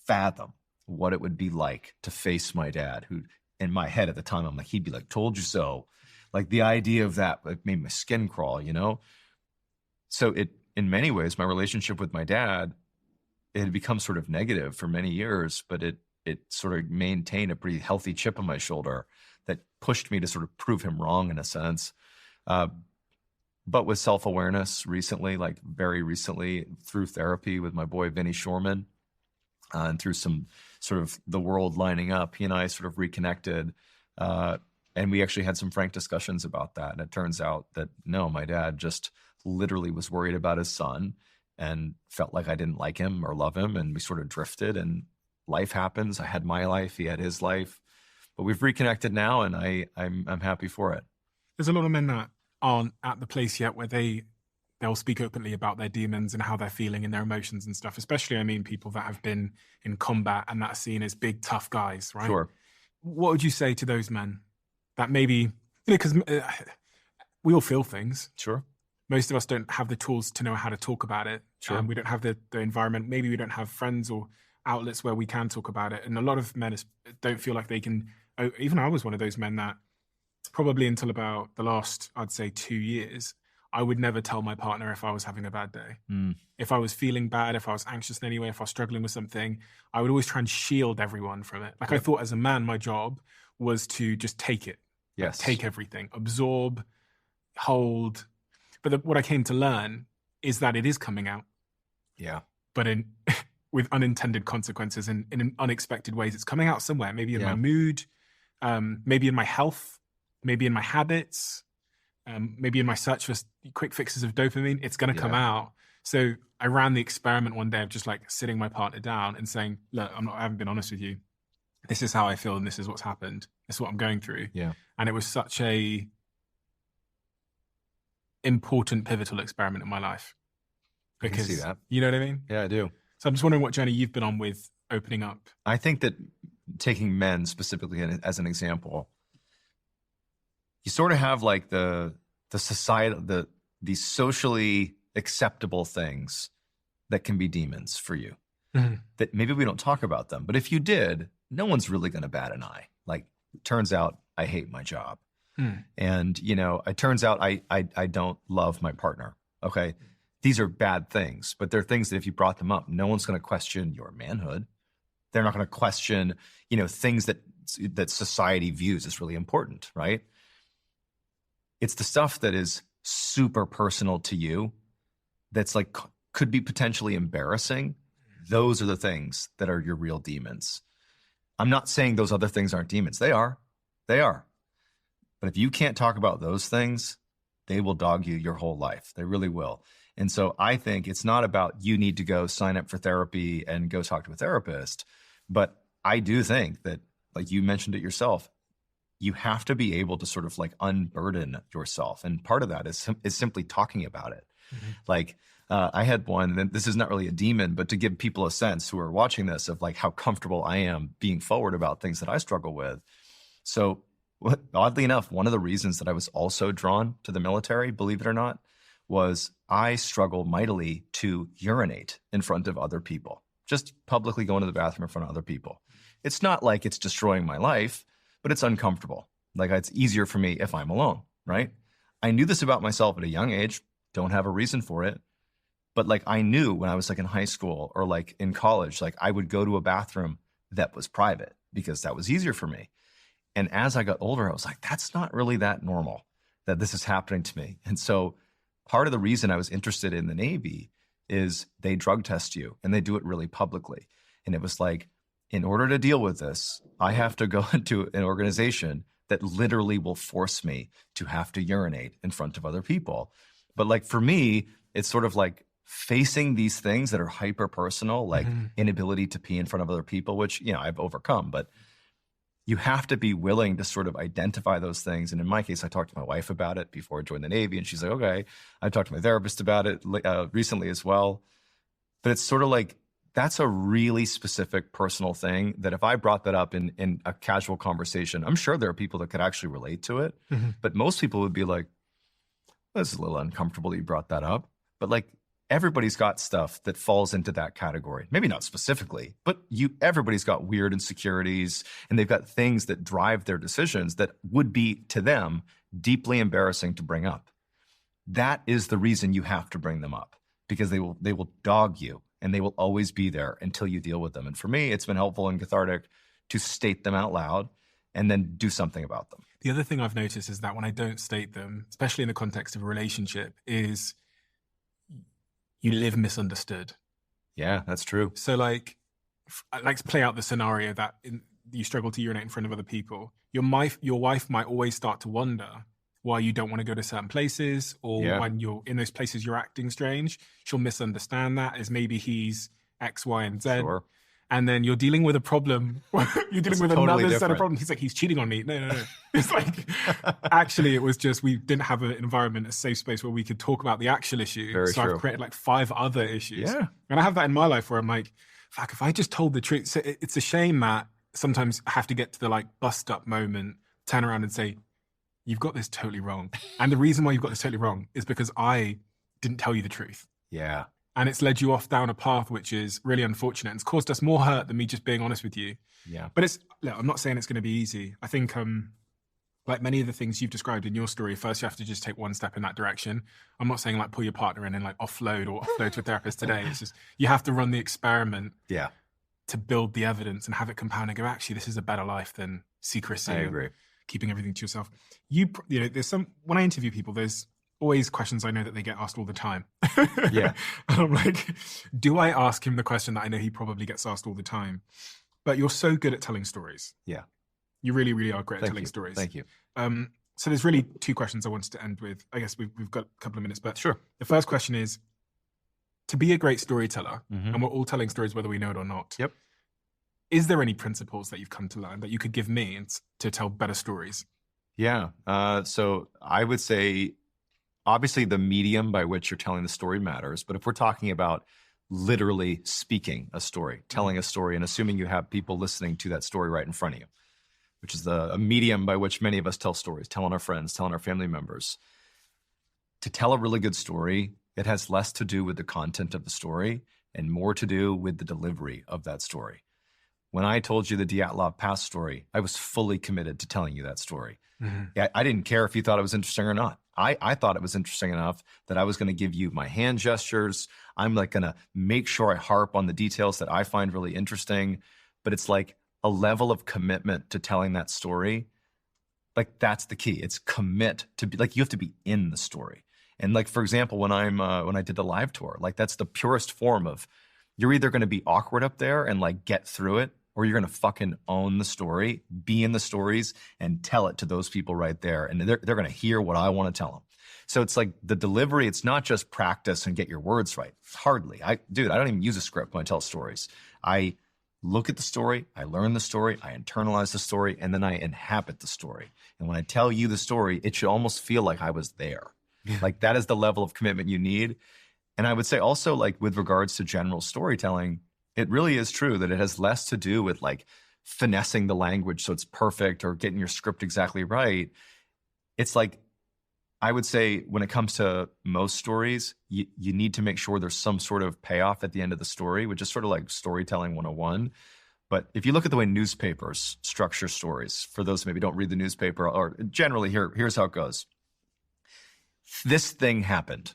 fathom what it would be like to face my dad, who in my head at the time, I'm like, he'd be like, told you so. Like the idea of that like made my skin crawl, you know? So in many ways, my relationship with my dad, it had become sort of negative for many years, but it sort of maintained a pretty healthy chip on my shoulder that pushed me to sort of prove him wrong in a sense. But with self-awareness recently, like very recently through therapy with my boy, Vinny Shorman, and through some sort of the world lining up, he and I sort of reconnected. And we actually had some frank discussions about that. And it turns out that no, my dad just literally was worried about his son and felt like I didn't like him or love him. And we sort of drifted, and life happens. I had my life, he had his life, but we've reconnected now, and I'm happy for it. There's a lot of men that aren't at the place yet where they'll speak openly about their demons and how they're feeling and their emotions and stuff. Especially, I mean, people that have been in combat and that are seen as big, tough guys, right? Sure. What would you say to those men that maybe, because we all feel things. Sure. Most of us don't have the tools to know how to talk about it. Sure. We don't have the environment. Maybe we don't have friends or outlets where we can talk about it. And a lot of men don't feel like they can. Even I was one of those men that probably until about the last, I'd say 2 years, I would never tell my partner if I was having a bad day. If I was feeling bad, if I was anxious in any way, if I was struggling with something, I would always try and shield everyone from it. Like I thought as a man, my job was to just take it. Yes. Take everything, absorb, hold. But what I came to learn is that it is coming out. Yeah. But with unintended consequences and in unexpected ways. It's coming out somewhere, maybe in my mood, maybe in my health, maybe in my habits, maybe in my search for quick fixes of dopamine. It's going to come out. So I ran the experiment one day of just like sitting my partner down and saying, look, I haven't been honest with you. This is how I feel and this is what's happened. This is what I'm going through. Yeah. And it was such a important, pivotal experiment in my life. Because, I can see that. You know what I mean? Yeah, I do. So I'm just wondering what journey you've been on with opening up. I think that taking men specifically as an example, you sort of have like the society, the socially acceptable things that can be demons for you. That maybe we don't talk about them, but if you did, no one's really going to bat an eye. Like, it turns out I hate my job. And, you know, it turns out I don't love my partner. Okay. These are bad things, but they're things that if you brought them up, no one's going to question your manhood. They're not going to question, you know, things that society views as really important, right? It's the stuff that is super personal to you that's like could be potentially embarrassing. Those are the things that are your real demons. I'm not saying those other things aren't demons. They are. But if you can't talk about those things, they will dog you your whole life. They really will. And so I think it's not about you need to go sign up for therapy and go talk to a therapist. But I do think that, like you mentioned it yourself, you have to be able to sort of like unburden yourself. And part of that is simply talking about it. Like I had one, and this is not really a demon, but to give people a sense who are watching this of like how comfortable I am being forward about things that I struggle with. So oddly enough, one of the reasons that I was also drawn to the military, believe it or not, was I struggle mightily to urinate in front of other people, just publicly going to the bathroom in front of other people. It's not like it's destroying my life, but it's uncomfortable. Like it's easier for me if I'm alone, right? I knew this about myself at a young age, don't have a reason for it. But like I knew when I was like in high school or like in college, like I would go to a bathroom that was private because that was easier for me. And as I got older, I was like, that's not really that normal that this is happening to me. And so part of the reason I was interested in the Navy is they drug test you and they do it really publicly. And it was like, in order to deal with this, I have to go into an organization that literally will force me to have to urinate in front of other people. But like for me, it's sort of like facing these things that are hyper personal, like inability to pee in front of other people, which, you know, I've overcome, but you have to be willing to sort of identify those things. And in my case, I talked to my wife about it before I joined the Navy, and she's like, okay. I talked to my therapist about it recently as well. But it's sort of like, that's a really specific personal thing that if I brought that up in a casual conversation, I'm sure there are people that could actually relate to it. But most people would be like, this is a little uncomfortable that you brought that up. But like, everybody's got stuff that falls into that category. Maybe not specifically, but everybody's got weird insecurities, and they've got things that drive their decisions that would be, to them, deeply embarrassing to bring up. That is the reason you have to bring them up, because they will dog you, and they will always be there until you deal with them. And for me, it's been helpful and cathartic to state them out loud and then do something about them. The other thing I've noticed is that when I don't state them, especially in the context of a relationship, is you live misunderstood. Yeah, that's true. So like, I like to play out the scenario that you struggle to urinate in front of other people. Your wife might always start to wonder why you don't want to go to certain places, or when you're in those places, you're acting strange. She'll misunderstand that as maybe he's X, Y, and Z. Sure. And then you're dealing with a problem. You're dealing with totally another set of problems. He's like, he's cheating on me. No. It's like, actually, it was just, we didn't have an environment, a safe space where we could talk about the actual issue. Very true. I've created like 5 other issues. Yeah. And I have that in my life where I'm like, fuck, if I just told the truth. So it's a shame that sometimes I have to get to the like bust up moment, turn around and say, you've got this totally wrong. And the reason why you've got this totally wrong is because I didn't tell you the truth. Yeah. And it's led you off down a path which is really unfortunate. It's caused us more hurt than me just being honest with you. Yeah. But look, I'm not saying it's going to be easy. I think like many of the things you've described in your story, first you have to just take one step in that direction. I'm not saying like pull your partner in and like offload to a therapist today. It's just, you have to run the experiment to build the evidence and have it compound and go, actually, this is a better life than secrecy. I agree. Keeping everything to yourself. You know, when I interview people, there's always questions I know that they get asked all the time. Yeah. And I'm like, do I ask him the question that I know he probably gets asked all the time? But you're so good at telling stories. Yeah. You really, really are great at telling stories. Thank you. So there's really 2 questions I wanted to end with. I guess we've got a couple of minutes, but sure. The first question is, to be a great storyteller, and we're all telling stories whether we know it or not. Yep. Is there any principles that you've come to learn that you could give me to tell better stories? Yeah. So I would say, obviously, the medium by which you're telling the story matters. But if we're talking about literally speaking a story, telling a story, and assuming you have people listening to that story right in front of you, which is a medium by which many of us tell stories, telling our friends, telling our family members. To tell a really good story, it has less to do with the content of the story and more to do with the delivery of that story. When I told you the Dyatlov Pass story, I was fully committed to telling you that story. I didn't care if you thought it was interesting or not. I thought it was interesting enough that I was going to give you my hand gestures. I'm like going to make sure I harp on the details that I find really interesting. But it's like a level of commitment to telling that story. Like, that's the key. It's commit to be like, you have to be in the story. And like, for example, when I did the live tour, like that's the purest form of, you're either going to be awkward up there and like get through it, or you're going to fucking own the story, be in the stories, and tell it to those people right there. And they're going to hear what I want to tell them. So it's like the delivery, it's not just practice and get your words right. Hardly. I don't even use a script when I tell stories. I look at the story, I learn the story, I internalize the story, and then I inhabit the story. And when I tell you the story, it should almost feel like I was there. Like, that is the level of commitment you need. And I would say also, like, with regards to general storytelling, it really is true that it has less to do with like finessing the language so it's perfect or getting your script exactly right. It's like, I would say when it comes to most stories, you need to make sure there's some sort of payoff at the end of the story, which is sort of like storytelling 101. But if you look at the way newspapers structure stories, for those who maybe don't read the newspaper, or generally here's how it goes. This thing happened,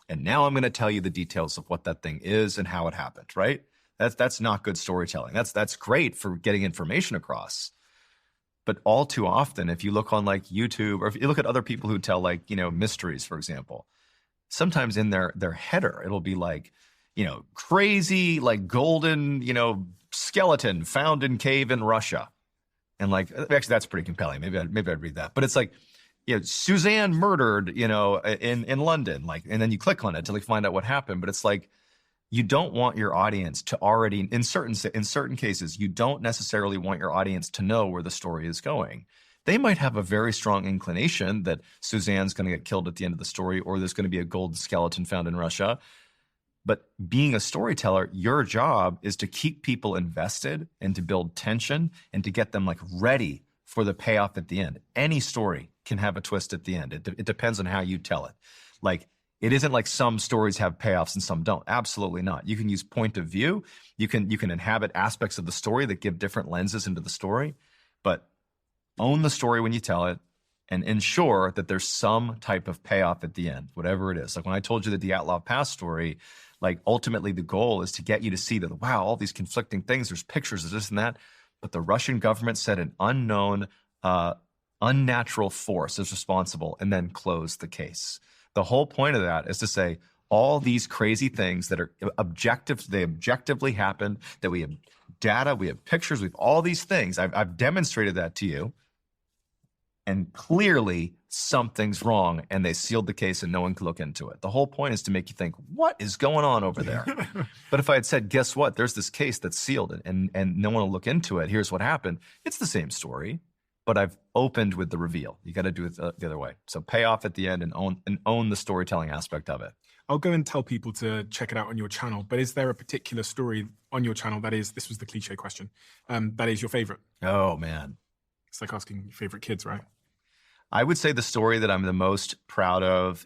and now I'm going to tell you the details of what that thing is and how it happened, right? That's not good storytelling. That's great for getting information across. But all too often, if you look on like YouTube, or if you look at other people who tell like, mysteries, for example, sometimes in their header, it'll be like, crazy, like golden, skeleton found in cave in Russia. And like, actually, that's pretty compelling. Maybe I'd read that. But it's like, Suzanne murdered, in London. Like, and then you click on it to like find out what happened. But it's like, you don't want your audience to already, in certain cases, you don't necessarily want your audience to know where the story is going. They might have a very strong inclination that Suzanne's going to get killed at the end of the story, or there's going to be a gold skeleton found in Russia. But being a storyteller, your job is to keep people invested and to build tension and to get them like ready for the payoff at the end. Any story can have a twist at the end. It depends on how you tell it. Like, it isn't like some stories have payoffs and some don't. Absolutely not. You can use point of view. You can inhabit aspects of the story that give different lenses into the story, but own the story when you tell it and ensure that there's some type of payoff at the end, whatever it is. Like when I told you the Dyatlov Pass story, like ultimately the goal is to get you to see that, wow, all these conflicting things, there's pictures of this and that, but the Russian government said an unknown, unnatural force is responsible, and then close the case. The whole point of that is to say all these crazy things that are objective, they objectively happened, that we have data, we have pictures, we have all these things. I've demonstrated that to you. And clearly something's wrong, and they sealed the case and no one could look into it. The whole point is to make you think, what is going on over there? But if I had said, guess what? There's this case that's sealed and no one will look into it. Here's what happened. It's the same story, but I've opened with the reveal. You got to do it the other way. So pay off at the end and own the storytelling aspect of it. I'll go and tell people to check it out on your channel, but is there a particular story on your channel that is, this was the cliche question, that is your favorite? Oh, man. It's like asking your favorite kids, right? I would say the story that I'm the most proud of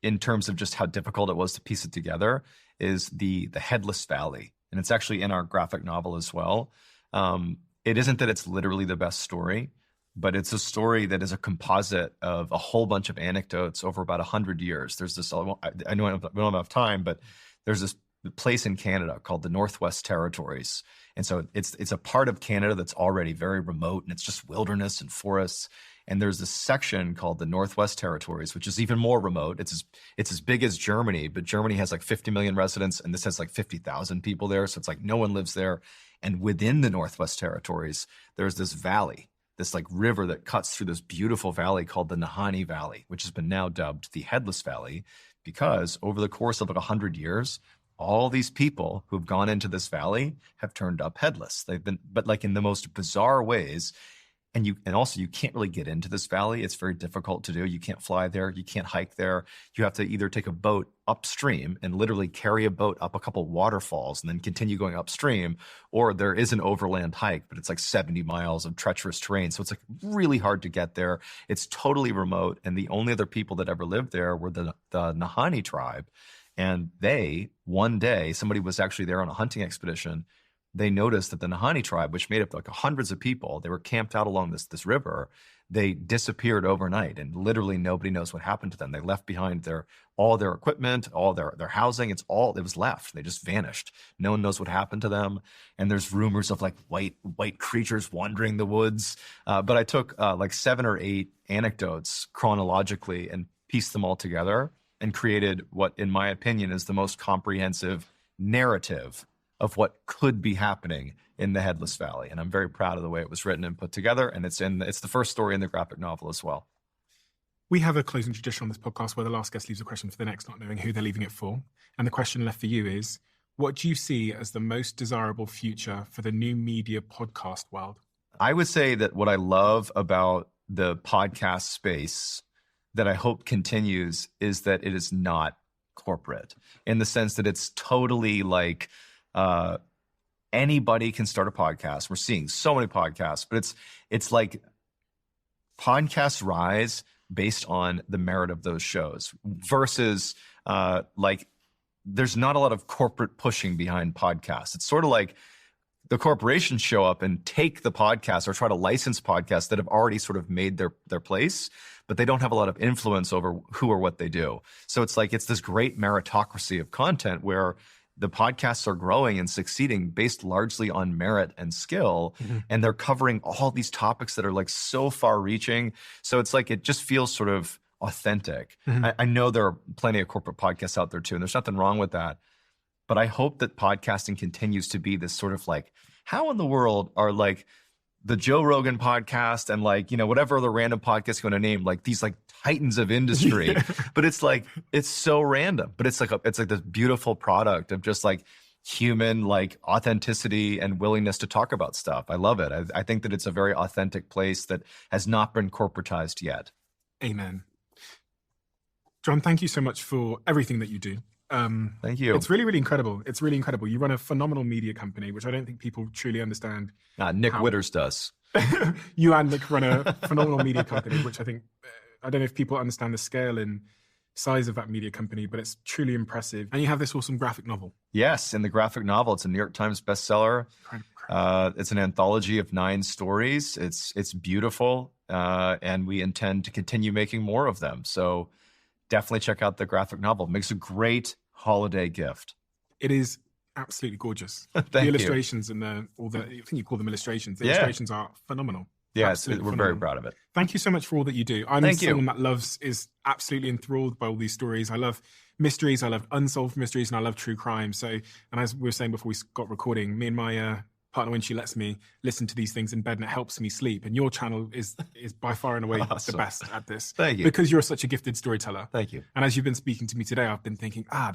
in terms of just how difficult it was to piece it together is the Headless Valley. And it's actually in our graphic novel as well. It isn't that it's literally the best story, but it's a story that is a composite of a whole bunch of anecdotes over about 100 years. There's this, I know we don't have enough time, but there's this place in Canada called the Northwest Territories. And so it's a part of Canada that's already very remote, and it's just wilderness and forests. And there's this section called the Northwest Territories, which is even more remote. It's as big as Germany, but Germany has like 50 million residents, and this has like 50,000 people there. So it's like no one lives there. And within the Northwest Territories, there's this valley, this like river that cuts through this beautiful valley called the Nahanni Valley, which has been now dubbed the Headless Valley, because over the course of like 100 years, all these people who've gone into this valley have turned up headless. They've been, but like in the most bizarre ways. And also you can't really get into this valley. It's very difficult to do. You can't fly there. You can't hike there. You have to either take a boat upstream and literally carry a boat up a couple waterfalls and then continue going upstream, or there is an overland hike, but it's like 70 miles of treacherous terrain. So it's like really hard to get there. It's totally remote. And the only other people that ever lived there were the Nahanni tribe. And one day, somebody was actually there on a hunting expedition. They noticed that the Nahanni tribe, which made up like hundreds of people, they were camped out along this river. They disappeared overnight, and literally nobody knows what happened to them. They left behind all their equipment, all their housing. It was left. They just vanished. No one knows what happened to them. And there's rumors of like white creatures wandering the woods. But I took like 7 or 8 anecdotes chronologically and pieced them all together and created what, in my opinion, is the most comprehensive narrative of what could be happening in the Headless Valley. And I'm very proud of the way it was written and put together. And it's the first story in the graphic novel as well. We have a closing tradition on this podcast where the last guest leaves a question for the next, not knowing who they're leaving it for. And the question left for you is, what do you see as the most desirable future for the new media podcast world? I would say that what I love about the podcast space that I hope continues is that it is not corporate, in the sense that it's totally like anybody can start a podcast. We're seeing so many podcasts, but it's like podcasts rise based on the merit of those shows versus like there's not a lot of corporate pushing behind podcasts. It's sort of like the corporations show up and take the podcast or try to license podcasts that have already sort of made their place, but they don't have a lot of influence over who or what they do. So it's like it's this great meritocracy of content where the podcasts are growing and succeeding based largely on merit and skill. Mm-hmm. And they're covering all these topics that are like so far reaching. So it's like, it just feels sort of authentic. I know there are plenty of corporate podcasts out there too, and there's nothing wrong with that. But I hope that podcasting continues to be this sort of like, how in the world are like the Joe Rogan podcast and like, whatever other random podcast you want to name, like these like titans of industry, but it's like, it's so random, but it's like this beautiful product of just like human, like authenticity and willingness to talk about stuff. I love it. I think that it's a very authentic place that has not been corporatized yet. Amen. John, thank you so much for everything that you do. Thank you. It's really, really incredible. It's really incredible. You run a phenomenal media company, which I don't think people truly understand. Nick Witters does. You and Nick run a phenomenal media company, which I think, I don't know if people understand the scale and size of that media company, but it's truly impressive. And you have this awesome graphic novel. Yes, in the graphic novel, it's a New York Times bestseller. It's an anthology of 9 stories. It's beautiful, and we intend to continue making more of them. So definitely check out the graphic novel. It makes a great holiday gift. It is absolutely gorgeous. The illustrations and I think you call them illustrations. The illustrations are phenomenal. Yeah, we're very proud of it. Thank you so much for all that you do. I'm someone that is absolutely enthralled by all these stories. I love mysteries, I love unsolved mysteries, and I love true crime. So, and as we were saying before we got recording, me and my partner, when she lets me listen to these things in bed and it helps me sleep. And your channel is by far and away the best at this. Thank you. Because you're such a gifted storyteller. Thank you. And as you've been speaking to me today, I've been thinking, I've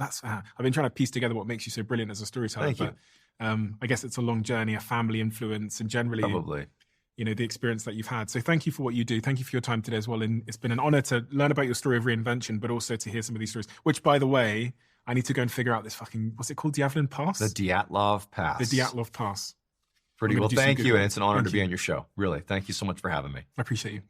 been trying to piece together what makes you so brilliant as a storyteller. Thank you. I guess it's a long journey, a family influence, and generally, probably, the experience that you've had. So thank you for what you do. Thank you for your time today as well. And it's been an honor to learn about your story of reinvention, but also to hear some of these stories, which, by the way, I need to go and figure out this what's it called? Dyatlov Pass? The Dyatlov Pass. The Dyatlov Pass. Pretty well. Thank you. And it's an honor to be on your show. Really. Thank you so much for having me. I appreciate you.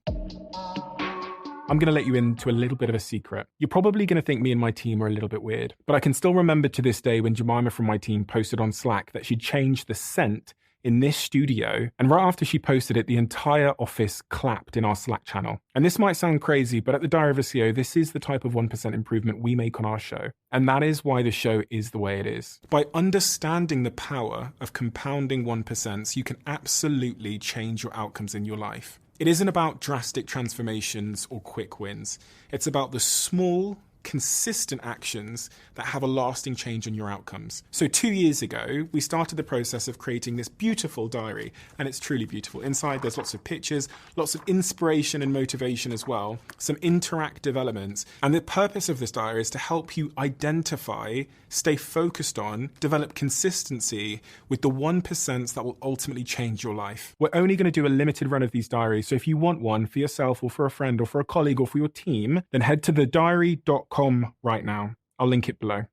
I'm going to let you into a little bit of a secret. You're probably going to think me and my team are a little bit weird, but I can still remember to this day when Jemima from my team posted on Slack that she changed the scent in this studio. And right after she posted it, the entire office clapped in our Slack channel. And this might sound crazy, but at the Diary of a CEO, this is the type of 1% improvement we make on our show. And that is why the show is the way it is. By understanding the power of compounding 1%, you can absolutely change your outcomes in your life. It isn't about drastic transformations or quick wins. It's about the small, consistent actions that have a lasting change in your outcomes. So 2 years ago, we started the process of creating this beautiful diary, and it's truly beautiful. Inside, there's lots of pictures, lots of inspiration and motivation as well, some interactive elements. And the purpose of this diary is to help you identify, stay focused on, develop consistency with the 1% that will ultimately change your life. We're only going to do a limited run of these diaries. So if you want one for yourself or for a friend or for a colleague or for your team, then head to thediary.com right now. I'll link it below.